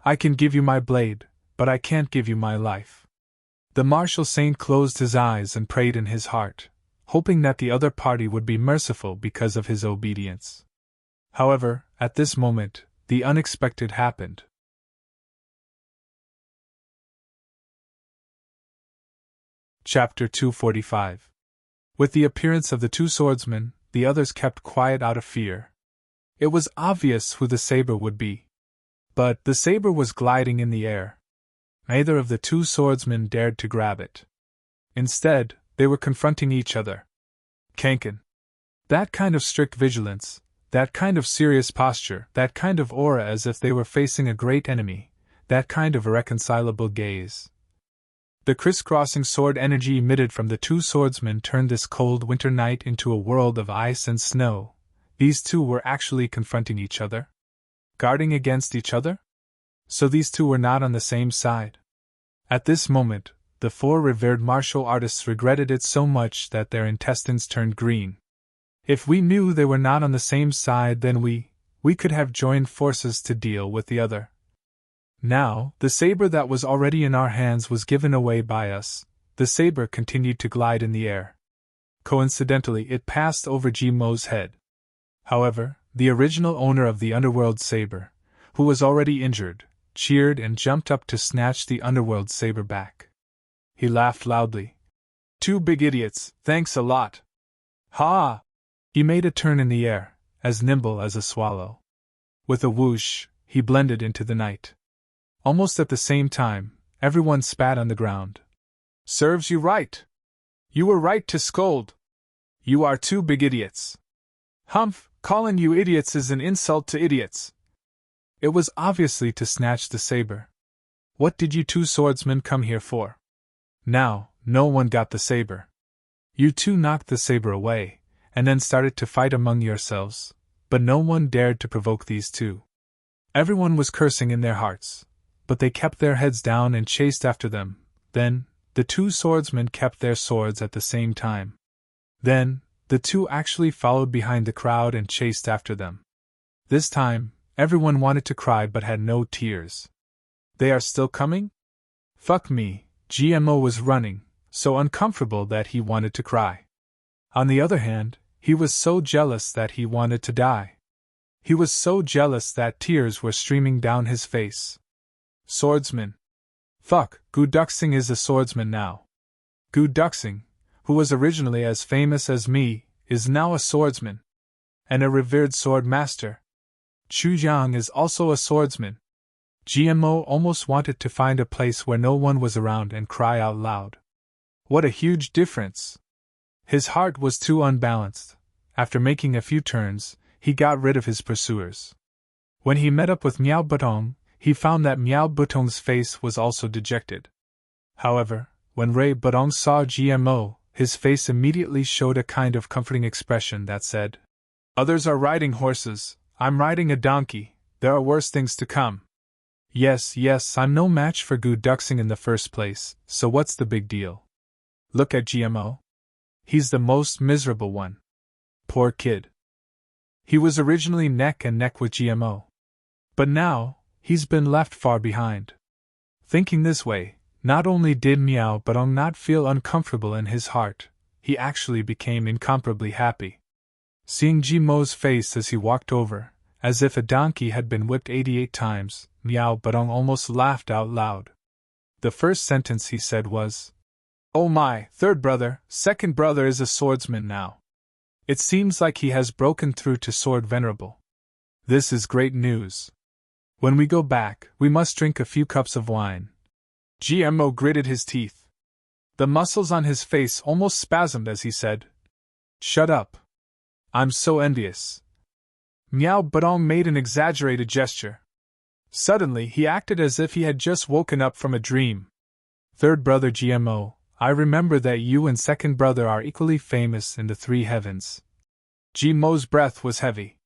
I can give you my blade, but I can't give you my life. The martial saint closed his eyes and prayed in his heart, hoping that the other party would be merciful because of his obedience. However, at this moment, the unexpected happened. Chapter 245. With the appearance of the two swordsmen, the others kept quiet out of fear. It was obvious who the saber would be. But the saber was gliding in the air. Neither of the two swordsmen dared to grab it. Instead, they were confronting each other. Kanken. That kind of strict vigilance, that kind of serious posture, that kind of aura as if they were facing a great enemy, that kind of irreconcilable gaze. The crisscrossing sword energy emitted from the two swordsmen turned this cold winter night into a world of ice and snow. These two were actually confronting each other? Guarding against each other? So these two were not on the same side. At this moment, the four revered martial artists regretted it so much that their intestines turned green. If we knew they were not on the same side, then we could have joined forces to deal with the other. Now, the saber that was already in our hands was given away by us. The saber continued to glide in the air. Coincidentally, it passed over Jimo's head. However, the original owner of the Underworld Saber, who was already injured, cheered and jumped up to snatch the Underworld Saber back. He laughed loudly. Two big idiots, thanks a lot. Ha! He made a turn in the air, as nimble as a swallow. With a whoosh, he blended into the night. Almost at the same time, everyone spat on the ground. Serves you right. You were right to scold. You are two big idiots. Humph, calling you idiots is an insult to idiots. It was obviously to snatch the saber. What did you two swordsmen come here for? Now, no one got the saber. You two knocked the saber away, and then started to fight among yourselves, but no one dared to provoke these two. Everyone was cursing in their hearts, but they kept their heads down and chased after them. Then, the two swordsmen kept their swords at the same time. Then, the two actually followed behind the crowd and chased after them. This time, everyone wanted to cry but had no tears. They are still coming? Fuck me, GMO was running, so uncomfortable that he wanted to cry. On the other hand, he was so jealous that he wanted to die. He was so jealous that tears were streaming down his face. Swordsman. Fuck, Gu Duxing is a swordsman now. Gu Duxing, who was originally as famous as me, is now a swordsman. And a revered sword master. Chu Yang is also a swordsman. GMO almost wanted to find a place where no one was around and cry out loud. What a huge difference! His heart was too unbalanced. After making a few turns, he got rid of his pursuers. When he met up with Miao Butong, he found that Miao Butong's face was also dejected. However, when Ray Butong saw GMO, his face immediately showed a kind of comforting expression that said, "Others are riding horses, I'm riding a donkey, there are worse things to come. Yes, I'm no match for Gu Duxing in the first place, so what's the big deal? Look at GMO. He's the most miserable one. Poor kid. He was originally neck and neck with GMO. But now, he's been left far behind." Thinking this way, not only did Miao Butong not feel uncomfortable in his heart, he actually became incomparably happy. Seeing GMO's face as he walked over, as if a donkey had been whipped 88 times, Miao Butong almost laughed out loud. The first sentence he said was, "Oh my, third brother, second brother is a swordsman now. It seems like he has broken through to sword venerable. This is great news. When we go back, we must drink a few cups of wine." GMO gritted his teeth. The muscles on his face almost spasmed as he said, "Shut up. I'm so envious." Miao Butong made an exaggerated gesture. Suddenly he acted as if he had just woken up from a dream. "Third brother GMO, I remember that you and second brother are equally famous in the three heavens." GMO's breath was heavy.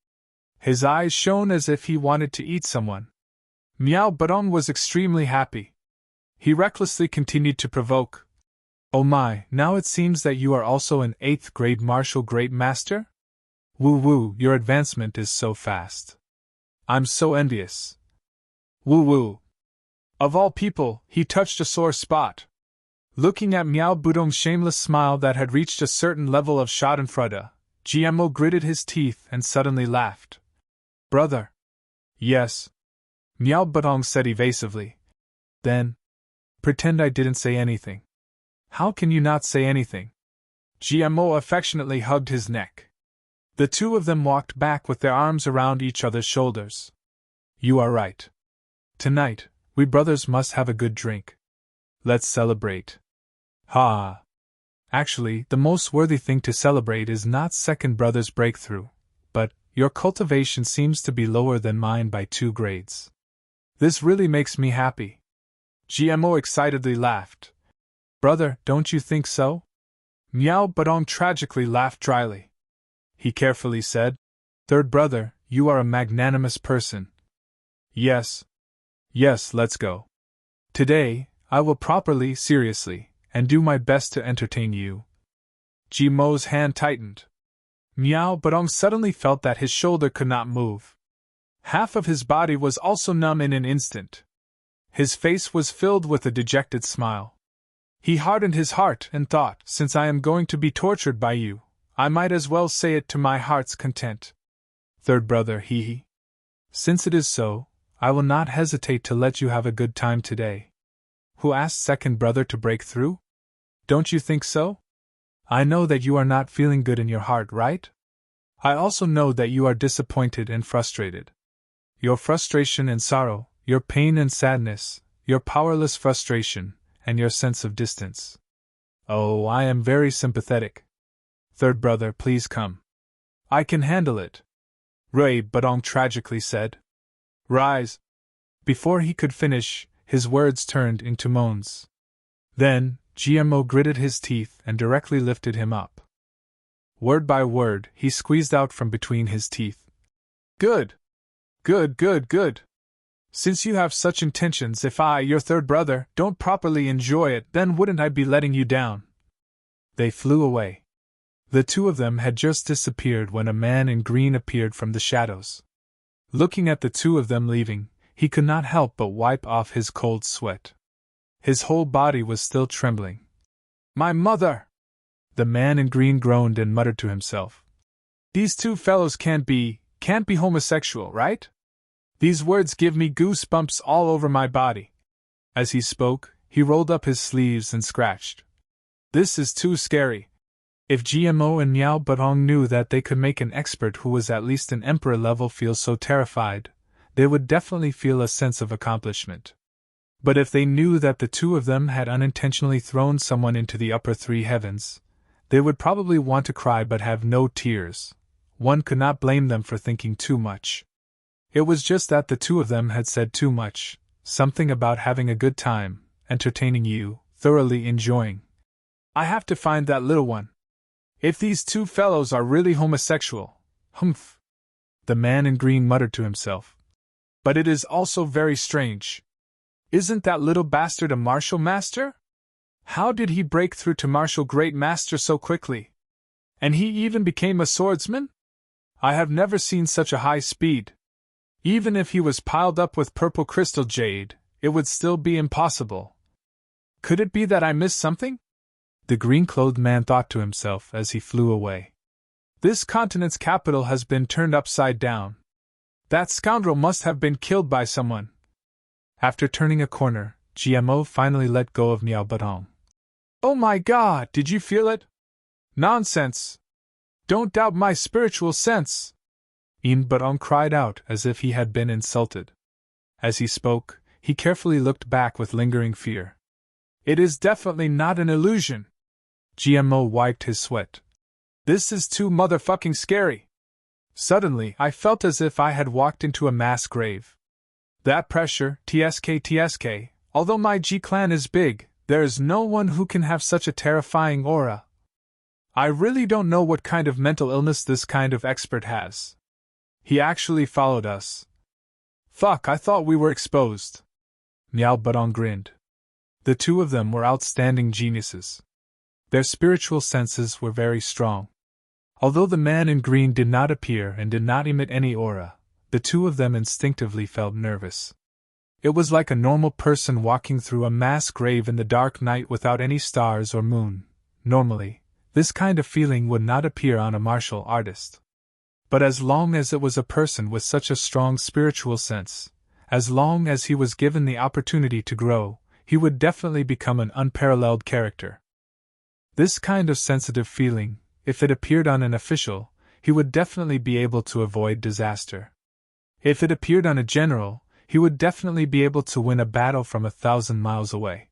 His eyes shone as if he wanted to eat someone. Miao Butong was extremely happy. He recklessly continued to provoke. "Oh my, now it seems that you are also an 8th grade martial great master? Woo, your advancement is so fast. I'm so envious. Woo. Of all people, he touched a sore spot. Looking at Miao Butong's shameless smile that had reached a certain level of schadenfreude, GMO gritted his teeth and suddenly laughed. "Brother." "Yes," Miao Butong said evasively. "Then, pretend I didn't say anything." "How can you not say anything?" GMO affectionately hugged his neck. The two of them walked back with their arms around each other's shoulders. "You are right. Tonight, we brothers must have a good drink. Let's celebrate." Ha! Actually, the most worthy thing to celebrate is not second brother's breakthrough, but your cultivation seems to be lower than mine by 2 grades. This really makes me happy. GMO excitedly laughed. "Brother, don't you think so?" Miao Butong tragically laughed dryly. He carefully said, "Third brother, you are a magnanimous person. Yes, let's go. Today, I will properly, seriously, and do my best to entertain you." GMO's hand tightened. Miao Butong suddenly felt that his shoulder could not move. Half of his body was also numb in an instant. His face was filled with a dejected smile. He hardened his heart and thought, "Since I am going to be tortured by you, I might as well say it to my heart's content. Third brother, hee. Since it is so, I will not hesitate to let you have a good time today." Who asked second brother to break through? Don't you think so? I know that you are not feeling good in your heart, right? I also know that you are disappointed and frustrated. Your frustration and sorrow, your pain and sadness, your powerless frustration, and your sense of distance. Oh, I am very sympathetic. Third brother, please come. I can handle it. Ray Butong tragically said. Rise. Before he could finish, his words turned into moans. Then, GMO gritted his teeth and directly lifted him up. Word by word, he squeezed out from between his teeth. Good. Good. Since you have such intentions, if I, your third brother, don't properly enjoy it, then wouldn't I be letting you down? They flew away. The two of them had just disappeared when a man in green appeared from the shadows. Looking at the two of them leaving, he could not help but wipe off his cold sweat. His whole body was still trembling. My mother! The man in green groaned and muttered to himself. These two fellows can't be homosexual, right? These words give me goosebumps all over my body. As he spoke, he rolled up his sleeves and scratched. This is too scary. If GMO and Miao Batong knew that they could make an expert who was at least an emperor level feel so terrified, they would definitely feel a sense of accomplishment. But if they knew that the two of them had unintentionally thrown someone into the upper three heavens, they would probably want to cry but have no tears. One could not blame them for thinking too much. It was just that the two of them had said too much, something about having a good time, entertaining you, thoroughly enjoying. I have to find that little one. If these two fellows are really homosexual, humph. The man in green muttered to himself. But it is also very strange. Isn't that little bastard a martial master? How did he break through to martial great master so quickly? And he even became a swordsman? I have never seen such a high speed. Even if he was piled up with purple crystal jade, it would still be impossible. Could it be that I missed something? The green-clothed man thought to himself as he flew away. This continent's capital has been turned upside down. That scoundrel must have been killed by someone. After turning a corner, GMO finally let go of Miao Batong. Oh my God, did you feel it? Nonsense! Don't doubt my spiritual sense! Batong cried out as if he had been insulted. As he spoke, he carefully looked back with lingering fear. It is definitely not an illusion. GMO wiped his sweat. This is too motherfucking scary. Suddenly, I felt as if I had walked into a mass grave. That pressure, TSK, although my G-clan is big, there is no one who can have such a terrifying aura. I really don't know what kind of mental illness this kind of expert has. He actually followed us. Fuck, I thought we were exposed. Miao Batong grinned. The two of them were outstanding geniuses. Their spiritual senses were very strong. Although the man in green did not appear and did not emit any aura, the two of them instinctively felt nervous. It was like a normal person walking through a mass grave in the dark night without any stars or moon. Normally, this kind of feeling would not appear on a martial artist. But as long as it was a person with such a strong spiritual sense, as long as he was given the opportunity to grow, he would definitely become an unparalleled character. This kind of sensitive feeling, if it appeared on an official, he would definitely be able to avoid disaster. If it appeared on a general, he would definitely be able to win a battle from 1,000 miles away.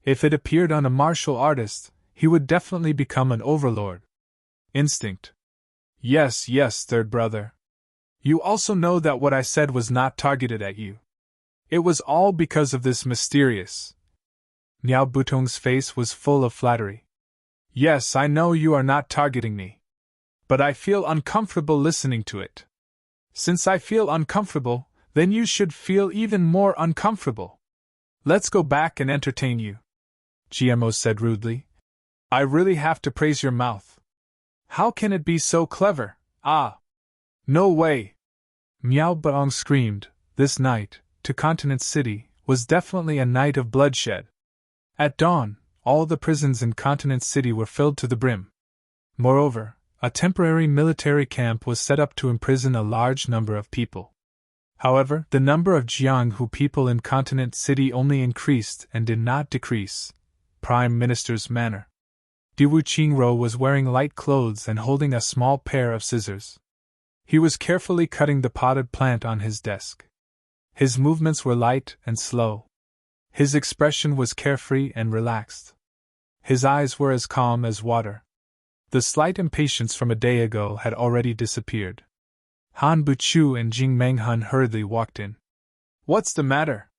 If it appeared on a martial artist, he would definitely become an overlord. Instinct. Yes, third brother. You also know that what I said was not targeted at you. It was all because of this mysterious. Miao Batong's face was full of flattery. Yes, I know you are not targeting me. But I feel uncomfortable listening to it. Since I feel uncomfortable, then you should feel even more uncomfortable. Let's go back and entertain you. GMO said rudely. I really have to praise your mouth. How can it be so clever? Ah! No way! Miao Batong screamed. This night, to Continent City, was definitely a night of bloodshed. At dawn, all the prisons in Continent City were filled to the brim. Moreover, a temporary military camp was set up to imprison a large number of people. However, the number of Jianghu people in Continent City only increased and did not decrease. Prime Minister's manner. Diwu Qingro was wearing light clothes and holding a small pair of scissors. He was carefully cutting the potted plant on his desk. His movements were light and slow. His expression was carefree and relaxed. His eyes were as calm as water. The slight impatience from a day ago had already disappeared. Han Buchu and Jing Menghun hurriedly walked in. What's the matter?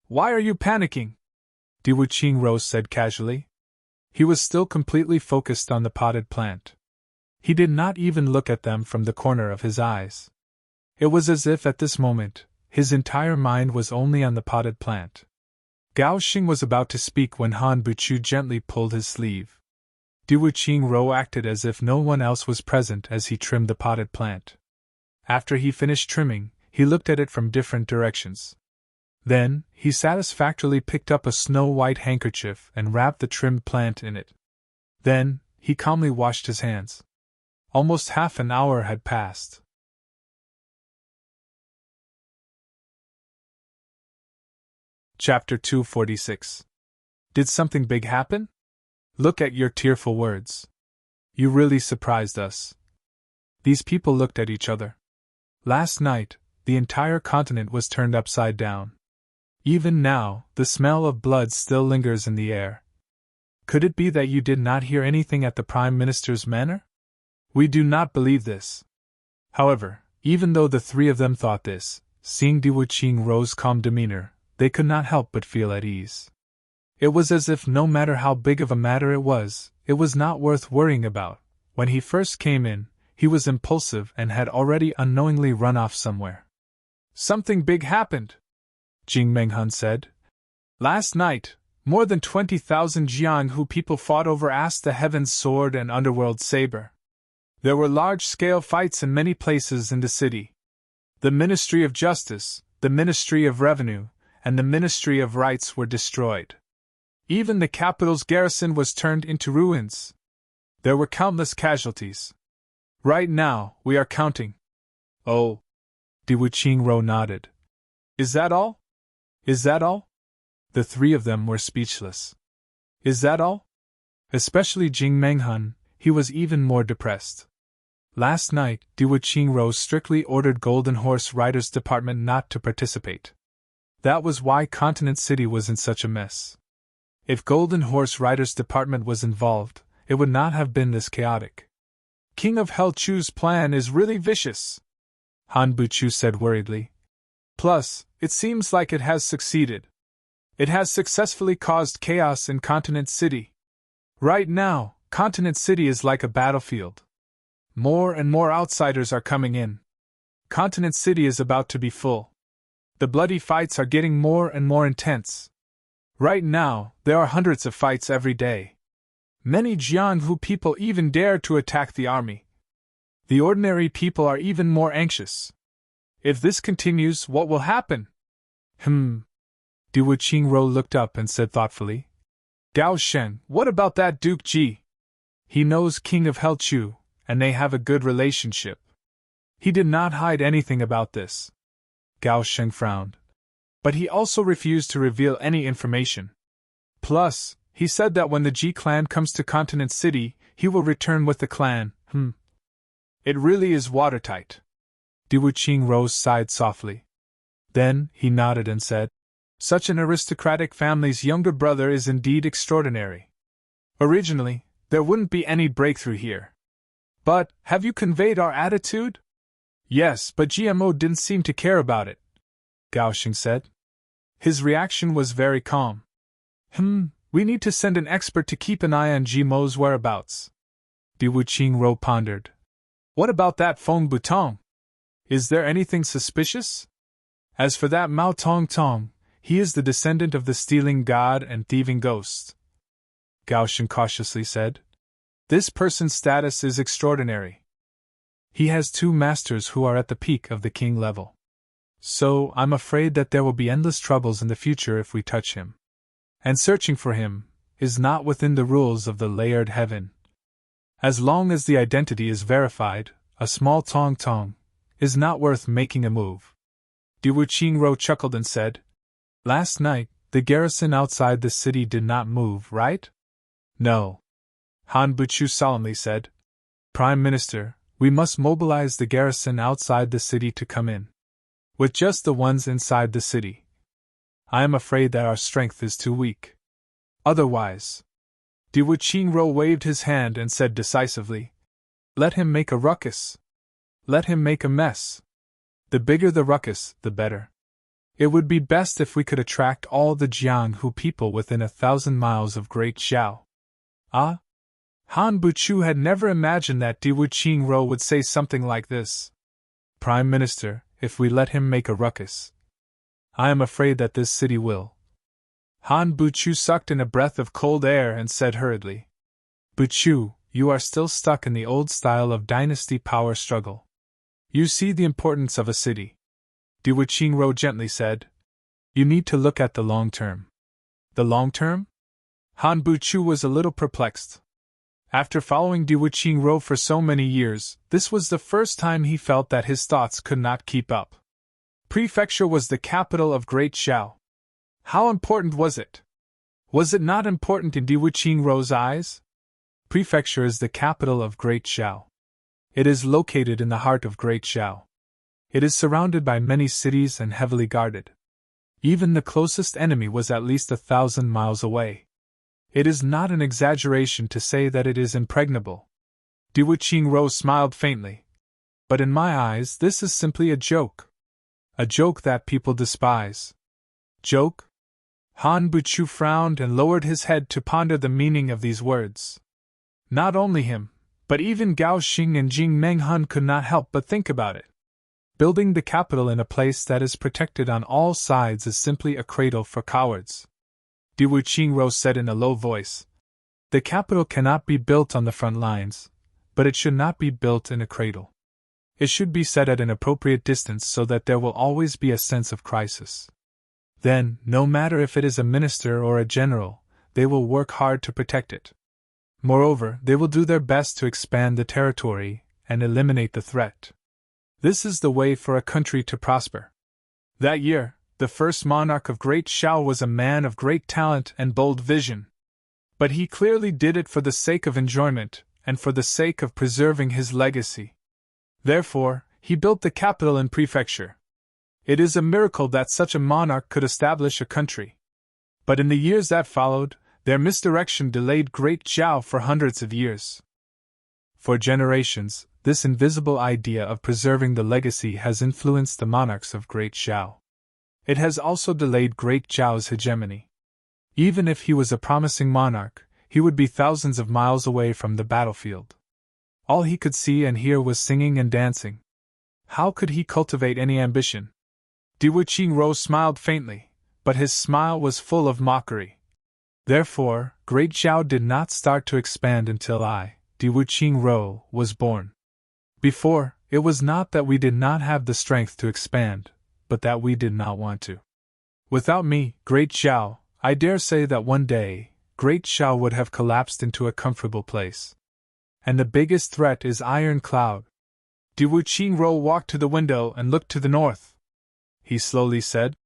Why are you panicking? Diwu Qingro said casually. He was still completely focused on the potted plant. He did not even look at them from the corner of his eyes. It was as if at this moment, his entire mind was only on the potted plant. Gao Xing was about to speak when Han Buchu gently pulled his sleeve. Diwu Qingro acted as if no one else was present as he trimmed the potted plant. After he finished trimming, he looked at it from different directions. Then, he satisfactorily picked up a snow-white handkerchief and wrapped the trimmed plant in it. Then, he calmly washed his hands. Almost half an hour had passed. Chapter 246. Did something big happen? Look at your tearful words. You really surprised us. These people looked at each other. Last night, the entire continent was turned upside down. Even now, the smell of blood still lingers in the air. Could it be that you did not hear anything at the Prime Minister's manor? We do not believe this. However, even though the three of them thought this, seeing Di Wuqing's calm demeanor, they could not help but feel at ease. It was as if no matter how big of a matter it was not worth worrying about. When he first came in, he was impulsive and had already unknowingly run off somewhere. Something big happened, Jing Menghun said. Last night, more than 20,000 Jianghu people fought over Ask the Heaven's Sword and Underworld Saber. There were large-scale fights in many places in the city. The Ministry of Justice, the Ministry of Revenue, and the Ministry of Rights were destroyed. Even the capital's garrison was turned into ruins. There were countless casualties. Right now, we are counting. Oh. Di Wuqing nodded. Is that all? Is that all? The three of them were speechless. Is that all? Especially Jing Menghun, he was even more depressed. Last night, Di Wuqing strictly ordered Golden Horse Riders Department not to participate. That was why Continent City was in such a mess. If Golden Horse Riders Department was involved, it would not have been this chaotic. King of Hell Chu's plan is really vicious, Han Buchu said worriedly. Plus, it seems like it has succeeded. It has successfully caused chaos in Continent City. Right now, Continent City is like a battlefield. More and more outsiders are coming in. Continent City is about to be full. The bloody fights are getting more and more intense. Right now, there are hundreds of fights every day. Many Jianghu people even dare to attack the army. The ordinary people are even more anxious. If this continues, what will happen? Di Wuqing looked up and said thoughtfully. Gao Shen, what about that Duke Ji? He knows King of Hell Chu, and they have a good relationship. He did not hide anything about this. Gao Shen frowned. But he also refused to reveal any information. Plus, he said that when the Ji clan comes to Continent City, he will return with the clan. It really is watertight. Di Wuqing sighed softly. Then, he nodded and said, Such an aristocratic family's younger brother is indeed extraordinary. Originally, there wouldn't be any breakthrough here. But, have you conveyed our attitude? Yes, but GMO didn't seem to care about it, Gao Xing said. His reaction was very calm. We need to send an expert to keep an eye on GMO's whereabouts. Di Wuqing pondered. What about that Feng Butong? Is there anything suspicious? As for that Mao Tong Tong, he is the descendant of the stealing god and thieving ghost. Gao Xing cautiously said. This person's status is extraordinary. He has two masters who are at the peak of the king level. So, I'm afraid that there will be endless troubles in the future if we touch him. And searching for him is not within the rules of the layered heaven. As long as the identity is verified, a small Tong Tong is not worth making a move. Di Wuqing chuckled and said, Last night, the garrison outside the city did not move, right? No. Han Buchu solemnly said, Prime Minister, we must mobilize the garrison outside the city to come in. With just the ones inside the city. I am afraid that our strength is too weak. Otherwise. Di Wuqing waved his hand and said decisively, Let him make a ruckus. Let him make a mess. The bigger the ruckus, the better. It would be best if we could attract all the Jianghu people within 1,000 miles of Great Zhao. Ah? Han Buchu had never imagined that Di Wuqing would say something like this. Prime Minister, if we let him make a ruckus, I am afraid that this city will. Han Buchu sucked in a breath of cold air and said hurriedly, Buchu, you are still stuck in the old style of dynasty power struggle. You see the importance of a city. Diwu Qingro gently said. You need to look at the long term. The long term? Han Buchu was a little perplexed. After following Diwu Qingro for so many years, this was the first time he felt that his thoughts could not keep up. Prefecture was the capital of Great Xiao. How important was it? Was it not important in Diwu Qingro's eyes? Prefecture is the capital of Great Xiao. It is located in the heart of Great Xiao. It is surrounded by many cities and heavily guarded. Even the closest enemy was at least 1,000 miles away. It is not an exaggeration to say that it is impregnable. Diwu Qingro smiled faintly. But in my eyes, this is simply a joke. A joke that people despise. Joke? Han Buchu frowned and lowered his head to ponder the meaning of these words. Not only him, but even Gao Xing and Jing Menghun could not help but think about it. Building the capital in a place that is protected on all sides is simply a cradle for cowards. Diwu Qingro said in a low voice. The capital cannot be built on the front lines, but it should not be built in a cradle. It should be set at an appropriate distance so that there will always be a sense of crisis. Then, no matter if it is a minister or a general, they will work hard to protect it. Moreover, they will do their best to expand the territory and eliminate the threat. This is the way for a country to prosper. That year, the first monarch of Great Xiao was a man of great talent and bold vision. But he clearly did it for the sake of enjoyment and for the sake of preserving his legacy. Therefore, he built the capital and prefecture. It is a miracle that such a monarch could establish a country. But in the years that followed, their misdirection delayed Great Xiao for hundreds of years. For generations, this invisible idea of preserving the legacy has influenced the monarchs of Great Xiao. It has also delayed Great Xiao's hegemony. Even if he was a promising monarch, he would be thousands of miles away from the battlefield. All he could see and hear was singing and dancing. How could he cultivate any ambition? Diwu Qingro smiled faintly, but his smile was full of mockery. Therefore, Great Xiao did not start to expand until I, Diwu Qingro, was born. Before, it was not that we did not have the strength to expand, but that we did not want to. Without me, Great Xiao, I dare say that one day, Great Xiao would have collapsed into a comfortable place. And the biggest threat is Iron Cloud. Diwu Qingro walked to the window and looked to the north. He slowly said,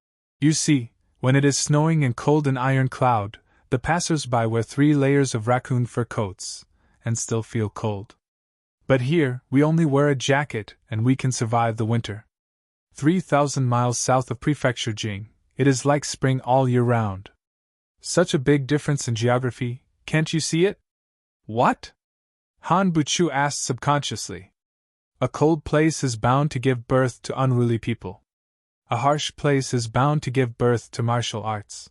You see, when it is snowing and cold in Iron Cloud, the passers-by wear 3 layers of raccoon fur coats, and still feel cold. But here, we only wear a jacket, and we can survive the winter. 3,000 miles south of Prefecture Jing, it is like spring all year round. Such a big difference in geography, can't you see it? What? Han Buchu asked subconsciously. A cold place is bound to give birth to unruly people. A harsh place is bound to give birth to martial arts.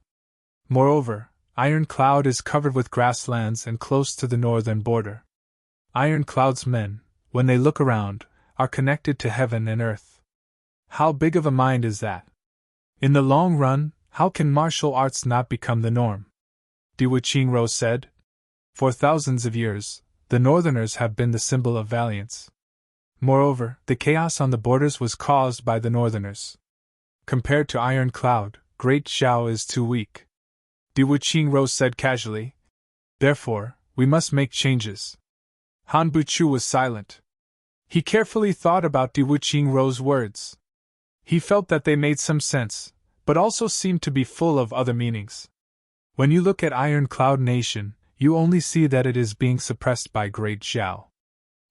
Moreover, Iron Cloud is covered with grasslands and close to the northern border. Iron Cloud's men, when they look around, are connected to heaven and earth. How big of a mind is that? In the long run, how can martial arts not become the norm? Diwu Qingro said. For thousands of years, the Northerners have been the symbol of valiance. Moreover, the chaos on the borders was caused by the Northerners. Compared to Iron Cloud, Great Xiao is too weak. Diwu Qingro said casually. Therefore, we must make changes. Han Buchu was silent. He carefully thought about Diwu Qingro's words. He felt that they made some sense, but also seemed to be full of other meanings. When you look at Iron Cloud Nation, you only see that it is being suppressed by Great Xiao.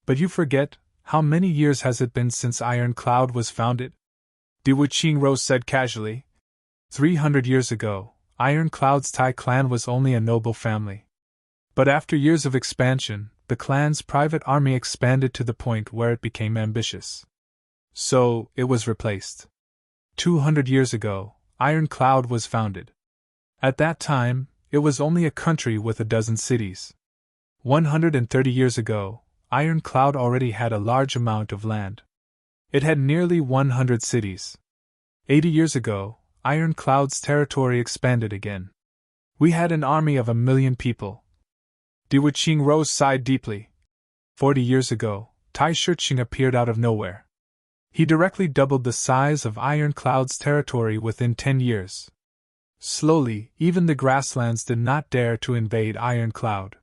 But you forget, how many years has it been since Iron Cloud was founded? Diwu Qingro said casually. 300 years ago, Iron Cloud's Tai clan was only a noble family. But after years of expansion, the clan's private army expanded to the point where it became ambitious. So, it was replaced. 200 years ago, Iron Cloud was founded. At that time, it was only a country with a dozen cities. 130 years ago, Iron Cloud already had a large amount of land. It had nearly 100 cities. 80 years ago, Iron Cloud's territory expanded again. We had an army of 1 million people. Diwu Qingro sighed deeply. 40 years ago, Tai Shiqing appeared out of nowhere. He directly doubled the size of Iron Cloud's territory within 10 years. Slowly, even the grasslands did not dare to invade Iron Cloud.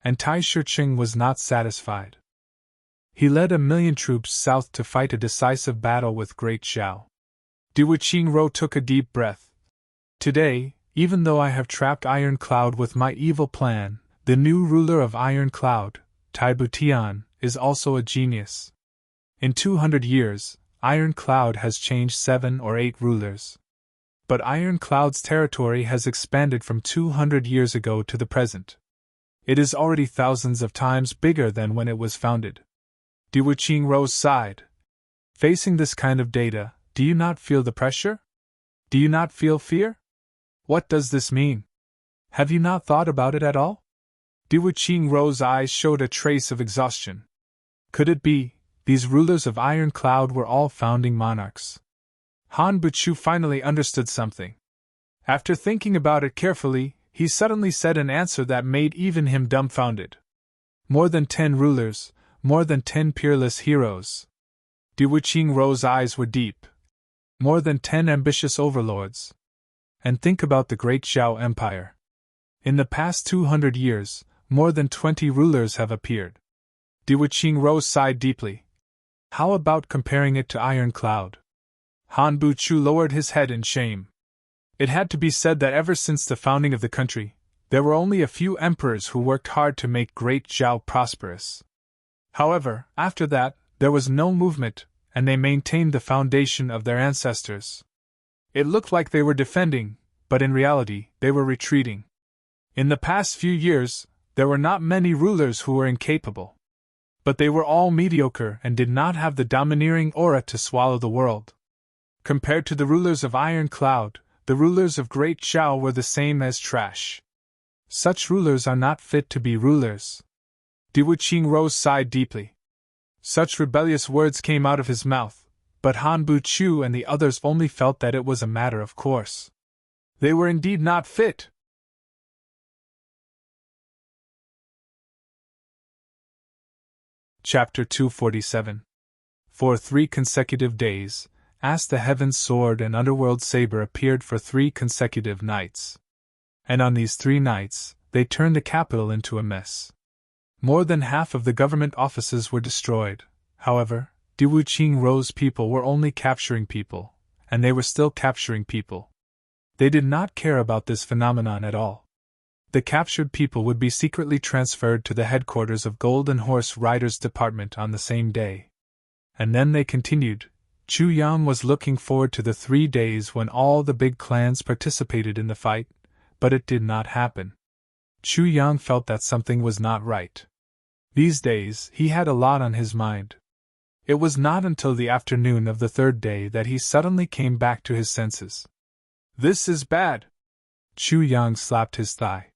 And Tai Shicheng was not satisfied. He led 1,000,000 troops south to fight a decisive battle with Great Zhao. Diwu Qingro took a deep breath. Today, even though I have trapped Iron Cloud with my evil plan, the new ruler of Iron Cloud, Tai Butian, is also a genius. In 200 years, Iron Cloud has changed 7 or 8 rulers. But Iron Cloud's territory has expanded from 200 years ago to the present. It is already thousands of times bigger than when it was founded. Diwu Qingro sighed. Facing this kind of data, do you not feel the pressure? Do you not feel fear? What does this mean? Have you not thought about it at all? Diwu Qingro's eyes showed a trace of exhaustion. Could it be, these rulers of Iron Cloud were all founding monarchs? Han Buchu finally understood something. After thinking about it carefully, he suddenly said an answer that made even him dumbfounded. More than 10 rulers, more than 10 peerless heroes. Diwu Qingro's eyes were deep. More than 10 ambitious overlords. And think about the Great Zhao Empire. In the past 200 years, more than 20 rulers have appeared. Diwu Qingro sighed deeply. How about comparing it to Iron Cloud? Han Buchu lowered his head in shame. It had to be said that ever since the founding of the country, there were only a few emperors who worked hard to make Great Zhao prosperous. However, after that, there was no movement, and they maintained the foundation of their ancestors. It looked like they were defending, but in reality, they were retreating. In the past few years, there were not many rulers who were incapable. But they were all mediocre and did not have the domineering aura to swallow the world. Compared to the rulers of Iron Cloud, the rulers of Great Zhao were the same as trash. Such rulers are not fit to be rulers. Diwu Qingro sighed deeply. Such rebellious words came out of his mouth, but Han Buchu and the others only felt that it was a matter of course. They were indeed not fit. Chapter 247. For 3 consecutive days, As the Heaven's Sword and Underworld Saber appeared for 3 consecutive nights. And on these 3 nights, they turned the capital into a mess. More than half of the government offices were destroyed. However, Diwu Qingro's people were only capturing people, and they were still capturing people. They did not care about this phenomenon at all. The captured people would be secretly transferred to the headquarters of Golden Horse Riders Department on the same day. And then they continued. Chu Yang was looking forward to the 3 days when all the big clans participated in the fight, but it did not happen. Chu Yang felt that something was not right. These days, he had a lot on his mind. It was not until the afternoon of the 3rd day that he suddenly came back to his senses. This is bad. Chu Yang slapped his thigh.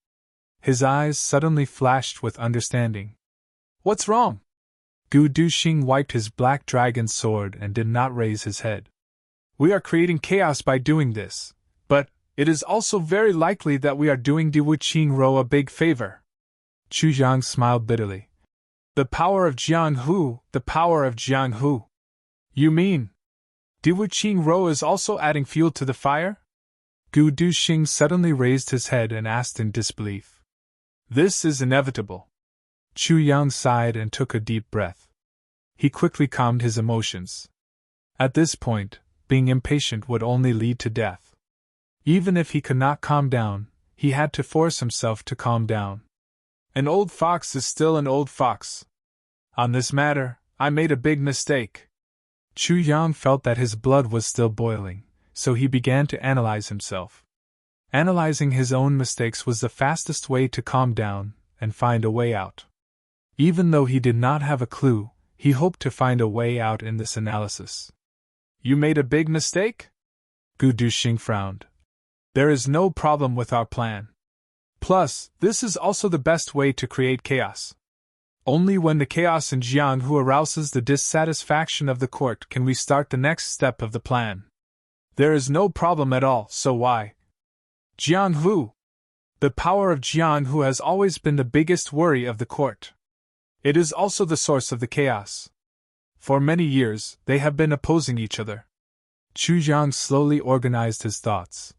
His eyes suddenly flashed with understanding. What's wrong? Gu Duxing wiped his black dragon sword and did not raise his head. We are creating chaos by doing this, but it is also very likely that we are doing Diwu Qingro a big favor. Chu Yang smiled bitterly. The power of Jianghu, the power of Jianghu. You mean Diwu Qingro is also adding fuel to the fire? Gu Duxing suddenly raised his head and asked in disbelief. This is inevitable. Chu Yang sighed and took a deep breath. He quickly calmed his emotions. At this point, being impatient would only lead to death. Even if he could not calm down, he had to force himself to calm down. An old fox is still an old fox. On this matter, I made a big mistake. Chu Yang felt that his blood was still boiling, so he began to analyze himself. Analyzing his own mistakes was the fastest way to calm down and find a way out. Even though he did not have a clue, he hoped to find a way out in this analysis. You made a big mistake? Gu Duxing frowned. There is no problem with our plan. Plus, this is also the best way to create chaos. Only when the chaos in Jianghu arouses the dissatisfaction of the court can we start the next step of the plan. There is no problem at all, so why? Jianghu! The power of Jianghu has always been the biggest worry of the court. It is also the source of the chaos. For many years, they have been opposing each other. Chu Yang slowly organized his thoughts.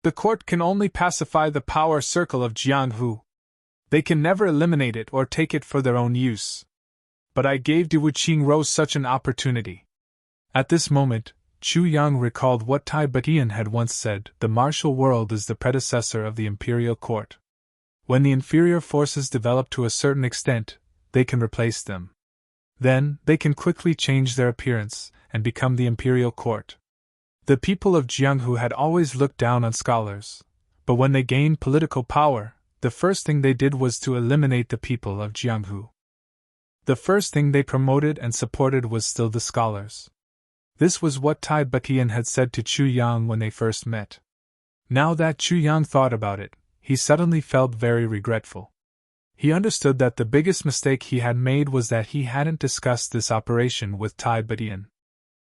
The court can only pacify the power circle of Jianghu. They can never eliminate it or take it for their own use. But I gave Di Wuqingro such an opportunity. At this moment, Chu Yang recalled what Tai Butian had once said: the martial world is the predecessor of the imperial court. When the inferior forces develop to a certain extent, they can replace them. Then, they can quickly change their appearance and become the imperial court. The people of Jianghu had always looked down on scholars, but when they gained political power, the first thing they did was to eliminate the people of Jianghu. The first thing they promoted and supported was still the scholars. This was what Tai Butian had said to Chu Yang when they first met. Now that Chu Yang thought about it, he suddenly felt very regretful. He understood that the biggest mistake he had made was that he hadn't discussed this operation with Tai Butian.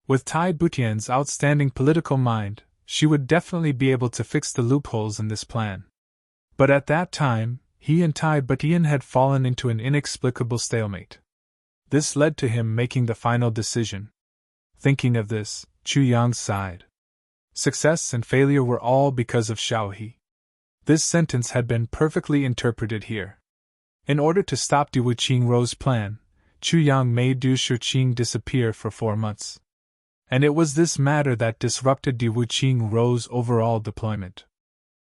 With Tai Butian's outstanding political mind, she would definitely be able to fix the loopholes in this plan. But at that time, he and Tai Butian had fallen into an inexplicable stalemate. This led to him making the final decision. Thinking of this, Chu Yang sighed. Success and failure were all because of Xiaohe. This sentence had been perfectly interpreted here. In order to stop Di Wuqingro's plan, Chu Yang made Du Shuqing disappear for 4 months. And it was this matter that disrupted Di Wuqingro's overall deployment.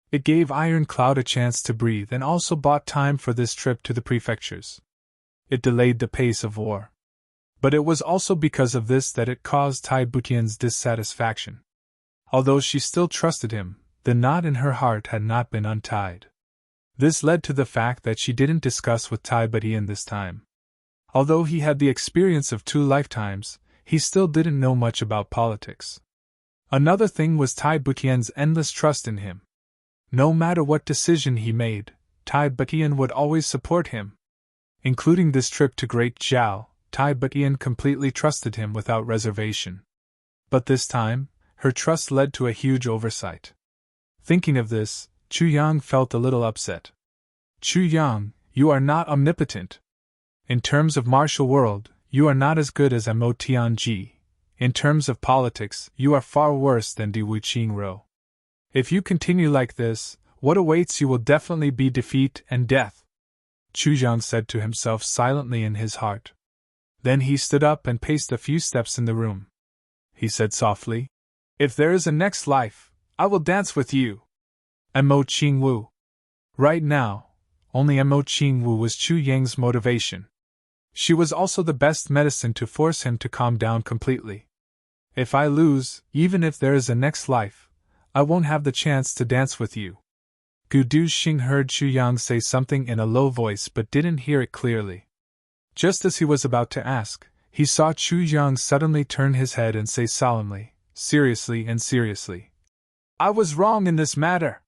It gave Iron Cloud a chance to breathe and also bought time for this trip to the prefectures. It delayed the pace of war. But it was also because of this that it caused Tai Butian's dissatisfaction. Although she still trusted him, the knot in her heart had not been untied. This led to the fact that she didn't discuss with Tai Butian this time. Although he had the experience of 2 lifetimes, he still didn't know much about politics. Another thing was Tai Butian's endless trust in him. No matter what decision he made, Tai Butian would always support him. Including this trip to Great Zhao, Tai Butian completely trusted him without reservation. But this time, her trust led to a huge oversight. Thinking of this, Chu Yang felt a little upset. Chu Yang, you are not omnipotent. In terms of martial world, you are not as good as Mo Tianji. In terms of politics, you are far worse than Di Wuqingro. If you continue like this, what awaits you will definitely be defeat and death, Chu Yang said to himself silently in his heart. Then he stood up and paced a few steps in the room. He said softly, "If there is a next life, I will dance with you." Mo Qingwu. Right now, only Mo Qingwu was Chu Yang's motivation. She was also the best medicine to force him to calm down completely. If I lose, even if there is a next life, I won't have the chance to dance with you. Gu Duxing heard Chu Yang say something in a low voice but didn't hear it clearly. Just as he was about to ask, he saw Chu Yang suddenly turn his head and say solemnly, seriously, "I was wrong in this matter."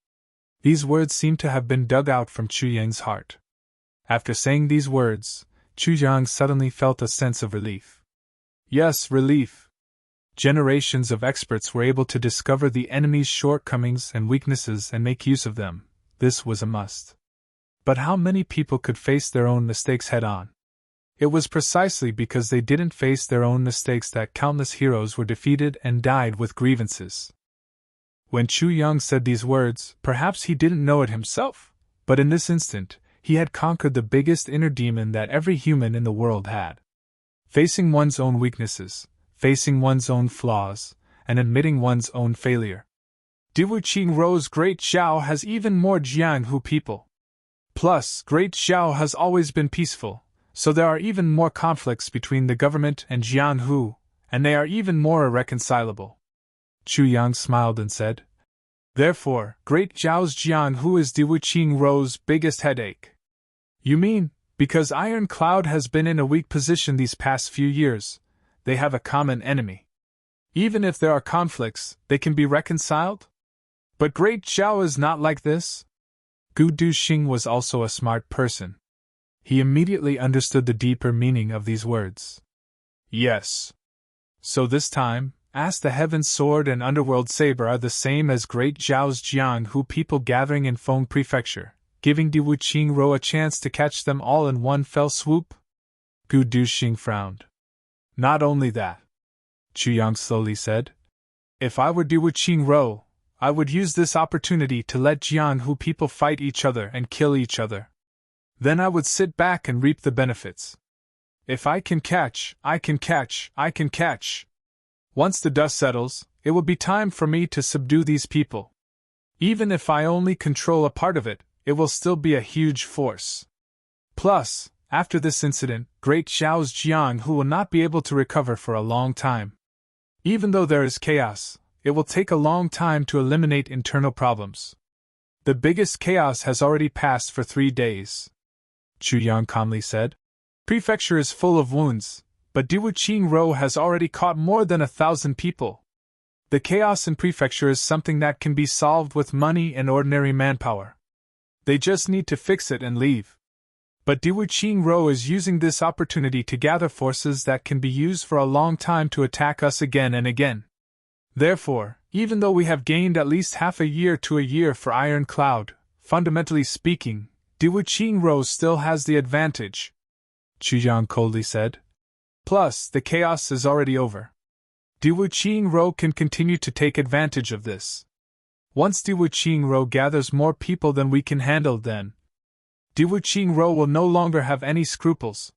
These words seemed to have been dug out from Chu Yang's heart. After saying these words, Chu Yang suddenly felt a sense of relief. Yes, relief. Generations of experts were able to discover the enemy's shortcomings and weaknesses and make use of them. This was a must. But how many people could face their own mistakes head-on? It was precisely because they didn't face their own mistakes that countless heroes were defeated and died with grievances. When Chu Yang said these words, perhaps he didn't know it himself, but in this instant, he had conquered the biggest inner demon that every human in the world had. Facing one's own weaknesses, facing one's own flaws, and admitting one's own failure. Di Wuqingro's Great Zhao has even more Jianghu people. Plus, Great Zhao has always been peaceful, so there are even more conflicts between the government and Jianghu, and they are even more irreconcilable. Chu Yang smiled and said, "Therefore, Great Zhao's Jianghu is Di Wuqingro's biggest headache." "You mean, because Iron Cloud has been in a weak position these past few years, they have a common enemy. Even if there are conflicts, they can be reconciled? But Great Zhao is not like this?" Gu Duxing was also a smart person. He immediately understood the deeper meaning of these words. "Yes. So this time, ask the Heaven Sword and Underworld Saber are the same as Great Zhao's Jianghu people gathering in Feng Prefecture, giving Di Wuqingro a chance to catch them all in one fell swoop?" Gu Duxing frowned. Not only that, Chu Yang slowly said. If I were Diwu Qingro, I would use this opportunity to let Jianghu people fight each other and kill each other. Then I would sit back and reap the benefits. If I can catch, I can catch, I can catch. Once the dust settles, it will be time for me to subdue these people. Even if I only control a part of it, it will still be a huge force. Plus, after this incident, Great Xiao's Jianghu will not be able to recover for a long time. Even though there is chaos, it will take a long time to eliminate internal problems. The biggest chaos has already passed for 3 days. Chu Yang calmly said. Prefecture is full of wounds, but Diwu Qingro has already caught more than 1,000 people. The chaos in prefecture is something that can be solved with money and ordinary manpower. They just need to fix it and leave. But Diwu Qingro is using this opportunity to gather forces that can be used for a long time to attack us again and again. Therefore, even though we have gained at least half a year to a year for Iron Cloud, fundamentally speaking, Diwu Qingro still has the advantage, Chu Yang coldly said. Plus, the chaos is already over. Diwu Qingro can continue to take advantage of this. Once Diwu Qingro gathers more people than we can handle, then Diwu Qingro will no longer have any scruples.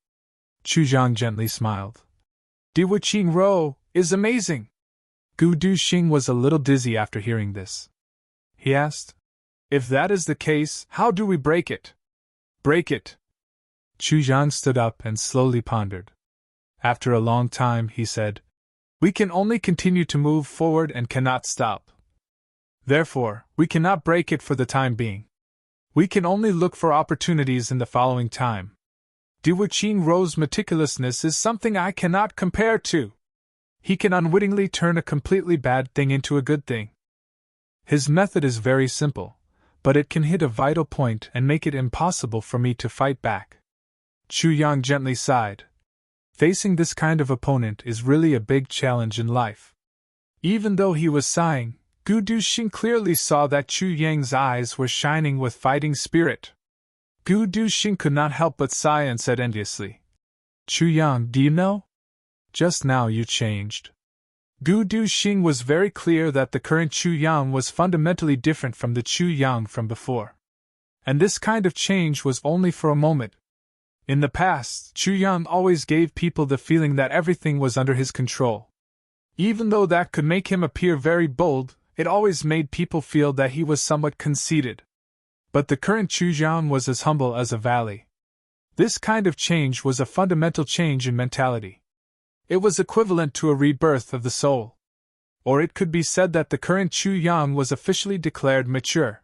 Chu Yang gently smiled. Diwu Qingro is amazing. Gu Duxing was a little dizzy after hearing this. He asked, if that is the case, how do we break it? Break it. Chu Yang stood up and slowly pondered. After a long time, he said, we can only continue to move forward and cannot stop. Therefore, we cannot break it for the time being. We can only look for opportunities in the following time. Diwu Qingro's meticulousness is something I cannot compare to. He can unwittingly turn a completely bad thing into a good thing. His method is very simple, but it can hit a vital point and make it impossible for me to fight back. Chu Yang gently sighed. Facing this kind of opponent is really a big challenge in life. Even though he was sighing, Gu Duxing clearly saw that Chu Yang's eyes were shining with fighting spirit. Gu Duxing could not help but sigh and said enviously, Chu Yang, do you know? Just now you changed. Gu Duxing was very clear that the current Chu Yang was fundamentally different from the Chu Yang from before. And this kind of change was only for a moment. In the past, Chu Yang always gave people the feeling that everything was under his control. Even though that could make him appear very bold, it always made people feel that he was somewhat conceited. But the current Chu Yang was as humble as a valley. This kind of change was a fundamental change in mentality. It was equivalent to a rebirth of the soul. Or it could be said that the current Chu Yang was officially declared mature.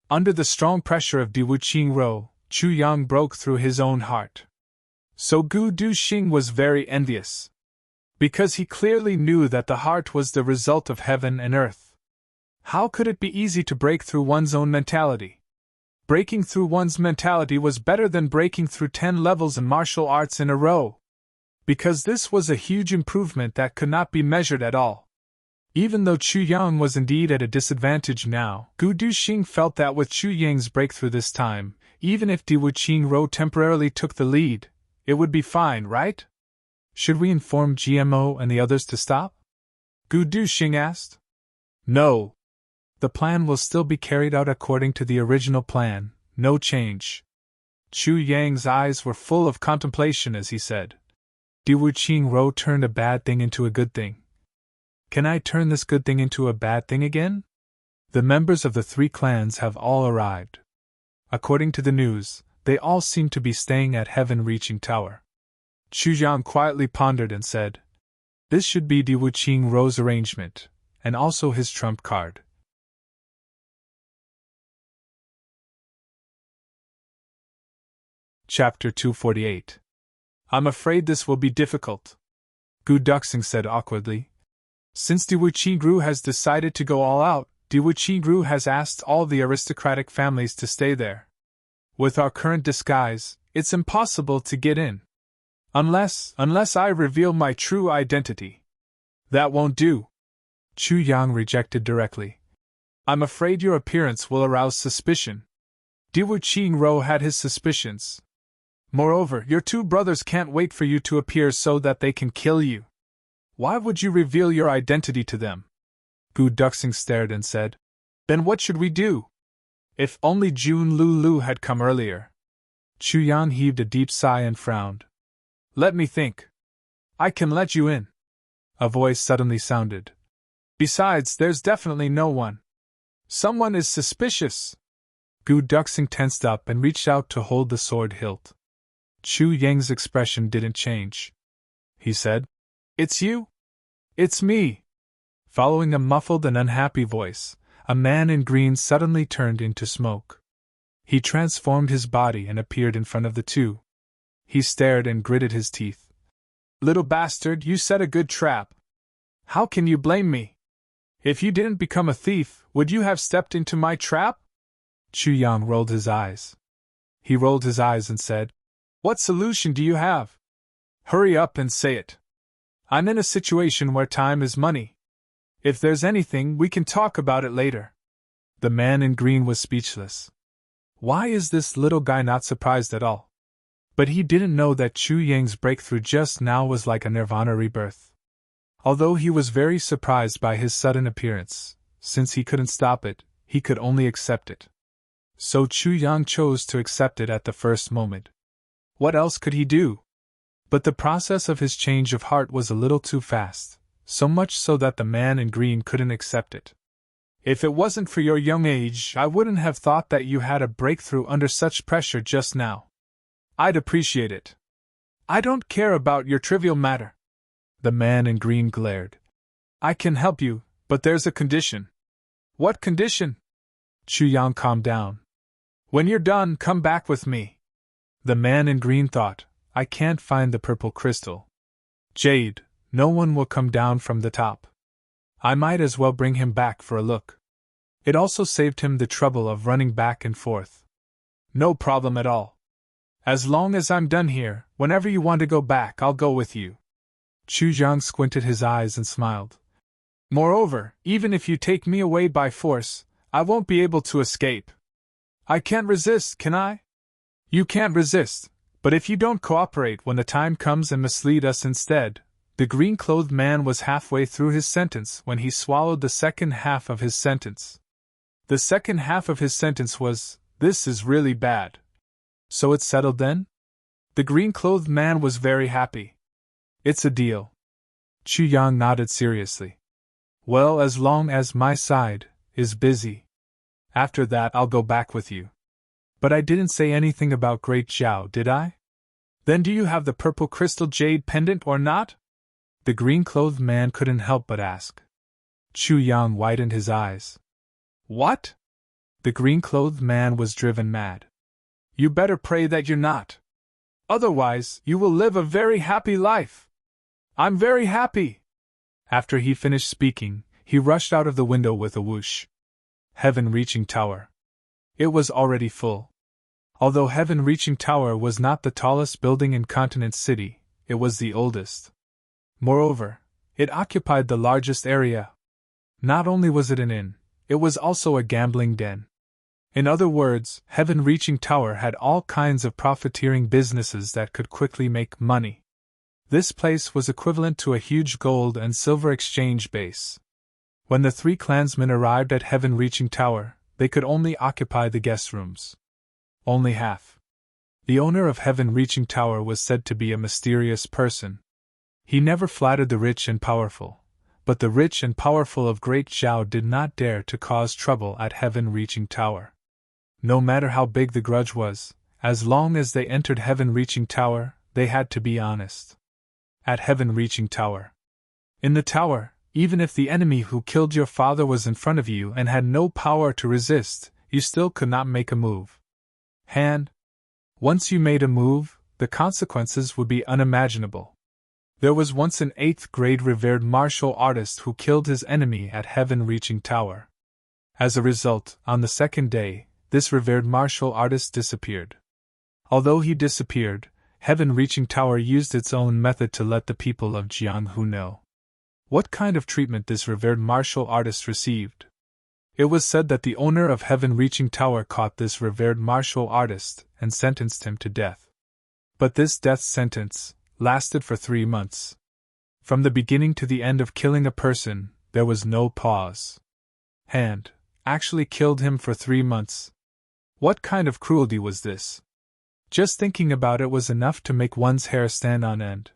Under the strong pressure of Diwu Qingro, Chu Yang broke through his own heart. So Gu Duxing was very envious. Because he clearly knew that the heart was the result of heaven and earth. How could it be easy to break through one's own mentality? Breaking through one's mentality was better than breaking through 10 levels in martial arts in a row. Because this was a huge improvement that could not be measured at all. Even though Chu Yang was indeed at a disadvantage now, Gu Duxing felt that with Chu Yang's breakthrough this time, even if Diwu Qingro temporarily took the lead, it would be fine, right? Should we inform GMO and the others to stop? Gu Duxing asked. No. The plan will still be carried out according to the original plan, no change. Chu Yang's eyes were full of contemplation as he said. Diwu Qingro turned a bad thing into a good thing. Can I turn this good thing into a bad thing again? The members of the 3 clans have all arrived. According to the news, they all seem to be staying at Heaven-Reaching Tower. Chu Yang quietly pondered and said, this should be Diwu Qingro's arrangement, and also his trump card. Chapter 248. I'm afraid this will be difficult, Gu Duxing said awkwardly. Since Diwu Qingro has decided to go all out, Diwu Qingro has asked all the aristocratic families to stay there. With our current disguise, it's impossible to get in. Unless I reveal my true identity. That won't do. Chu Yang rejected directly. I'm afraid your appearance will arouse suspicion. Diwu Qingro had his suspicions. Moreover, your two brothers can't wait for you to appear so that they can kill you. Why would you reveal your identity to them? Gu Duxing stared and said, Then what should we do? If only Jun Lulu had come earlier. Chu Yan heaved a deep sigh and frowned. Let me think. I can let you in. A voice suddenly sounded. Besides, there's definitely no one. Someone is suspicious. Gu Duxing tensed up and reached out to hold the sword hilt. Chu Yang's expression didn't change. He said, It's you? It's me. Following a muffled and unhappy voice, a man in green suddenly turned into smoke. He transformed his body and appeared in front of the two. He stared and gritted his teeth. Little bastard, you set a good trap. How can you blame me? If you didn't become a thief, would you have stepped into my trap? Chu Yang rolled his eyes. He rolled his eyes and said, What solution do you have? Hurry up and say it. I'm in a situation where time is money. If there's anything, we can talk about it later. The man in green was speechless. Why is this little guy not surprised at all? But he didn't know that Chu Yang's breakthrough just now was like a nirvana rebirth. Although he was very surprised by his sudden appearance, since he couldn't stop it, he could only accept it. So Chu Yang chose to accept it at the first moment. What else could he do? But the process of his change of heart was a little too fast, so much so that the man in green couldn't accept it. If it wasn't for your young age, I wouldn't have thought that you had a breakthrough under such pressure just now. I'd appreciate it. I don't care about your trivial matter. The man in green glared. I can help you, but there's a condition. What condition? Chu Yang calmed down. When you're done, come back with me. The man in green thought, I can't find the purple crystal. Jade, no one will come down from the top. I might as well bring him back for a look. It also saved him the trouble of running back and forth. No problem at all. As long as I'm done here, whenever you want to go back, I'll go with you. Chu Yang squinted his eyes and smiled. Moreover, even if you take me away by force, I won't be able to escape. I can't resist, can I? You can't resist, but if you don't cooperate when the time comes and mislead us instead. The green-clothed man was halfway through his sentence when he swallowed the second half of his sentence. The second half of his sentence was, This is really bad. So it's settled then? The green-clothed man was very happy. It's a deal. Chu Yang nodded seriously. Well, as long as my side is busy. After that I'll go back with you. But I didn't say anything about Great Zhao, did I? Then do you have the purple crystal jade pendant or not? The green-clothed man couldn't help but ask. Chu Yang widened his eyes. What? The green-clothed man was driven mad. You better pray that you're not. Otherwise, you will live a very happy life. I'm very happy. After he finished speaking, he rushed out of the window with a whoosh. Heaven-reaching tower. It was already full. Although Heaven-reaching tower was not the tallest building in Continent City, it was the oldest. Moreover, it occupied the largest area. Not only was it an inn, it was also a gambling den. In other words, Heaven-reaching tower had all kinds of profiteering businesses that could quickly make money. This place was equivalent to a huge gold and silver exchange base. When the three clansmen arrived at Heaven-reaching tower, they could only occupy the guest rooms. Only half. The owner of Heaven-reaching tower was said to be a mysterious person. He never flattered the rich and powerful, but the rich and powerful of Great Zhao did not dare to cause trouble at Heaven-reaching tower. No matter how big the grudge was, as long as they entered Heaven-reaching tower, they had to be honest. At Heaven-reaching tower. In the tower, even if the enemy who killed your father was in front of you and had no power to resist, you still could not make a move. Once you made a move, the consequences would be unimaginable. There was once an 8th grade revered martial artist who killed his enemy at Heaven-reaching tower. As a result, on the second day, this revered martial artist disappeared. Although he disappeared, Heaven-reaching tower used its own method to let the people of Jianghu know what kind of treatment this revered martial artist received. It was said that the owner of Heaven-reaching tower caught this revered martial artist and sentenced him to death. But this death sentence lasted for 3 months. From the beginning to the end of killing a person, there was no pause. Hand actually killed him for 3 months. What kind of cruelty was this? Just thinking about it was enough to make one's hair stand on end.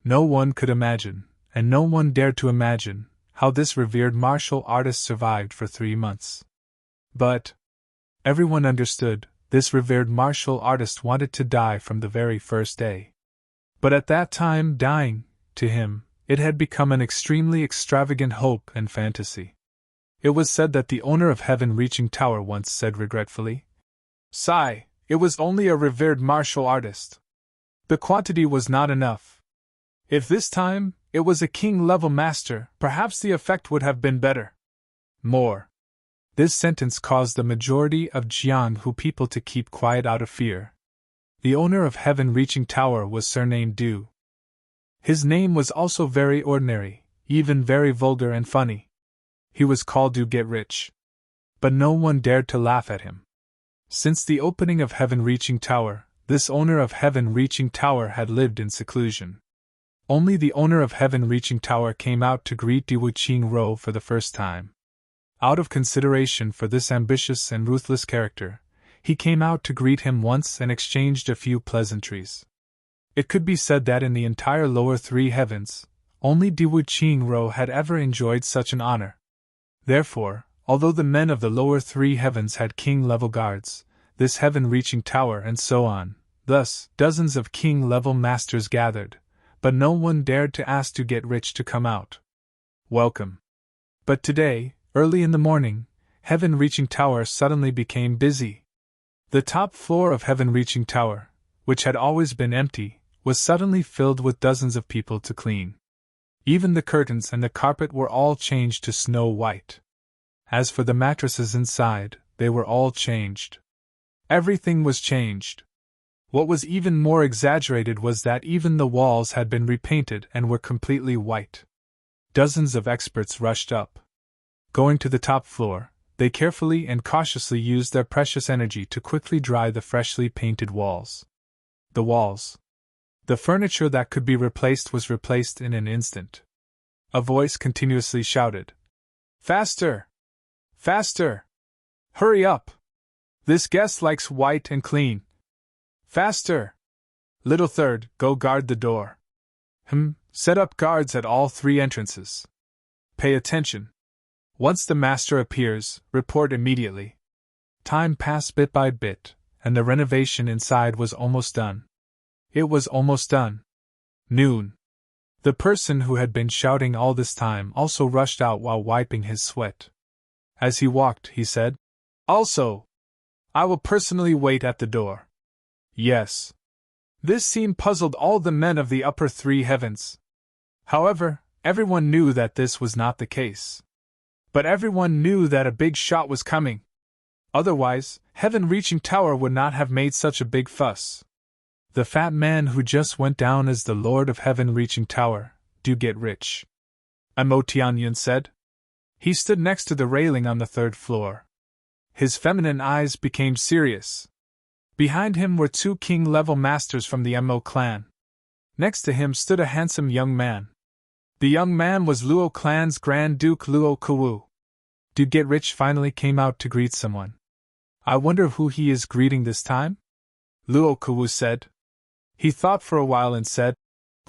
No one could imagine, and no one dared to imagine, how this revered martial artist survived for 3 months. But everyone understood, this revered martial artist wanted to die from the very first day. But at that time, dying, to him, it had become an extremely extravagant hope and fantasy. It was said that the owner of Heaven-Reaching Tower once said regretfully, "Sigh, it was only a revered martial artist. The quantity was not enough. If this time, it was a king-level master, perhaps the effect would have been better." More. This sentence caused the majority of Jianghu people to keep quiet out of fear. The owner of Heaven-Reaching Tower was surnamed Du. His name was also very ordinary, even very vulgar and funny. He was called Du Get Rich. But no one dared to laugh at him. Since the opening of Heaven-Reaching Tower, this owner of Heaven-Reaching Tower had lived in seclusion. Only the owner of Heaven-Reaching Tower came out to greet Di Wuqing Ro for the first time. Out of consideration for this ambitious and ruthless character, he came out to greet him once and exchanged a few pleasantries. It could be said that in the entire lower 3 heavens, only Di Wuqing Ro had ever enjoyed such an honor. Therefore, although the men of the lower 3 heavens had king-level guards, this Heaven-Reaching Tower and so on, thus, dozens of king-level masters gathered, but no one dared to ask to get rich to come out. Welcome. But today, early in the morning, Heaven-Reaching Tower suddenly became busy. The top floor of Heaven-Reaching Tower, which had always been empty, was suddenly filled with dozens of people to clean. Even the curtains and the carpet were all changed to snow white. As for the mattresses inside, they were all changed. Everything was changed. What was even more exaggerated was that even the walls had been repainted and were completely white. Dozens of experts rushed up. Going to the top floor, they carefully and cautiously used their precious energy to quickly dry the freshly painted walls. The walls. The furniture that could be replaced was replaced in an instant. A voice continuously shouted, "Faster! Faster! Hurry up! This guest likes white and clean. Faster! Little third, go guard the door. Set up guards at all 3 entrances. Pay attention. Once the master appears, report immediately." Time passed bit by bit, and the renovation inside was almost done. It was almost done. Noon. The person who had been shouting all this time also rushed out while wiping his sweat. As he walked, he said, "Also, I will personally wait at the door." Yes. This scene puzzled all the men of the upper 3 heavens. However, everyone knew that this was not the case. But everyone knew that a big shot was coming. Otherwise, Heaven-Reaching Tower would not have made such a big fuss. The fat man who just went down as the Lord of Heaven-Reaching Tower, Do Get Rich, Amo Tianyun said. He stood next to the railing on the 3rd floor. His feminine eyes became serious. Behind him were 2 king-level masters from the Mo clan. Next to him stood a handsome young man. The young man was Luo clan's Grand Duke Luo Kuwu. Do Get Rich finally came out to greet someone. "I wonder who he is greeting this time?" Luo Kuwu said. He thought for a while and said,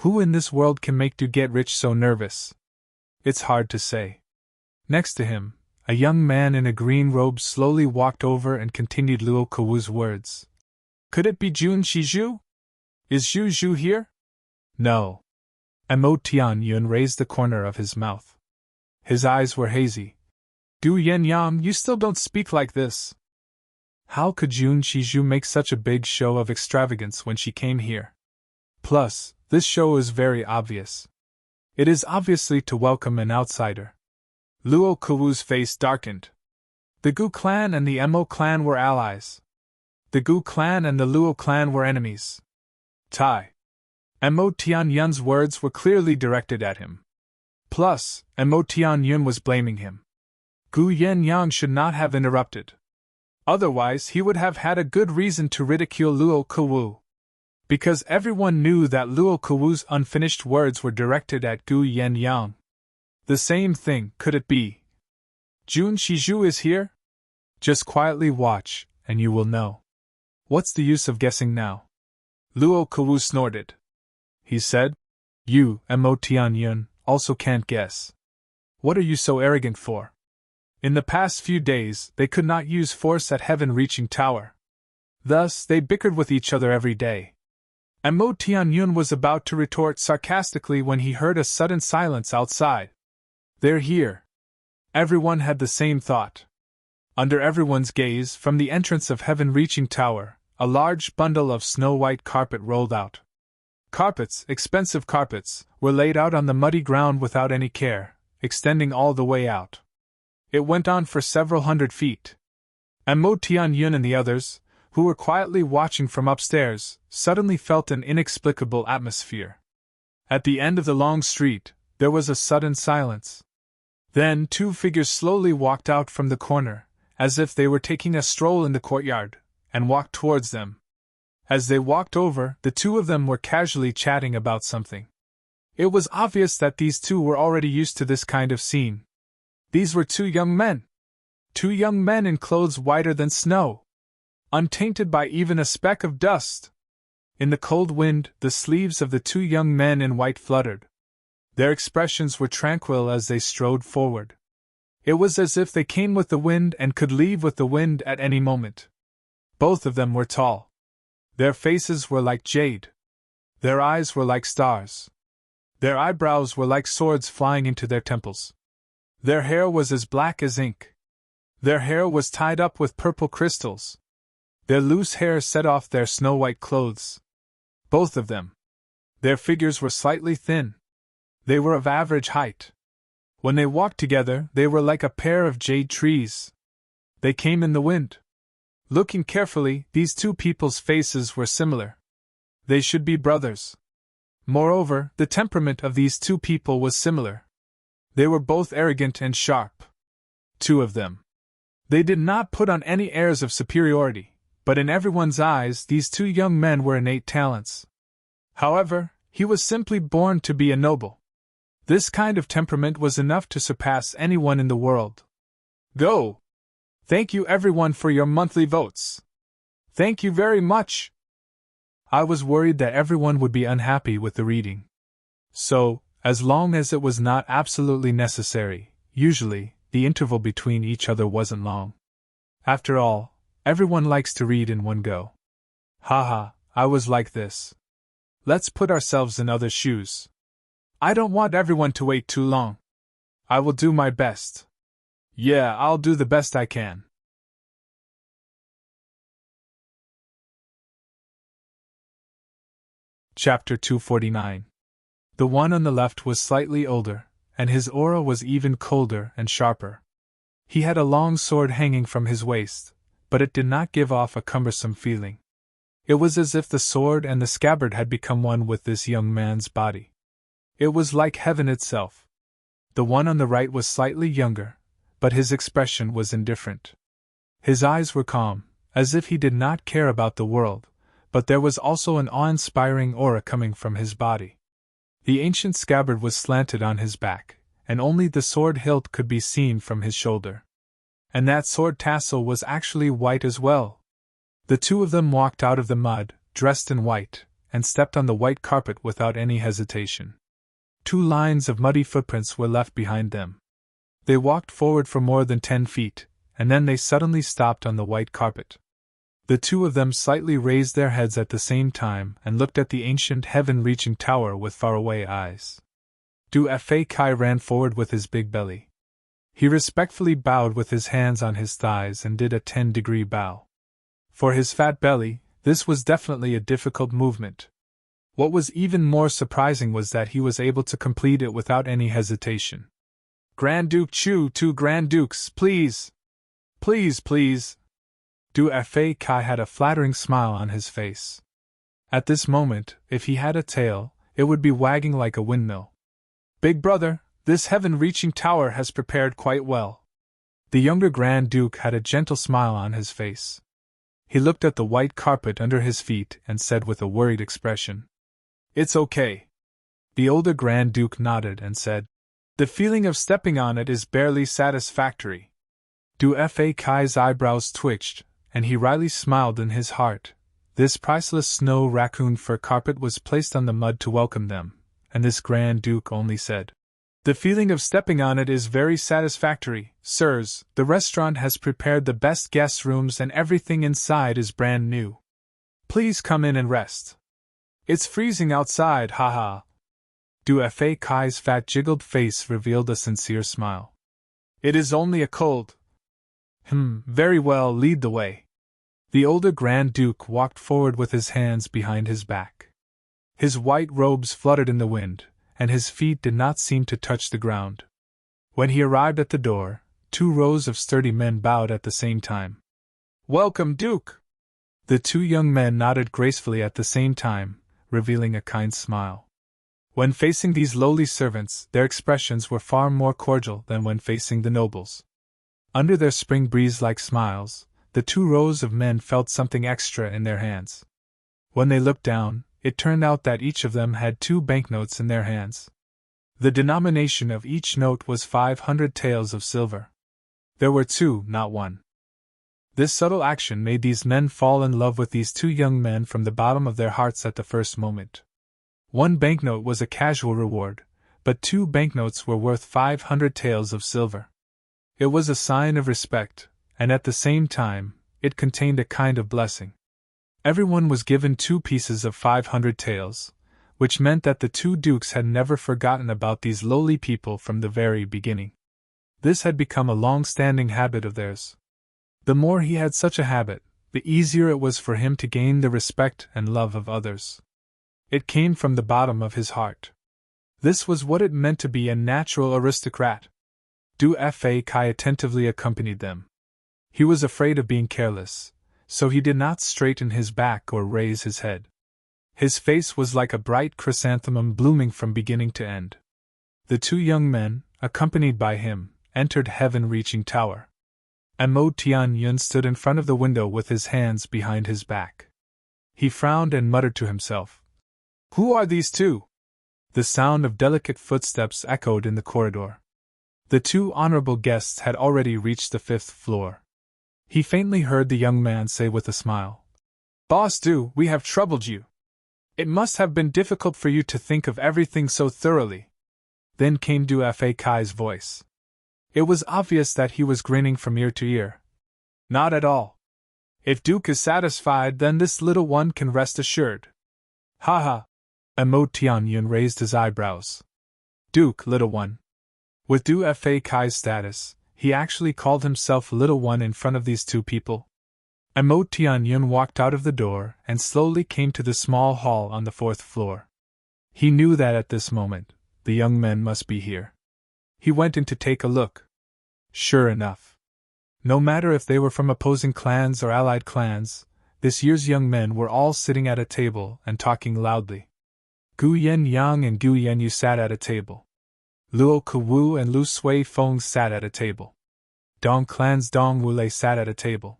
"Who in this world can make Do Get Rich so nervous? It's hard to say." Next to him, a young man in a green robe slowly walked over and continued Luo Kuwu's words. "Could it be Jun Shizhu? Is Zhu Zhu here?" "No." Amo Tianyun raised the corner of his mouth. His eyes were hazy. "Du Yen Yam, you still don't speak like this. How could Jun Shizhu make such a big show of extravagance when she came here? Plus, this show is very obvious. It is obviously to welcome an outsider." Luo Kuwu's face darkened. The Gu clan and the Mo clan were allies. The Gu clan and the Luo clan were enemies. Tai. Mo Tianyun's words were clearly directed at him. Plus, Mo Tianyun was blaming him. Gu Yenyang should not have interrupted. Otherwise, he would have had a good reason to ridicule Luo Kuwu. because everyone knew that Luo Kuwu's unfinished words were directed at Gu Yang. The same thing, could it be? Jun Shizhu is here? Just quietly watch, and you will know. What's the use of guessing now? Luo Kuwu snorted. He said, You, Mo Tianyun, also can't guess. What are you so arrogant for? In the past few days, they could not use force at heaven-reaching tower. Thus, they bickered with each other every day. Mo Tianyun was about to retort sarcastically when he heard a sudden silence outside. They're here. Everyone had the same thought. Under everyone's gaze, from the entrance of heaven-reaching tower, a large bundle of snow-white carpet rolled out. Carpets, expensive carpets, were laid out on the muddy ground without any care, extending all the way out. It went on for several hundred feet. Mo Tianyun and the others, who were quietly watching from upstairs, suddenly felt an inexplicable atmosphere. At the end of the long street, there was a sudden silence. Then 2 figures slowly walked out from the corner, as if they were taking a stroll in the courtyard, and walked towards them. As they walked over, the 2 of them were casually chatting about something. It was obvious that these 2 were already used to this kind of scene. These were 2 young men. 2 young men in clothes whiter than snow, untainted by even a speck of dust. In the cold wind, the sleeves of the 2 young men in white fluttered. Their expressions were tranquil as they strode forward. It was as if they came with the wind and could leave with the wind at any moment. Both of them were tall. Their faces were like jade. Their eyes were like stars. Their eyebrows were like swords flying into their temples. Their hair was as black as ink. Their hair was tied up with purple crystals. Their loose hair set off their snow-white clothes. Both of them. Their figures were slightly thin. They were of average height. When they walked together, they were like a pair of jade trees. They came in the wind. Looking carefully, these 2 people's faces were similar. They should be brothers. Moreover, the temperament of these 2 people was similar. They were both arrogant and sharp. 2 of them. They did not put on any airs of superiority, but in everyone's eyes these 2 young men were innate talents. However, he was simply born to be a noble. This kind of temperament was enough to surpass anyone in the world. Go! Thank you everyone for your monthly votes. Thank you very much. I was worried that everyone would be unhappy with the reading. So, as long as it was not absolutely necessary, usually, the interval between each other wasn't long. After all, everyone likes to read in one go. Haha, I was like this. Let's put ourselves in others' shoes. I don't want everyone to wait too long. I will do my best. Yeah, I'll do the best I can. Chapter 249. The one on the left was slightly older, and his aura was even colder and sharper. He had a long sword hanging from his waist, but it did not give off a cumbersome feeling. It was as if the sword and the scabbard had become one with this young man's body. It was like heaven itself. The one on the right was slightly younger, but his expression was indifferent. His eyes were calm, as if he did not care about the world, but there was also an awe-inspiring aura coming from his body. The ancient scabbard was slanted on his back, and only the sword hilt could be seen from his shoulder. And that sword tassel was actually white as well. The 2 of them walked out of the mud, dressed in white, and stepped on the white carpet without any hesitation. 2 lines of muddy footprints were left behind them. They walked forward for more than 10 feet, and then they suddenly stopped on the white carpet. The 2 of them slightly raised their heads at the same time and looked at the ancient heaven-reaching tower with faraway eyes. Du Fei Kai ran forward with his big belly. He respectfully bowed with his hands on his thighs and did a 10-degree bow. For his fat belly, this was definitely a difficult movement. What was even more surprising was that he was able to complete it without any hesitation. Grand Duke Chu, 2 Grand Dukes, please! Please, please! Du Fei Kai had a flattering smile on his face. At this moment, if he had a tail, it would be wagging like a windmill. Big brother, this heaven-reaching tower has prepared quite well. The younger Grand Duke had a gentle smile on his face. He looked at the white carpet under his feet and said with a worried expression, "It's okay." The older Grand Duke nodded and said, "The feeling of stepping on it is barely satisfactory." Du Fa Kai's eyebrows twitched, and he wryly smiled in his heart. This priceless snow raccoon fur carpet was placed on the mud to welcome them, and this Grand Duke only said, "The feeling of stepping on it is very satisfactory, sirs. The restaurant has prepared the best guest rooms and everything inside is brand new. Please come in and rest. It's freezing outside, haha." Du Fa Kai's fat jiggled face revealed a sincere smile. "It is only a cold." Very well, lead the way." The older Grand Duke walked forward with his hands behind his back. His white robes fluttered in the wind, and his feet did not seem to touch the ground. When he arrived at the door, 2 rows of sturdy men bowed at the same time. "Welcome, Duke!" The 2 young men nodded gracefully at the same time, revealing a kind smile. When facing these lowly servants, their expressions were far more cordial than when facing the nobles. Under their spring breeze-like smiles, the 2 rows of men felt something extra in their hands. When they looked down, it turned out that each of them had 2 banknotes in their hands. The denomination of each note was 500 taels of silver. There were 2, not 1. This subtle action made these men fall in love with these 2 young men from the bottom of their hearts at the first moment. 1 banknote was a casual reward, but 2 banknotes were worth 500 taels of silver. It was a sign of respect, and at the same time, it contained a kind of blessing. Everyone was given 2 pieces of 500 taels, which meant that the 2 dukes had never forgotten about these lowly people from the very beginning. This had become a long-standing habit of theirs. The more he had such a habit, the easier it was for him to gain the respect and love of others. It came from the bottom of his heart. This was what it meant to be a natural aristocrat. Du Fa Kai attentively accompanied them. He was afraid of being careless, so he did not straighten his back or raise his head. His face was like a bright chrysanthemum blooming from beginning to end. The 2 young men, accompanied by him, entered heaven-reaching tower. Amo Tianyun stood in front of the window with his hands behind his back. He frowned and muttered to himself, "Who are these 2? The sound of delicate footsteps echoed in the corridor. The 2 honorable guests had already reached the 5th floor. He faintly heard the young man say with a smile, "Boss Du, we have troubled you. It must have been difficult for you to think of everything so thoroughly." Then came Du Fa Kai's voice. It was obvious that he was grinning from ear to ear. "Not at all. If Duke is satisfied, then this little one can rest assured." "Ha ha!" Amo Tianyun raised his eyebrows. "Duke, little one." With Du Fa Kai's status, he actually called himself little one in front of these 2 people. Amo Tianyun walked out of the door and slowly came to the small hall on the 4th floor. He knew that at this moment, the young men must be here. He went in to take a look. Sure enough. No matter if they were from opposing clans or allied clans, this year's young men were all sitting at a table and talking loudly. Gu Yen Yang and Gu Yen Yu sat at a table. Luo Kuwu and Lu Sui Feng sat at a table. Dong Clan's Dong Wulei sat at a table.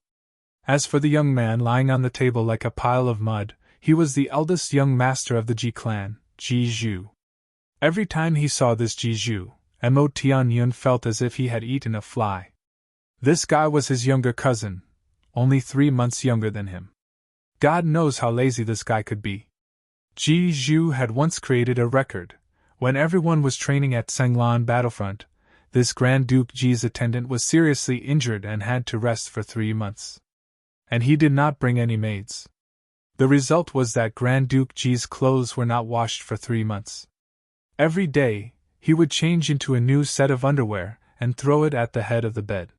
As for the young man lying on the table like a pile of mud, he was the eldest young master of the Ji clan, Ji Zhu. Every time he saw this Ji Zhu, Mo Tianyun felt as if he had eaten a fly. This guy was his younger cousin, only 3 months younger than him. God knows how lazy this guy could be. Ji Zhu had once created a record. When everyone was training at Senglan battlefront, this Grand Duke Ji's attendant was seriously injured and had to rest for 3 months. And he did not bring any maids. The result was that Grand Duke Ji's clothes were not washed for 3 months. Every day, he would change into a new set of underwear and throw it at the head of the bed.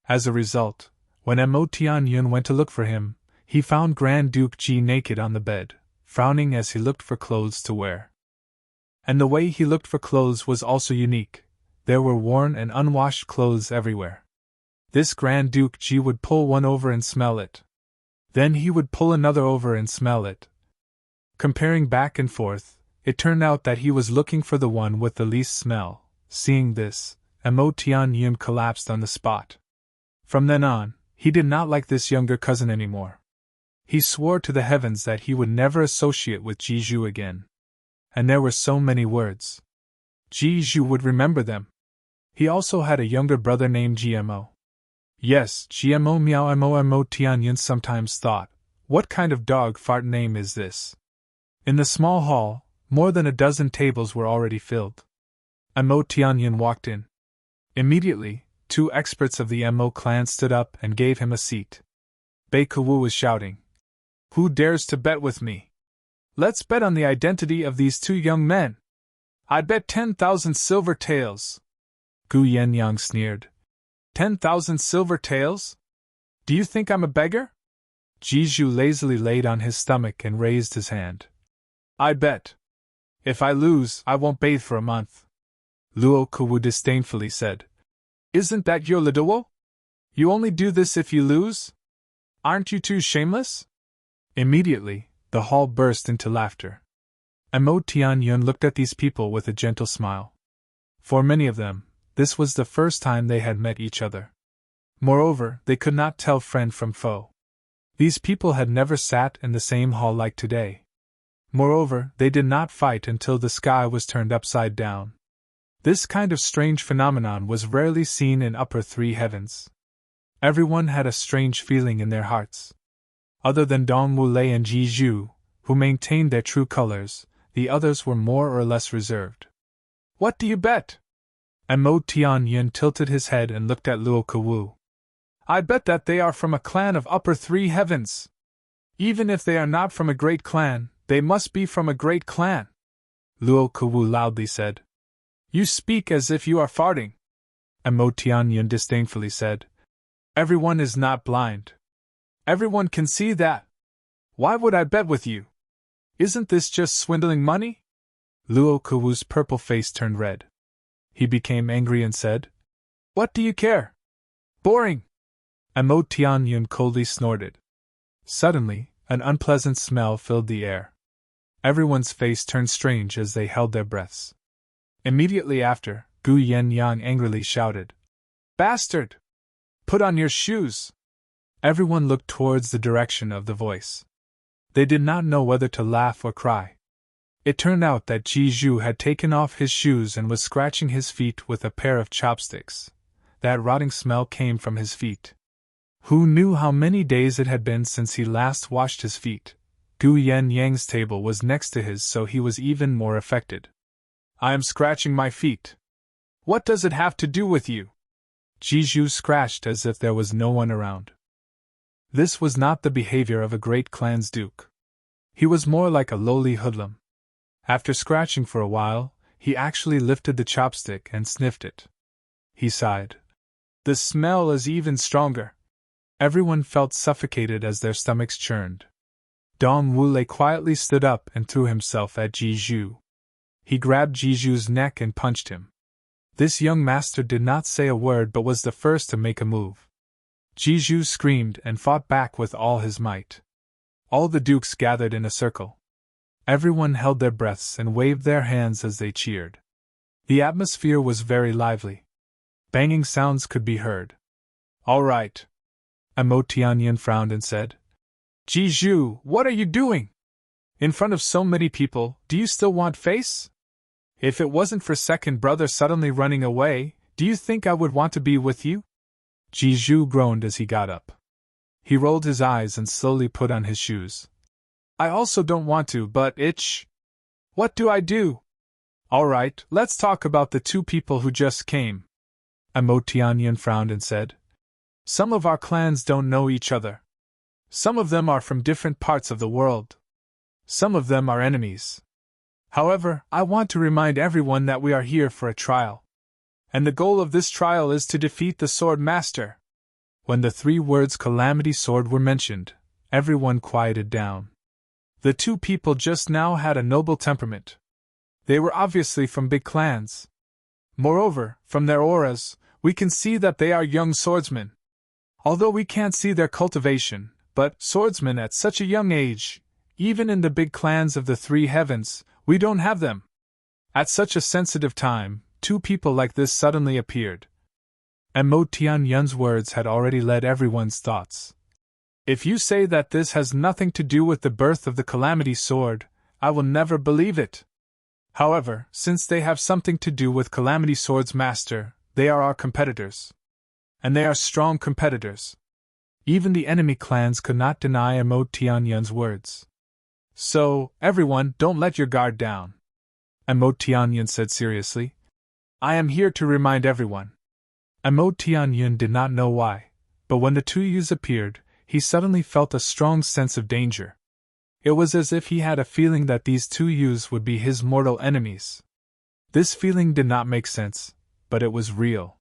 As a result, when Mo Tianyun went to look for him, he found Grand Duke Ji naked on the bed, frowning as he looked for clothes to wear. And the way he looked for clothes was also unique. There were worn and unwashed clothes everywhere. This Grand Duke Ji would pull one over and smell it. Then he would pull another over and smell it. Comparing back and forth, it turned out that he was looking for the one with the least smell. Seeing this, Mo Tianyun collapsed on the spot. From then on, he did not like this younger cousin anymore. He swore to the heavens that he would never associate with Jiju again. And there were so many words. Jiju would remember them. He also had a younger brother named GMO. Yes, GMO Meow Mo Tianyan sometimes thought, what kind of dog fart name is this? In the small hall, more than a dozen tables were already filled. Mo Tianyan walked in. Immediately, 2 experts of the Mo clan stood up and gave him a seat. Bei Kuwu was shouting, "Who dares to bet with me? Let's bet on the identity of these 2 young men. I'd bet 10,000 silver taels." Gu Yenyang sneered. 10,000 silver taels? Do you think I'm a beggar? Jiju lazily laid on his stomach and raised his hand. I bet. If I lose, I won't bathe for a month. Luo Kuwu disdainfully said. Isn't that your Liduo? You only do this if you lose? Aren't you too shameless? Immediately, the hall burst into laughter. Mo Tianyun looked at these people with a gentle smile. For many of them, this was the first time they had met each other. Moreover, they could not tell friend from foe. These people had never sat in the same hall like today. Moreover, they did not fight until the sky was turned upside down. This kind of strange phenomenon was rarely seen in upper 3 heavens. Everyone had a strange feeling in their hearts. Other than Dong Wulei and Ji Zhu, who maintained their true colors, the others were more or less reserved. What do you bet? Mo Tianyun tilted his head and looked at Luo Kuwu. I bet that they are from a clan of upper 3 heavens. Even if they are not from a great clan, they must be from a great clan. Luo Kuwu loudly said. You speak as if you are farting. Mo Tianyun disdainfully said. Everyone is not blind. Everyone can see that. Why would I bet with you? Isn't this just swindling money? Luo Kuwu's purple face turned red. He became angry and said, What do you care? Boring! Mo Tianyun coldly snorted. Suddenly, an unpleasant smell filled the air. Everyone's face turned strange as they held their breaths. Immediately after, Gu Yenyang angrily shouted, Bastard! Put on your shoes! Everyone looked towards the direction of the voice. They did not know whether to laugh or cry. It turned out that Ji Zhu had taken off his shoes and was scratching his feet with a pair of chopsticks. That rotting smell came from his feet. Who knew how many days it had been since he last washed his feet? Gu Yenyang's table was next to his, so he was even more affected. I am scratching my feet. What does it have to do with you? Ji Zhu scratched as if there was no one around. This was not the behavior of a great clan's duke. He was more like a lowly hoodlum. After scratching for a while, he actually lifted the chopstick and sniffed it. He sighed. The smell is even stronger. Everyone felt suffocated as their stomachs churned. Dong Wulei quietly stood up and threw himself at Ji Zhu. He grabbed Ji Zhu's neck and punched him. This young master did not say a word but was the first to make a move. Ji Zhu screamed and fought back with all his might. All the dukes gathered in a circle. Everyone held their breaths and waved their hands as they cheered. The atmosphere was very lively. Banging sounds could be heard. All right. Mo Tianyun frowned and said, Ji Zhu, what are you doing? In front of so many people, do you still want face? If it wasn't for second brother suddenly running away, do you think I would want to be with you? Ji Zhu groaned as he got up. He rolled his eyes and slowly put on his shoes. I also don't want to, but itch. What do I do? All right, let's talk about the 2 people who just came. Mo Tianyun frowned and said, Some of our clans don't know each other. Some of them are from different parts of the world. Some of them are enemies. However, I want to remind everyone that we are here for a trial. And the goal of this trial is to defeat the Sword Master. When the 3 words Calamity Sword were mentioned, everyone quieted down. The 2 people just now had a noble temperament. They were obviously from big clans. Moreover, from their auras, we can see that they are young swordsmen. Although we can't see their cultivation, but swordsmen at such a young age, even in the big clans of the 3 heavens, we don't have them. At such a sensitive time, 2 people like this suddenly appeared. Mo Tianyun's words had already led everyone's thoughts. If you say that this has nothing to do with the birth of the Calamity Sword, I will never believe it. However, since they have something to do with Calamity Sword's master, they are our competitors. And they are strong competitors. Even the enemy clans could not deny Mo Tianyun's words. So, everyone, don't let your guard down. Mo Tianyun said seriously. I am here to remind everyone. Mo Tianyun did not know why, but when the two youths appeared, he suddenly felt a strong sense of danger. It was as if he had a feeling that these two youths would be his mortal enemies. This feeling did not make sense, but it was real.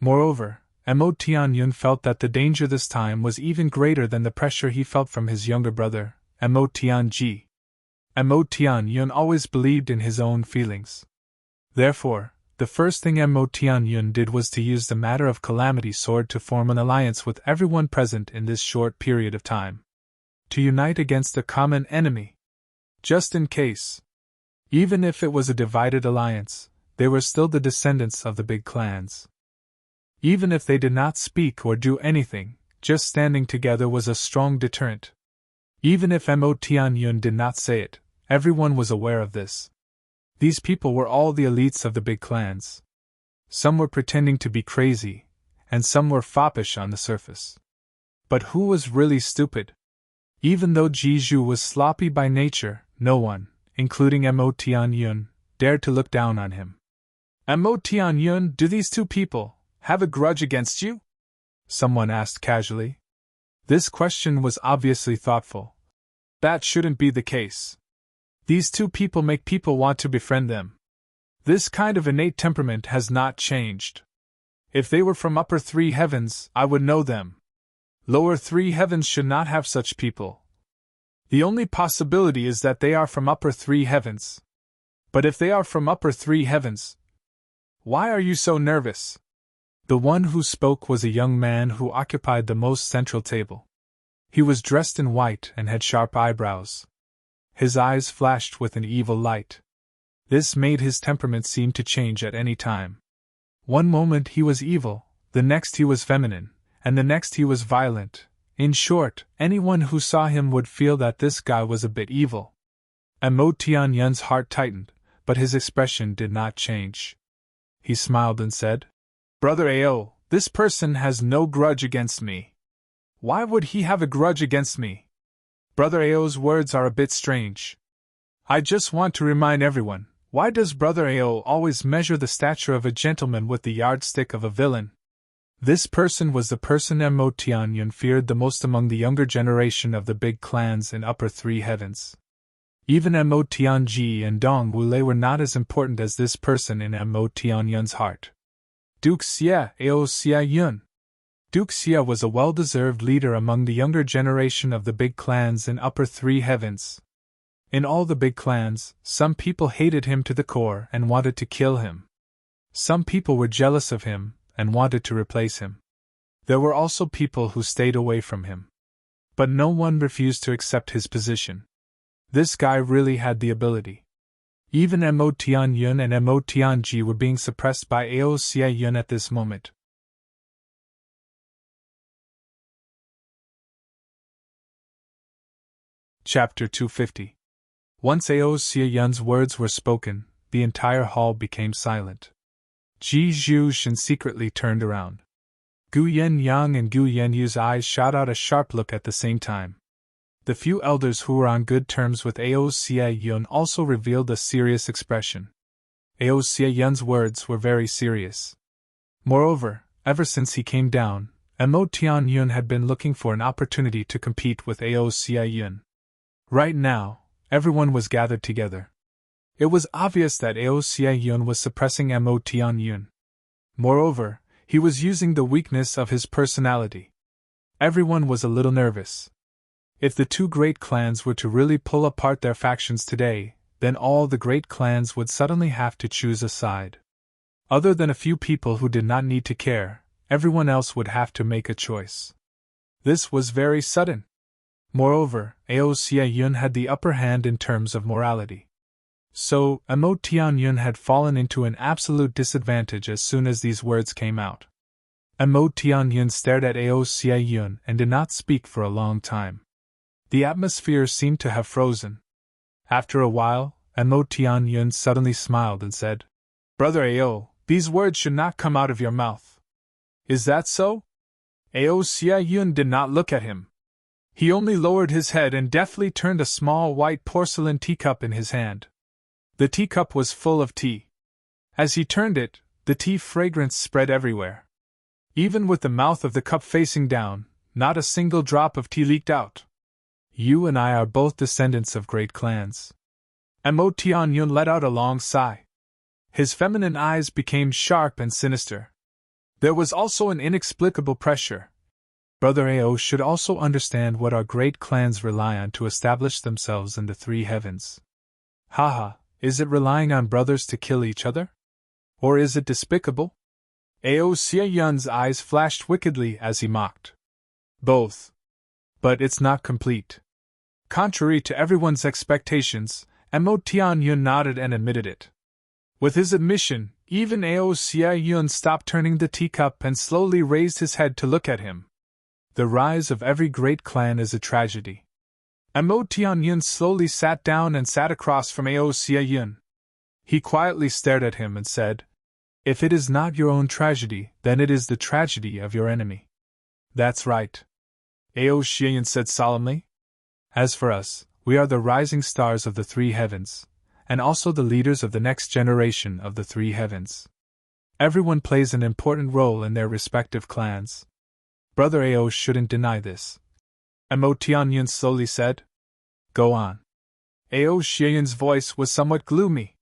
Moreover, Mo Tianyun felt that the danger this time was even greater than the pressure he felt from his younger brother, Mo Tianji. Mo Tianyun always believed in his own feelings. Therefore, the first thing Mo Tianyun did was to use the matter of Calamity Sword to form an alliance with everyone present in this short period of time. To unite against a common enemy. Just in case. Even if it was a divided alliance, they were still the descendants of the big clans. Even if they did not speak or do anything, just standing together was a strong deterrent. Even if Mo Tianyun did not say it, everyone was aware of this. These people were all the elites of the big clans. Some were pretending to be crazy, and some were foppish on the surface. But who was really stupid? Even though Jiju was sloppy by nature, no one, including Mo Tianyun, dared to look down on him. Mo Tianyun, do these two people have a grudge against you? Someone asked casually. This question was obviously thoughtful. That shouldn't be the case. These two people make people want to befriend them. This kind of innate temperament has not changed. If they were from upper three heavens, I would know them. Lower three heavens should not have such people. The only possibility is that they are from upper three heavens. But if they are from upper three heavens, why are you so nervous? The one who spoke was a young man who occupied the most central table. He was dressed in white and had sharp eyebrows. His eyes flashed with an evil light. This made his temperament seem to change at any time. One moment he was evil, the next he was feminine, and the next he was violent. In short, anyone who saw him would feel that this guy was a bit evil. Mo Tianyun's heart tightened, but his expression did not change. He smiled and said, Brother Ao, this person has no grudge against me. Why would he have a grudge against me? Brother Ao's words are a bit strange. I just want to remind everyone, why does Brother Ao always measure the stature of a gentleman with the yardstick of a villain? This person was the person Mo Tianyun feared the most among the younger generation of the big clans in upper three heavens. Even Mo Tianji and Dong Wulei were not as important as this person in Mo Tianyun's heart. Duke Xie Ao Xie Yun. Duke Xie was a well-deserved leader among the younger generation of the big clans in upper three heavens. In all the big clans, some people hated him to the core and wanted to kill him. Some people were jealous of him and wanted to replace him. There were also people who stayed away from him. But no one refused to accept his position. This guy really had the ability. Even Mo Tianyun and Mo Tianji were being suppressed by Ao Xie Yun at this moment. Chapter 250. Once Ao Xie Yun's words were spoken, the entire hall became silent. Ji Zhuxin secretly turned around. Gu Yenyang and Gu Yenyu's eyes shot out a sharp look at the same time. The few elders who were on good terms with Ao Xie Yun also revealed a serious expression. Ao Xie Yun's words were very serious. Moreover, ever since he came down, Mo Tianyun had been looking for an opportunity to compete with Ao Xie Yun. Right now, everyone was gathered together. It was obvious that Ao Xie Yun was suppressing Mo Tianyun. Moreover, he was using the weakness of his personality. Everyone was a little nervous. If the two great clans were to really pull apart their factions today, then all the great clans would suddenly have to choose a side. Other than a few people who did not need to care, everyone else would have to make a choice. This was very sudden. Moreover, Ao Xie Yun had the upper hand in terms of morality. So, Mo Tianyun had fallen into an absolute disadvantage as soon as these words came out. Mo Tianyun stared at Ao Xiayun and did not speak for a long time. The atmosphere seemed to have frozen. After a while, Mo Tianyun suddenly smiled and said, "Brother Ao, these words should not come out of your mouth." "Is that so?" Ao Xiayun did not look at him. He only lowered his head and deftly turned a small white porcelain teacup in his hand. The teacup was full of tea. As he turned it, the tea fragrance spread everywhere. Even with the mouth of the cup facing down, not a single drop of tea leaked out. "You and I are both descendants of great clans." Mo Tianyun let out a long sigh. His feminine eyes became sharp and sinister. There was also an inexplicable pressure. Brother Ao should also understand what our great clans rely on to establish themselves in the three heavens. Haha, is it relying on brothers to kill each other? Or is it despicable? Ao Xiayun's eyes flashed wickedly as he mocked. Both. But it's not complete. Contrary to everyone's expectations, Mo Tianyun nodded and admitted it. With his admission, even Ao Xiayun stopped turning the teacup and slowly raised his head to look at him. The rise of every great clan is a tragedy. Mo Tianyun slowly sat down and sat across from Ao Xiayun. He quietly stared at him and said, "If it is not your own tragedy, then it is the tragedy of your enemy." "That's right," Ao Xiayun said solemnly. "As for us, we are the rising stars of the three heavens, and also the leaders of the next generation of the three heavens. Everyone plays an important role in their respective clans. Brother Ao shouldn't deny this." Mo Tianyun slowly said. "Go on." Ao Xiayun's voice was somewhat gloomy.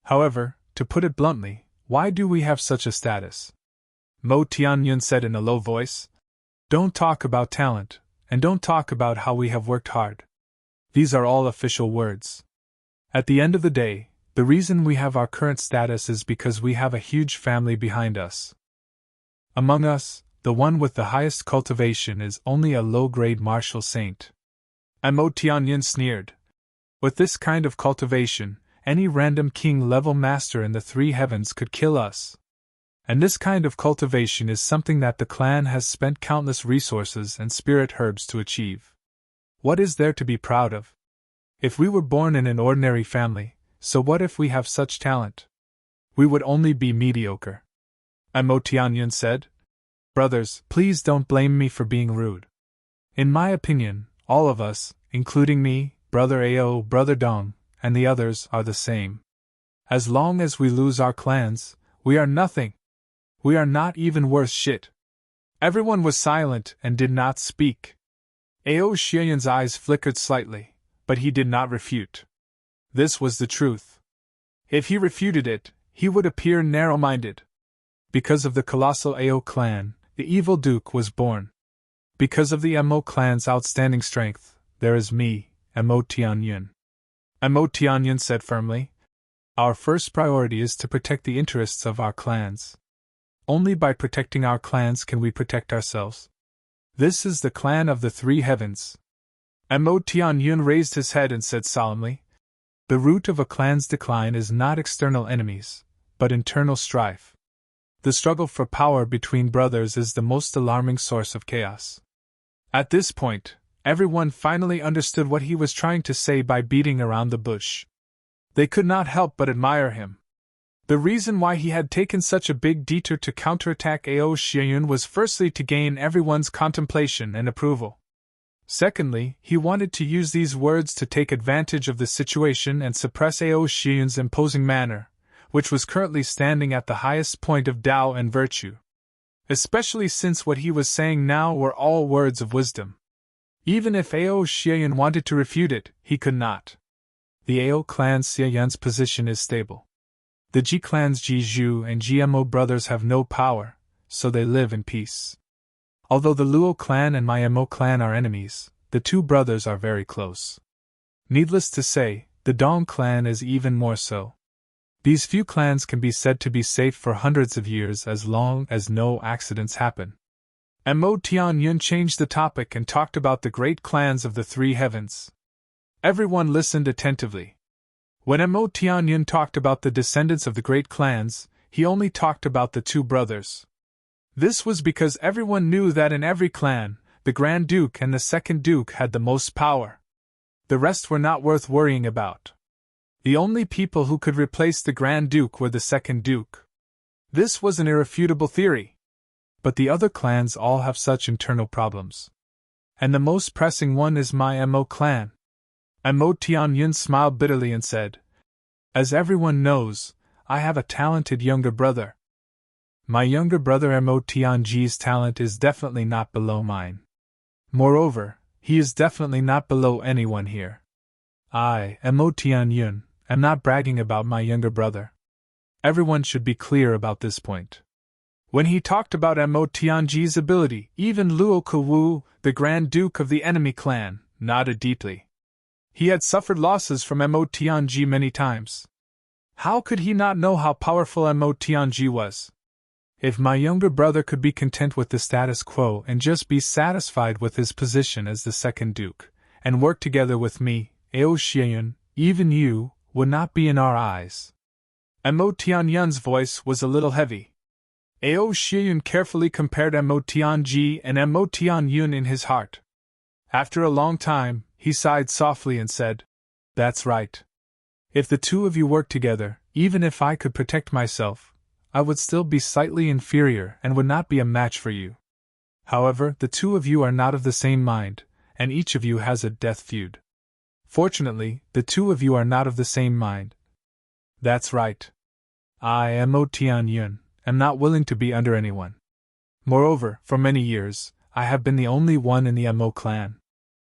"However, to put it bluntly, why do we have such a status?" Mo Tianyun said in a low voice. "Don't talk about talent, and don't talk about how we have worked hard. These are all official words. At the end of the day, the reason we have our current status is because we have a huge family behind us. Among us, the one with the highest cultivation is only a low-grade martial saint." Mo Tianyun sneered. "With this kind of cultivation, any random king-level master in the three heavens could kill us. And this kind of cultivation is something that the clan has spent countless resources and spirit herbs to achieve. What is there to be proud of? If we were born in an ordinary family, so what if we have such talent? We would only be mediocre." Mo Tianyun said. "Brothers, please don't blame me for being rude. In my opinion, all of us, including me, Brother Ao, Brother Dong, and the others, are the same. As long as we lose our clans, we are nothing. We are not even worth shit." Everyone was silent and did not speak. Ao Xiayun's eyes flickered slightly, but he did not refute. This was the truth. If he refuted it, he would appear narrow-minded. Because of the colossal Ao clan, the evil Duke was born. Because of the Mo clan's outstanding strength, there is me, Mo Tianyun. Mo Tianyun said firmly. "Our first priority is to protect the interests of our clans. Only by protecting our clans can we protect ourselves. This is the clan of the three heavens." Mo Tianyun raised his head and said solemnly, "The root of a clan's decline is not external enemies, but internal strife. The struggle for power between brothers is the most alarming source of chaos." At this point, everyone finally understood what he was trying to say by beating around the bush. They could not help but admire him. The reason why he had taken such a big detour to counterattack Ao Xiayun was firstly to gain everyone's contemplation and approval. Secondly, he wanted to use these words to take advantage of the situation and suppress Ao Xiayun's imposing manner, which was currently standing at the highest point of Tao and virtue. Especially since what he was saying now were all words of wisdom. Even if Ao Xiayun wanted to refute it, he could not. The Ao clan's Xiayun's position is stable. The Ji clan's Ji Zhu and GMO brothers have no power, so they live in peace. Although the Luo clan and my Mo clan are enemies, the two brothers are very close. Needless to say, the Dong clan is even more so. These few clans can be said to be safe for hundreds of years as long as no accidents happen. Mo Tianyun changed the topic and talked about the great clans of the three heavens. Everyone listened attentively. When Mo Tianyun talked about the descendants of the great clans, he only talked about the two brothers. This was because everyone knew that in every clan, the Grand Duke and the Second Duke had the most power. The rest were not worth worrying about. The only people who could replace the Grand Duke were the Second Duke. This was an irrefutable theory. But the other clans all have such internal problems. And the most pressing one is my Mo clan. Mo Tianyun smiled bitterly and said, "As everyone knows, I have a talented younger brother. My younger brother Mo Tianji's talent is definitely not below mine. Moreover, he is definitely not below anyone here. I, Mo Tianyun, am not bragging about my younger brother. Everyone should be clear about this point." When he talked about Mo Tianji's ability, even Luo Kuwu, the Grand Duke of the enemy clan, nodded deeply. He had suffered losses from Mo Tianji many times. How could he not know how powerful Mo Tianji was? If my younger brother could be content with the status quo and just be satisfied with his position as the Second Duke, and work together with me, Ao Xianyun, even you, would not be in our eyes. Mo Tianyun's voice was a little heavy. Ao Xianyun carefully compared Mo Tianji and Mo Tianyun in his heart. After a long time, he sighed softly and said, "That's right. If the two of you work together, even if I could protect myself, I would still be slightly inferior and would not be a match for you. However, the two of you are not of the same mind, and each of you has a death feud. Fortunately, the two of you are not of the same mind. That's right. I, Mo Tianyun, am not willing to be under anyone. Moreover, for many years, I have been the only one in the Mo clan.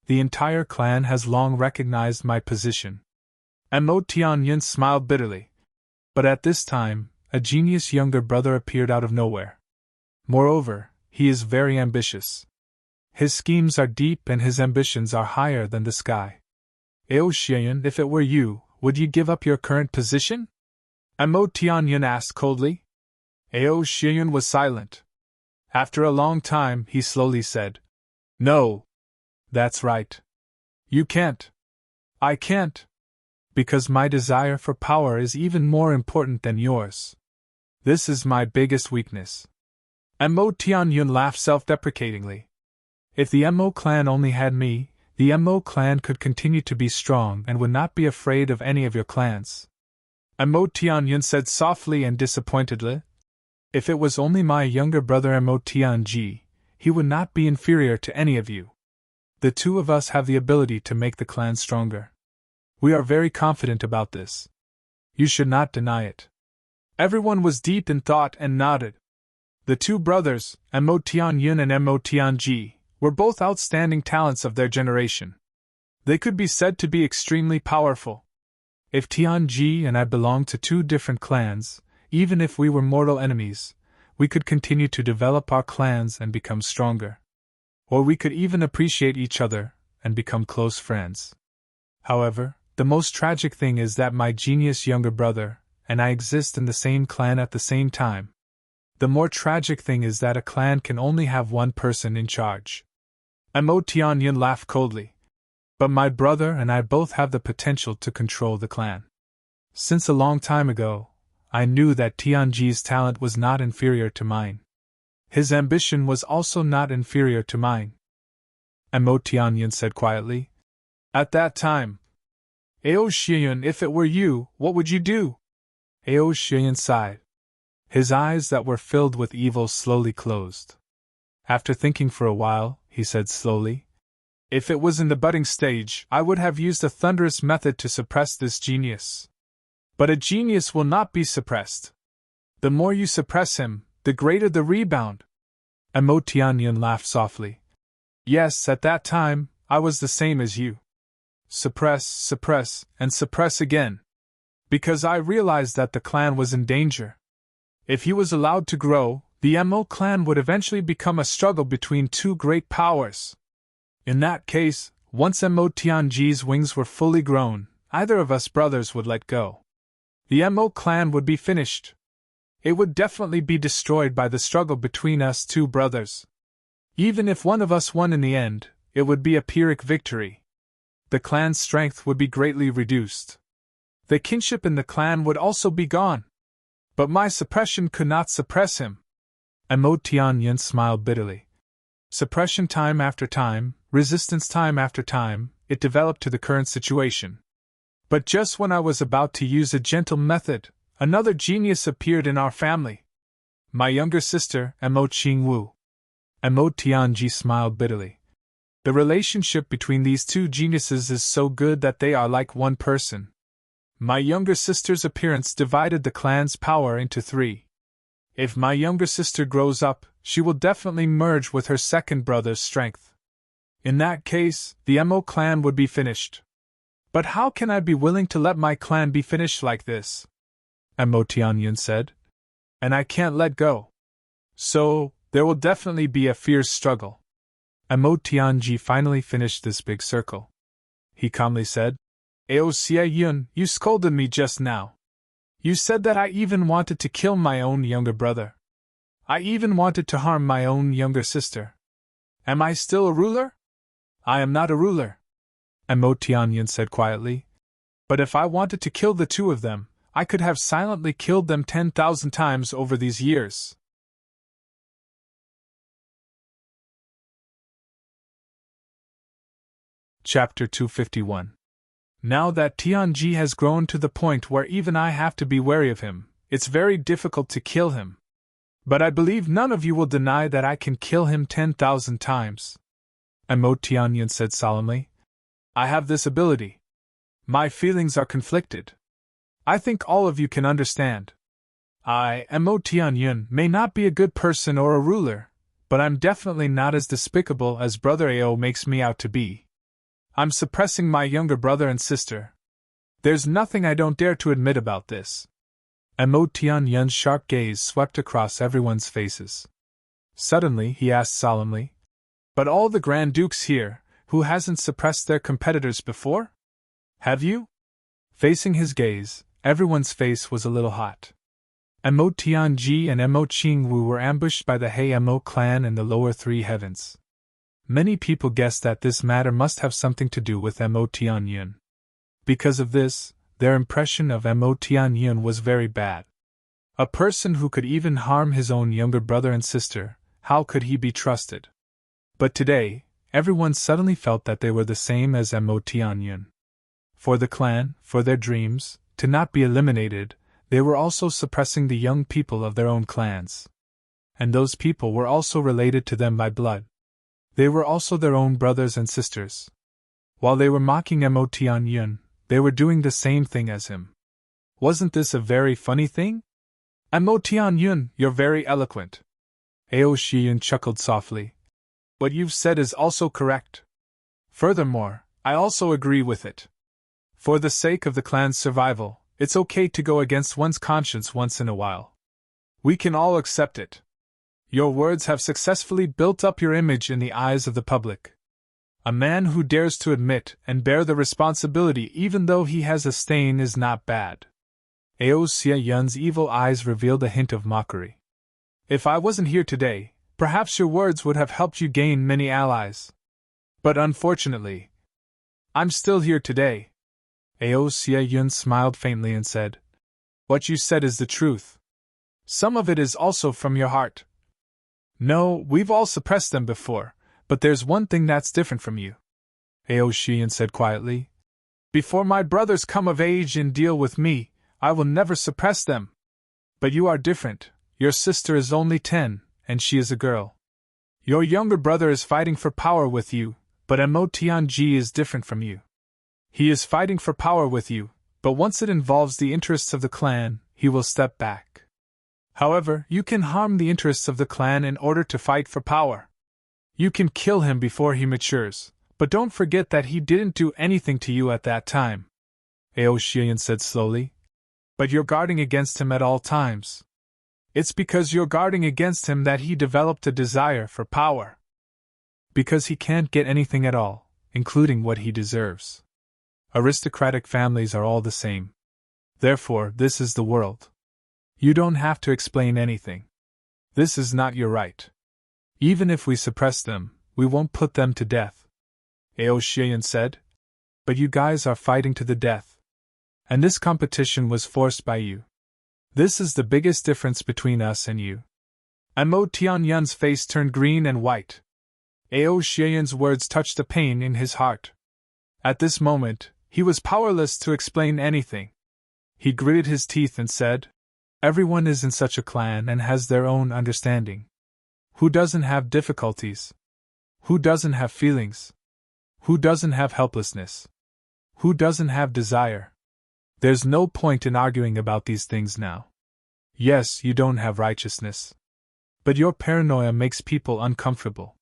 The entire clan has long recognized my position." Mo Tianyun smiled bitterly. But at this time, a genius younger brother appeared out of nowhere. Moreover, he is very ambitious. His schemes are deep and his ambitions are higher than the sky. Ao Xianyun, if it were you, would you give up your current position? Mo Tianyun asked coldly. Ao Xianyun was silent. After a long time, he slowly said, "No. That's right. You can't. I can't. Because my desire for power is even more important than yours. This is my biggest weakness." Mo Tianyun laughed self-deprecatingly. If the Mo clan only had me, the Mo clan could continue to be strong and would not be afraid of any of your clans. Mo Tianyun said softly and disappointedly, "If it was only my younger brother Mo Tianji, he would not be inferior to any of you. The two of us have the ability to make the clan stronger. We are very confident about this. You should not deny it." Everyone was deep in thought and nodded. The two brothers, Mo Tianyun and Mo Tianji, were both outstanding talents of their generation. They could be said to be extremely powerful. If Tianji and I belonged to two different clans, even if we were mortal enemies, we could continue to develop our clans and become stronger. Or we could even appreciate each other and become close friends. However, the most tragic thing is that my genius younger brother and I exist in the same clan at the same time. The more tragic thing is that a clan can only have one person in charge. Mo Tianyun laughed coldly. But my brother and I both have the potential to control the clan. Since a long time ago, I knew that Tianji's talent was not inferior to mine. His ambition was also not inferior to mine. Mo Tianyun said quietly. At that time, Ao Xianyun, if it were you, what would you do? Ao Xianyun sighed. His eyes that were filled with evil slowly closed. After thinking for a while, he said slowly, "If it was in the budding stage, I would have used a thunderous method to suppress this genius. But a genius will not be suppressed. The more you suppress him, the greater the rebound." Mo Tianyun laughed softly. "Yes, at that time, I was the same as you. Suppress, suppress, and suppress again. Because I realized that the clan was in danger. If he was allowed to grow, the Mo clan would eventually become a struggle between two great powers. In that case, once Mo Tianji's wings were fully grown, either of us brothers would let go. The Mo clan would be finished. It would definitely be destroyed by the struggle between us two brothers. Even if one of us won in the end, it would be a Pyrrhic victory. The clan's strength would be greatly reduced. The kinship in the clan would also be gone. But my suppression could not suppress him." Mo Tianyan smiled bitterly. Suppression time after time, resistance time after time, it developed to the current situation. But just when I was about to use a gentle method, another genius appeared in our family. My younger sister, Mo Qingwu. Mo Tianji smiled bitterly. The relationship between these two geniuses is so good that they are like one person. My younger sister's appearance divided the clan's power into three. If my younger sister grows up, she will definitely merge with her second brother's strength. In that case, the Mo clan would be finished. But how can I be willing to let my clan be finished like this? Mo Tianyan said. And I can't let go. So, there will definitely be a fierce struggle. Mo Tianji finally finished this big circle. He calmly said, Ao Xie Yun, you scolded me just now. You said that I even wanted to kill my own younger brother. I even wanted to harm my own younger sister. Am I still a ruler? I am not a ruler, Mo Tianyan said quietly. But if I wanted to kill the two of them, I could have silently killed them 10,000 times over these years. Chapter 251. Now that Tianji has grown to the point where even I have to be wary of him, it's very difficult to kill him. But I believe none of you will deny that I can kill him 10,000 times. Mo Tianyan said solemnly. I have this ability. My feelings are conflicted. I think all of you can understand. I, Mo Tianyan, may not be a good person or a ruler, but I'm definitely not as despicable as Brother Ao makes me out to be. I'm suppressing my younger brother and sister. There's nothing I don't dare to admit about this. Mo Tianyan's sharp gaze swept across everyone's faces. Suddenly he asked solemnly, But all the Grand Dukes here, who hasn't suppressed their competitors before? Have you? Facing his gaze, everyone's face was a little hot. Mo Tianji and Mo Qingwu were ambushed by the Hei Mo clan in the lower three heavens. Many people guessed that this matter must have something to do with Mo Tianyan. Because of this, their impression of Mo Tianyan was very bad. A person who could even harm his own younger brother and sister, how could he be trusted? But today, everyone suddenly felt that they were the same as Mo Tianyan. For the clan, for their dreams, to not be eliminated, they were also suppressing the young people of their own clans. And those people were also related to them by blood. They were also their own brothers and sisters. While they were mocking Mo Tianyan, they were doing the same thing as him. Wasn't this a very funny thing? Mo Tianyan, you're very eloquent. Ao Xiyan chuckled softly. What you've said is also correct. Furthermore, I also agree with it. For the sake of the clan's survival, it's okay to go against one's conscience once in a while. We can all accept it. Your words have successfully built up your image in the eyes of the public. A man who dares to admit and bear the responsibility even though he has a stain is not bad. Ao Xie Yun's evil eyes revealed a hint of mockery. If I wasn't here today, perhaps your words would have helped you gain many allies. But unfortunately, I'm still here today. Ao Xie Yun smiled faintly and said, What you said is the truth. Some of it is also from your heart. No, we've all suppressed them before, but there's one thing that's different from you. Ao Xiyan said quietly. Before my brothers come of age and deal with me, I will never suppress them. But you are different. Your sister is only 10, and she is a girl. Your younger brother is fighting for power with you, but Mo Tianji is different from you. He is fighting for power with you, but once it involves the interests of the clan, he will step back. However, you can harm the interests of the clan in order to fight for power. You can kill him before he matures, but don't forget that he didn't do anything to you at that time. Ao Xiyan said slowly. But you're guarding against him at all times. It's because you're guarding against him that he developed a desire for power. Because he can't get anything at all, including what he deserves. Aristocratic families are all the same. Therefore, this is the world. You don't have to explain anything. This is not your right. Even if we suppress them, we won't put them to death. Ao Xiyan said. But you guys are fighting to the death. And this competition was forced by you. This is the biggest difference between us and you. Mo Tianyun's face turned green and white. Ao Xian's words touched a pain in his heart. At this moment, he was powerless to explain anything. He gritted his teeth and said, "Everyone is in such a clan and has their own understanding. Who doesn't have difficulties? Who doesn't have feelings? Who doesn't have helplessness? Who doesn't have desire? There's no point in arguing about these things now. Yes, you don't have righteousness. But your paranoia makes people uncomfortable."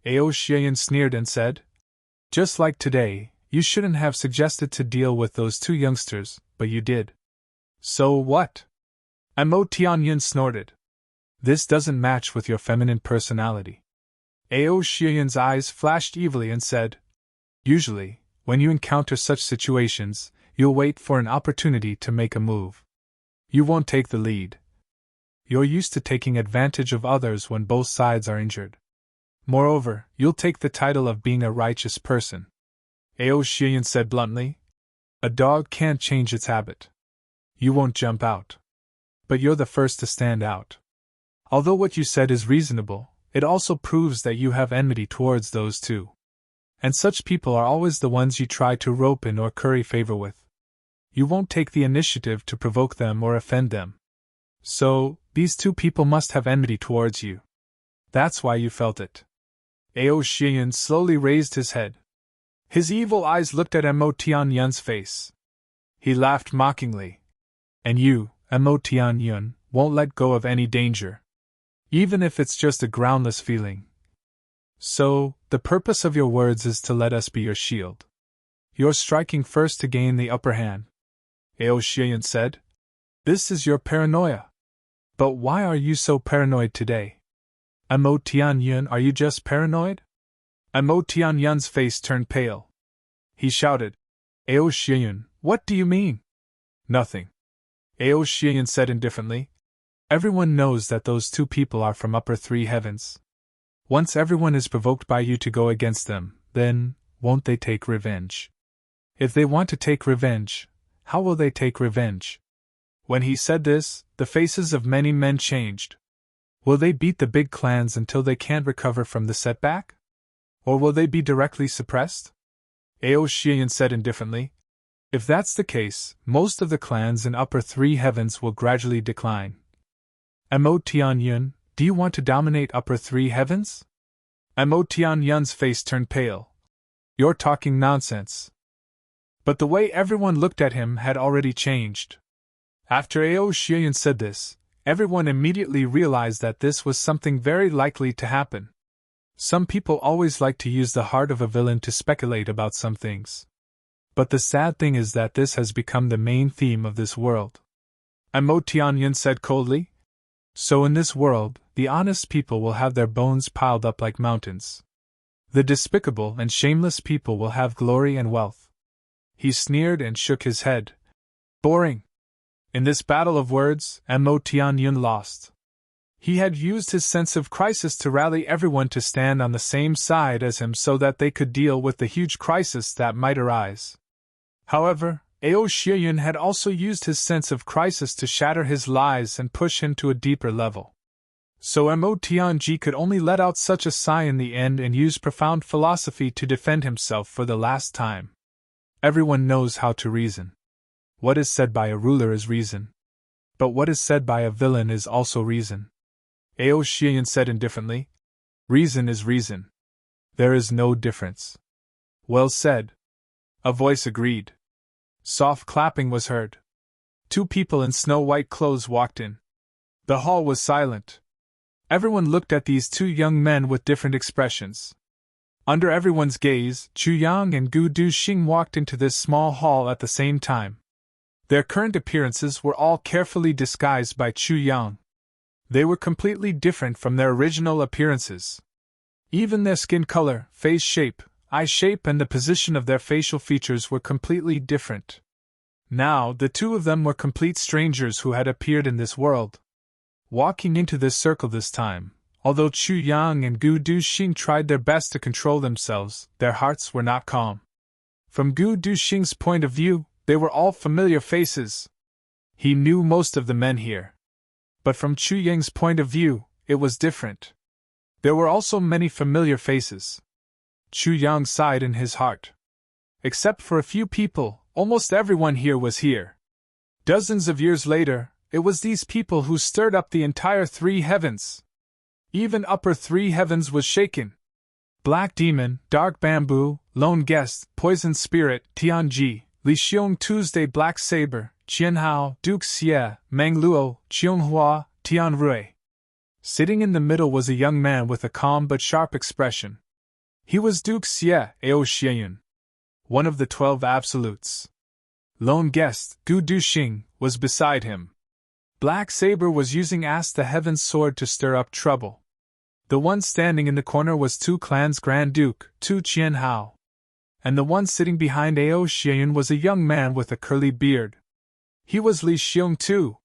Ao Xian sneered and said, "Just like today, you shouldn't have suggested to deal with those two youngsters, but you did. So what?" Mo Tianyun snorted. "This doesn't match with your feminine personality." Ao Xian's eyes flashed evilly and said, "Usually, when you encounter such situations, you'll wait for an opportunity to make a move. You won't take the lead. You're used to taking advantage of others when both sides are injured. Moreover, you'll take the title of being a righteous person." Ao Xian said bluntly, "A dog can't change its habit. You won't jump out. But you're the first to stand out. Although what you said is reasonable, it also proves that you have enmity towards those two. And such people are always the ones you try to rope in or curry favor with. You won't take the initiative to provoke them or offend them. So, these two people must have enmity towards you. That's why you felt it." Ao Xian slowly raised his head. His evil eyes looked at Mo Tianyun's face. He laughed mockingly. "And you, Mo Tianyun, won't let go of any danger. Even if it's just a groundless feeling. So, the purpose of your words is to let us be your shield. You're striking first to gain the upper hand." Ao Xian said, "This is your paranoia. But why are you so paranoid today? Mo Tianyun, are you just paranoid?" Mo Tianyun's face turned pale. He shouted, "Ao Xian, what do you mean?" "Nothing," Ao Xian said indifferently. "Everyone knows that those two people are from upper three heavens. Once everyone is provoked by you to go against them, then, won't they take revenge? If they want to take revenge, how will they take revenge?" When he said this, the faces of many men changed. Will they beat the big clans until they can't recover from the setback? Or will they be directly suppressed? Ao Xian said indifferently, "If that's the case, most of the clans in upper three heavens will gradually decline." Mo Tianyun, do you want to dominate upper three heavens? Mo Tianyun's face turned pale. "You're talking nonsense." But the way everyone looked at him had already changed. After Ao Xian said this, everyone immediately realized that this was something very likely to happen. Some people always like to use the heart of a villain to speculate about some things. But the sad thing is that this has become the main theme of this world. Mo Tianyun said coldly, "So in this world, the honest people will have their bones piled up like mountains. The despicable and shameless people will have glory and wealth." He sneered and shook his head. Boring. In this battle of words, Mo Tianyun lost. He had used his sense of crisis to rally everyone to stand on the same side as him so that they could deal with the huge crisis that might arise. However, Ao Xian had also used his sense of crisis to shatter his lies and push him to a deeper level. So Mo Tianji could only let out such a sigh in the end and use profound philosophy to defend himself for the last time. Everyone knows how to reason. What is said by a ruler is reason. But what is said by a villain is also reason. Ao Xian said indifferently, "Reason is reason. There is no difference." "Well said." A voice agreed. Soft clapping was heard. Two people in snow-white clothes walked in. The hall was silent. Everyone looked at these two young men with different expressions. Under everyone's gaze, Chu Yang and Gu Duxing walked into this small hall at the same time. Their current appearances were all carefully disguised by Chu Yang. They were completely different from their original appearances. Even their skin color, face shape, eye shape, and the position of their facial features were completely different. Now, the two of them were complete strangers who had appeared in this world. Walking into this circle this time, although Chu Yang and Gu Duxing tried their best to control themselves, their hearts were not calm. From Gu Duxing's point of view, they were all familiar faces. He knew most of the men here. But from Chu Yang's point of view, it was different. There were also many familiar faces. Chu Yang sighed in his heart. Except for a few people, almost everyone here was here. Dozens of years later, it was these people who stirred up the entire three heavens. Even upper three heavens was shaken. Black Demon, Dark Bamboo, Lone Guest, Poison Spirit, Tianji, Li Xiong Tuesday Black Saber, Qianhao, Duke Xie, Meng Luo, Qianghua, Tian Rui. Sitting in the middle was a young man with a calm but sharp expression. He was Duke Xie, Ao Xianyun, one of the 12 absolutes. Lone Guest, Gu Duxing, was beside him. Black Saber was using Ask the Heaven's sword to stir up trouble. The one standing in the corner was Tu Clan's Grand Duke, Tu Qianhao. And the one sitting behind Ao Xianyun was a young man with a curly beard. He was Li Xiong too.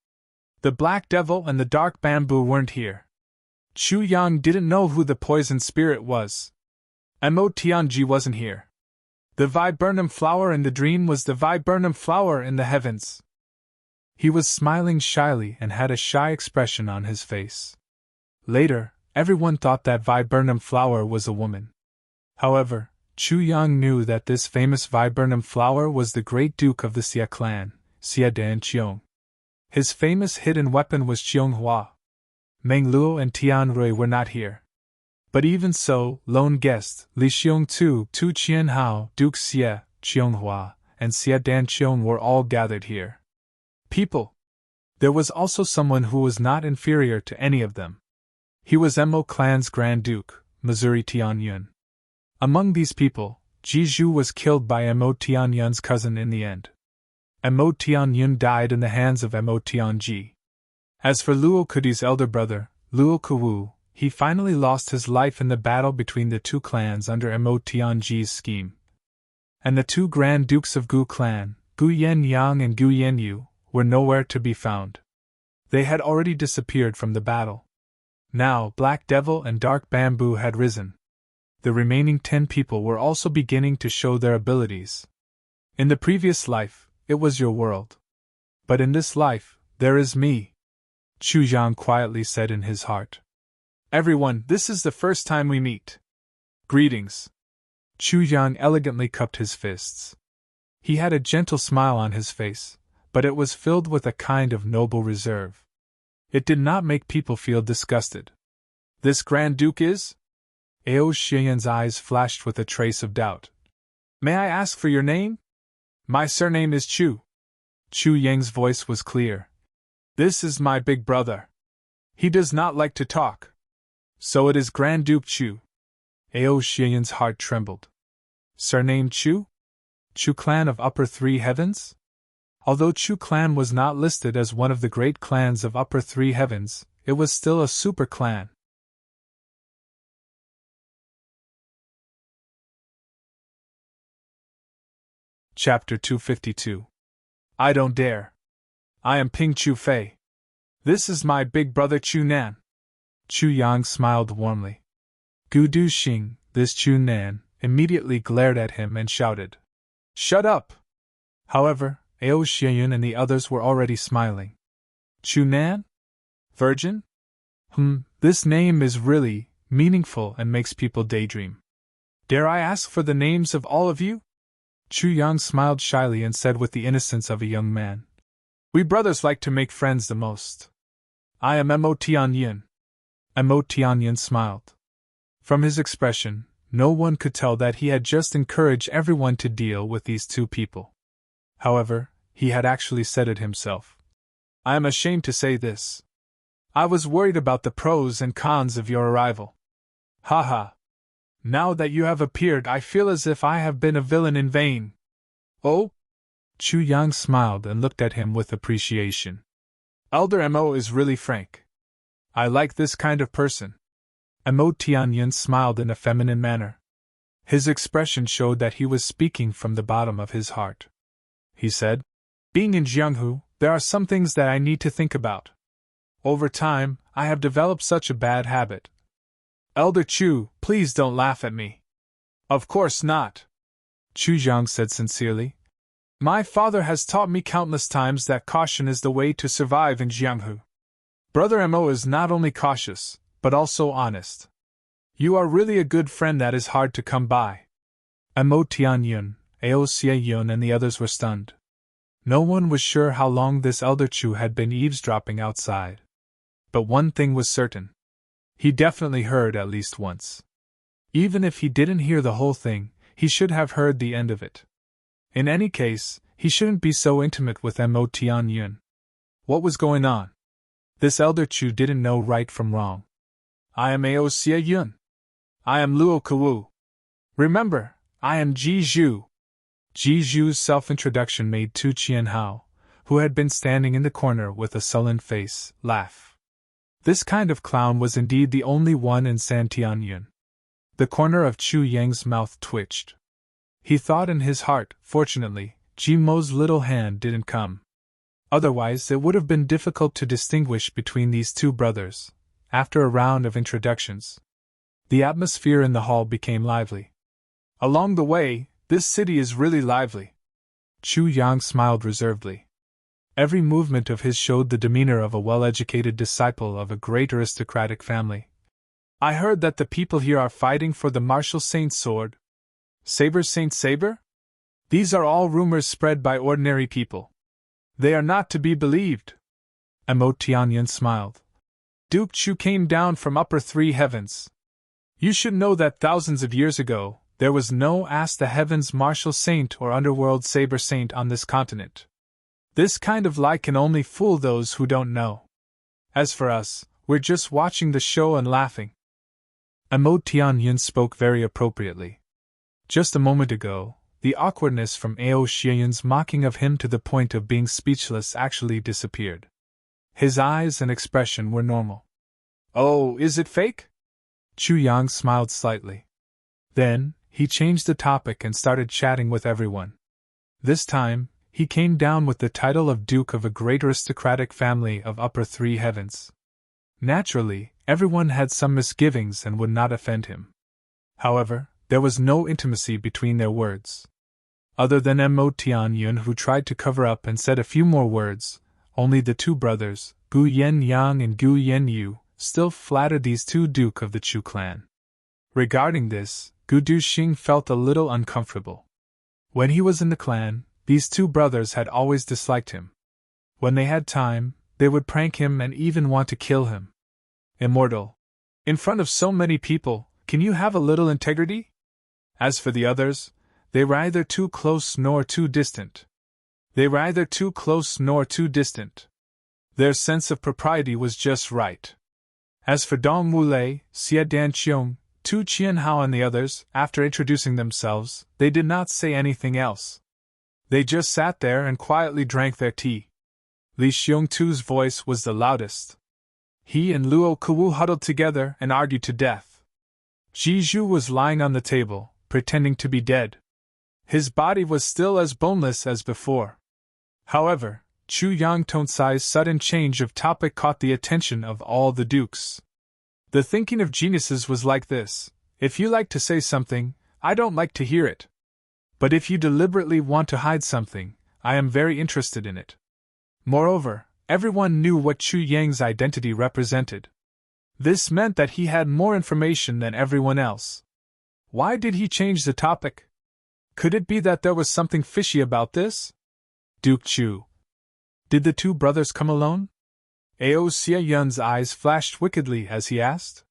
The Black Devil and the Dark Bamboo weren't here. Chu Yang didn't know who the Poison Spirit was. Mo Tianji wasn't here. The viburnum flower in the dream was the viburnum flower in the heavens. He was smiling shyly and had a shy expression on his face. Later, everyone thought that viburnum flower was a woman. However, Chu Yang knew that this famous viburnum flower was the great duke of the Xie clan, Xie Dan Qiong. His famous hidden weapon was Qianghua. Meng Luo and Tian Rui were not here. But even so, Lone Guest, Li Xiong Tu, Tu Qianhao, Duke Xie, Qianghua, and Xie Dan Qiong were all gathered here. People. There was also someone who was not inferior to any of them. He was Mo clan's Grand Duke, Missouri Tianyun. Among these people, Ji Zhu was killed by Mo Tianyun's cousin in the end. Mo Tianyun died in the hands of Mo Tianji. As for Luo Kudi's elder brother, Luo Kuwu, he finally lost his life in the battle between the two clans under Mo Tianji's scheme. And the two Grand Dukes of Gu clan, Gu Yenyang and Gu Yenyu, were nowhere to be found. They had already disappeared from the battle. Now Black Devil and Dark Bamboo had risen. The remaining 10 people were also beginning to show their abilities. In the previous life, it was your world. But in this life, there is me, Chu Yang quietly said in his heart. Everyone, this is the first time we meet. Greetings. Chu Yang elegantly cupped his fists. He had a gentle smile on his face, but it was filled with a kind of noble reserve. It did not make people feel disgusted. This Grand Duke is? Ao Xianyun's eyes flashed with a trace of doubt. May I ask for your name? My surname is Chu. Chu Yang's voice was clear. This is my big brother. He does not like to talk. So it is Grand Duke Chu. Ao Xianyun's heart trembled. Surname Chu? Chu clan of Upper Three Heavens? Although Chu clan was not listed as one of the great clans of Upper Three Heavens, it was still a super clan. Chapter 252. I don't dare. I am Ping Chu Fei. This is my big brother Chu Nan. Chu Yang smiled warmly. Gu Duxing, this Chu Nan, immediately glared at him and shouted, Shut up! However, Ao Xianyun and the others were already smiling. Chu Nan? Virgin? This name is really meaningful and makes people daydream. Dare I ask for the names of all of you? Chu Yang smiled shyly and said with the innocence of a young man. We brothers like to make friends the most. I am Mo Tianyun. Mo Tianyun smiled. From his expression, no one could tell that he had just encouraged everyone to deal with these two people. However, he had actually said it himself. I am ashamed to say this. I was worried about the pros and cons of your arrival. Ha. Now that you have appeared, I feel as if I have been a villain in vain. Oh? Chu Yang smiled and looked at him with appreciation. Elder Mo is really frank. I like this kind of person. Mo Tianyun smiled in a feminine manner. His expression showed that he was speaking from the bottom of his heart. He said, Being in Jianghu, there are some things that I need to think about. Over time, I have developed such a bad habit. Elder Chu, please don't laugh at me. Of course not. Chu Yang said sincerely. My father has taught me countless times that caution is the way to survive in Jianghu. Brother Mo is not only cautious, but also honest. You are really a good friend that is hard to come by. Mo Tianyun, Ao Sieyun, and the others were stunned. No one was sure how long this elder Chu had been eavesdropping outside. But one thing was certain. He definitely heard at least once. Even if he didn't hear the whole thing, he should have heard the end of it. In any case, he shouldn't be so intimate with Mo Tianyun. What was going on? This elder Chu didn't know right from wrong. I am Ao Sieyun. I am Luo Kuwu. Remember, I am Ji Zhu. Ji Zhu's self-introduction made Tu Qianhao, who had been standing in the corner with a sullen face, laugh. This kind of clown was indeed the only one in San Tianyun. The corner of Chu Yang's mouth twitched. He thought in his heart, fortunately, Ji Mo's little hand didn't come. Otherwise it would have been difficult to distinguish between these two brothers, after a round of introductions. The atmosphere in the hall became lively. Along the way, this city is really lively. Chu Yang smiled reservedly. Every movement of his showed the demeanor of a well-educated disciple of a great aristocratic family. I heard that the people here are fighting for the martial saint's sword. Saber Saint Saber? These are all rumors spread by ordinary people. They are not to be believed. Mo Tianyun smiled. Duke Chu came down from upper three heavens. You should know that thousands of years ago, there was no Ask the Heavens martial saint or underworld saber saint on this continent. This kind of lie can only fool those who don't know. As for us, we're just watching the show and laughing. Mo Tianyun spoke very appropriately. Just a moment ago, the awkwardness from Ao Sieyun's mocking of him to the point of being speechless actually disappeared. His eyes and expression were normal. Oh, is it fake? Chu Yang smiled slightly. Then, he changed the topic and started chatting with everyone. This time, he came down with the title of Duke of a great aristocratic family of upper three heavens. Naturally, everyone had some misgivings and would not offend him. However, there was no intimacy between their words. Other than Mo Tianyun, who tried to cover up and said a few more words, only the two brothers, Gu Yen Yang and Gu Yen Yu, still flattered these two Duke of the Chu clan. Regarding this, Gu Duxing felt a little uncomfortable. When he was in the clan, these two brothers had always disliked him. When they had time, they would prank him and even want to kill him. Immortal. In front of so many people, can you have a little integrity? As for the others, they were either too close nor too distant. Their sense of propriety was just right. As for Dong Wulei, Xie Danqiong, Tu Qianhao and the others, after introducing themselves, they did not say anything else. They just sat there and quietly drank their tea. Li Xiongtu's voice was the loudest. He and Luo Kuwu huddled together and argued to death. Ji Zhu was lying on the table, pretending to be dead. His body was still as boneless as before. However, Chu Yang Tonsai's sudden change of topic caught the attention of all the dukes. The thinking of geniuses was like this: if you like to say something, I don't like to hear it. But if you deliberately want to hide something, I am very interested in it. Moreover, everyone knew what Chu Yang's identity represented. This meant that he had more information than everyone else. Why did he change the topic? Could it be that there was something fishy about this? Duke Chu. Did the two brothers come alone? Ao Sieyun's eyes flashed wickedly as he asked.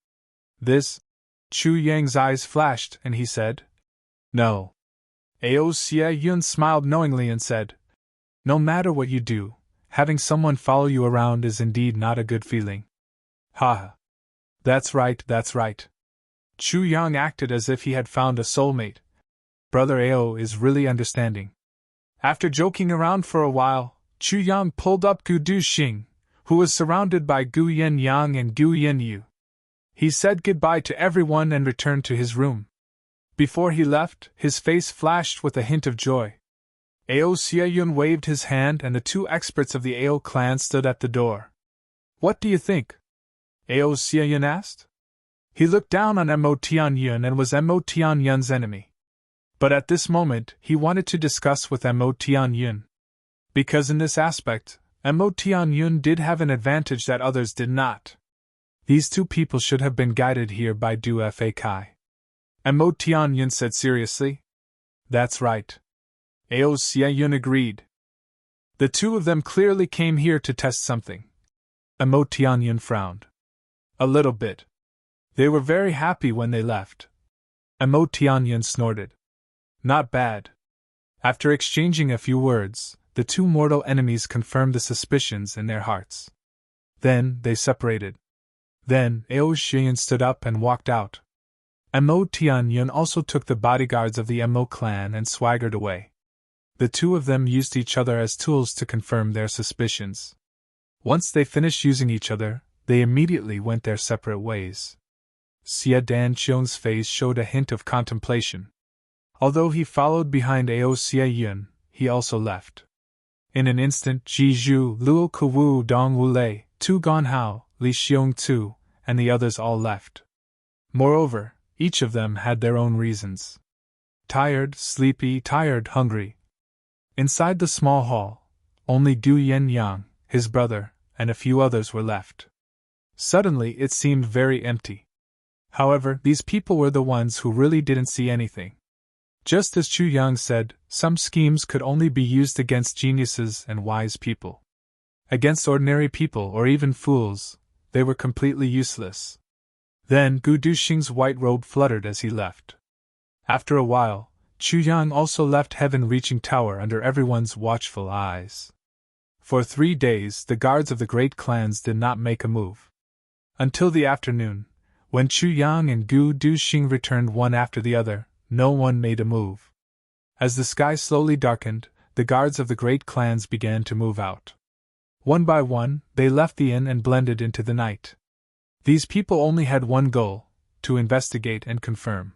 This? Chu Yang's eyes flashed and he said, No. Ao Sieyun smiled knowingly and said, No matter what you do, having someone follow you around is indeed not a good feeling. Ha! That's right. Chu Yang acted as if he had found a soulmate. Brother Ao is really understanding. After joking around for a while, Chu Yang pulled up Gu Duxing, who was surrounded by Gu Yen Yang and Gu Yen Yu. He said goodbye to everyone and returned to his room. Before he left, his face flashed with a hint of joy. Ao Sieyun waved his hand and the two experts of the Ao clan stood at the door. What do you think? Ao Sieyun asked. He looked down on Mo Tianyun and was Mo Tianyun's enemy. But at this moment, he wanted to discuss with Mo Tianyun. Because in this aspect, Mo Tianyun did have an advantage that others did not. These two people should have been guided here by Du Fa Kai. Mo Tianyun said seriously. That's right. Ao Xie Yun agreed. The two of them clearly came here to test something. Mo Tianyun frowned. A little bit. They were very happy when they left. Mo Tianyun snorted. Not bad. After exchanging a few words, the two mortal enemies confirmed the suspicions in their hearts. Then they separated. Then Ao Xian stood up and walked out. Mo Tianyun also took the bodyguards of the Mo clan and swaggered away. The two of them used each other as tools to confirm their suspicions. Once they finished using each other, they immediately went their separate ways. Xie Danqiong's face showed a hint of contemplation. Although he followed behind Ao Xie Yun, he also left. In an instant, Ji Zhu, Luo Kuwu, Dong Wulei, Tu Ganhao, Li Xiong Tu, and the others all left. Moreover, each of them had their own reasons. Tired, sleepy, tired, hungry. Inside the small hall, only Du Yenyang, his brother, and a few others were left. Suddenly it seemed very empty. However, these people were the ones who really didn't see anything. Just as Chu Yang said, some schemes could only be used against geniuses and wise people. Against ordinary people or even fools, they were completely useless. Then Gu Duxing's white robe fluttered as he left. After a while, Chu Yang also left heaven-reaching tower under everyone's watchful eyes. For 3 days the guards of the great clans did not make a move. Until the afternoon, when Chu Yang and Gu Duxing returned one after the other, no one made a move. As the sky slowly darkened, the guards of the great clans began to move out. One by one, they left the inn and blended into the night. These people only had one goal: to investigate and confirm.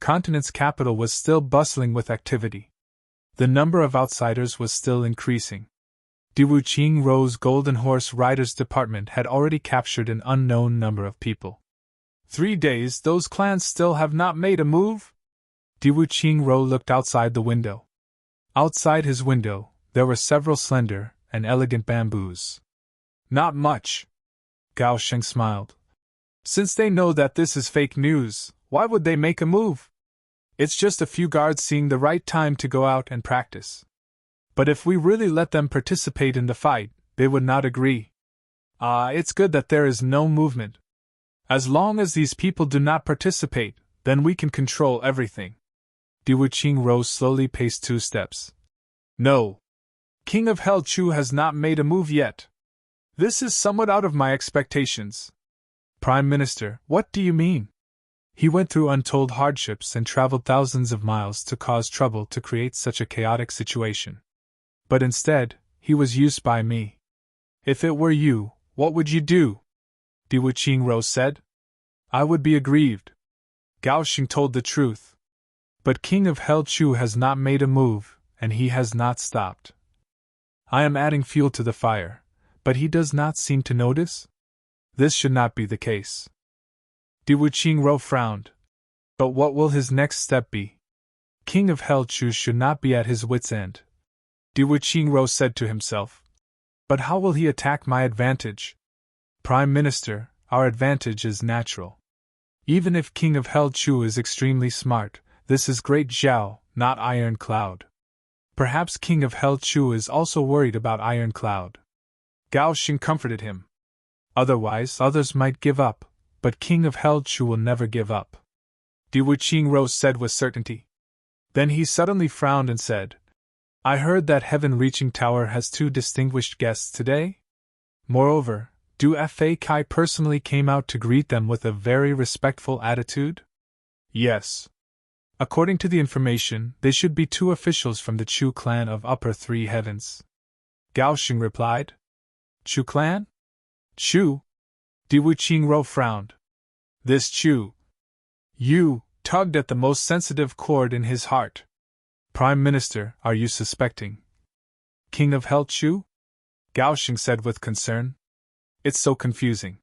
Continent's capital was still bustling with activity. The number of outsiders was still increasing. Diwu Ro's Golden Horse Riders Department had already captured an unknown number of people. 3 days, those clans still have not made a move? Diwu Ro looked outside the window. Outside his window, there were several slender and elegant bamboos. Not much. Gao Sheng smiled. Since they know that this is fake news, why would they make a move? It's just a few guards seeing the right time to go out and practice. But if we really let them participate in the fight, they would not agree. It's good that there is no movement. As long as these people do not participate, then we can control everything. Diwu Ro slowly paced 2 steps. No. King of Hell Chu has not made a move yet. This is somewhat out of my expectations. Prime Minister, what do you mean? He went through untold hardships and traveled thousands of miles to cause trouble to create such a chaotic situation. But instead, he was used by me. If it were you, what would you do? Diwu Ro said. I would be aggrieved. Gao Xing told the truth. But King of Hell Chu has not made a move, and he has not stopped. I am adding fuel to the fire, but he does not seem to notice? This should not be the case. Diwu Ro frowned. But what will his next step be? King of Hell Chu should not be at his wit's end. Diwu Ro said to himself. But how will he attack my advantage? Prime Minister, our advantage is natural. Even if King of Hell Chu is extremely smart, this is Great Zhao, not Iron Cloud. Perhaps King of Hell Chu is also worried about Iron Cloud. Gao Xing comforted him. Otherwise, others might give up, but King of Hell Chu will never give up. Diwu Ro said with certainty. Then he suddenly frowned and said, I heard that Heaven-Reaching Tower has 2 distinguished guests today? Moreover, Du Fa Kai personally came out to greet them with a very respectful attitude? Yes. According to the information, they should be 2 officials from the Chu clan of Upper 3 Heavens. Gao Xing replied. Chu clan? Chu? Diwu Ro frowned. This Chu. You tugged at the most sensitive chord in his heart. Prime Minister, are you suspecting King of Hell Chu? Gao Xing said with concern. It's so confusing.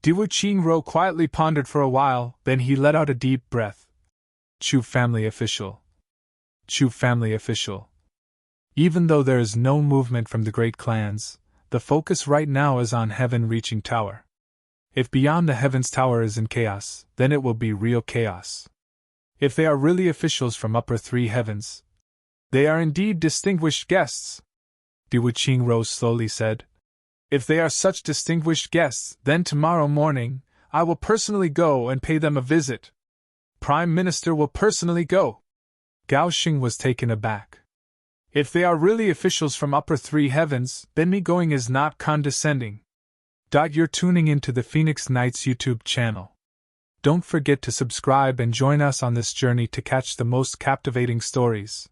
Diwu Ro quietly pondered for a while, then he let out a deep breath. Chu family official. Chu family official. Even though there is no movement from the great clans, the focus right now is on Heaven-Reaching Tower. If beyond the heavens tower is in chaos, then it will be real chaos. If they are really officials from upper three heavens, they are indeed distinguished guests. Du Wuqing rose slowly said. If they are such distinguished guests, then tomorrow morning, I will personally go and pay them a visit. Prime Minister will personally go. Gao Xing was taken aback. If they are really officials from upper three heavens, then me going is not condescending. You're tuning into the Phoenix Nights YouTube channel. Don't forget to subscribe and join us on this journey to catch the most captivating stories.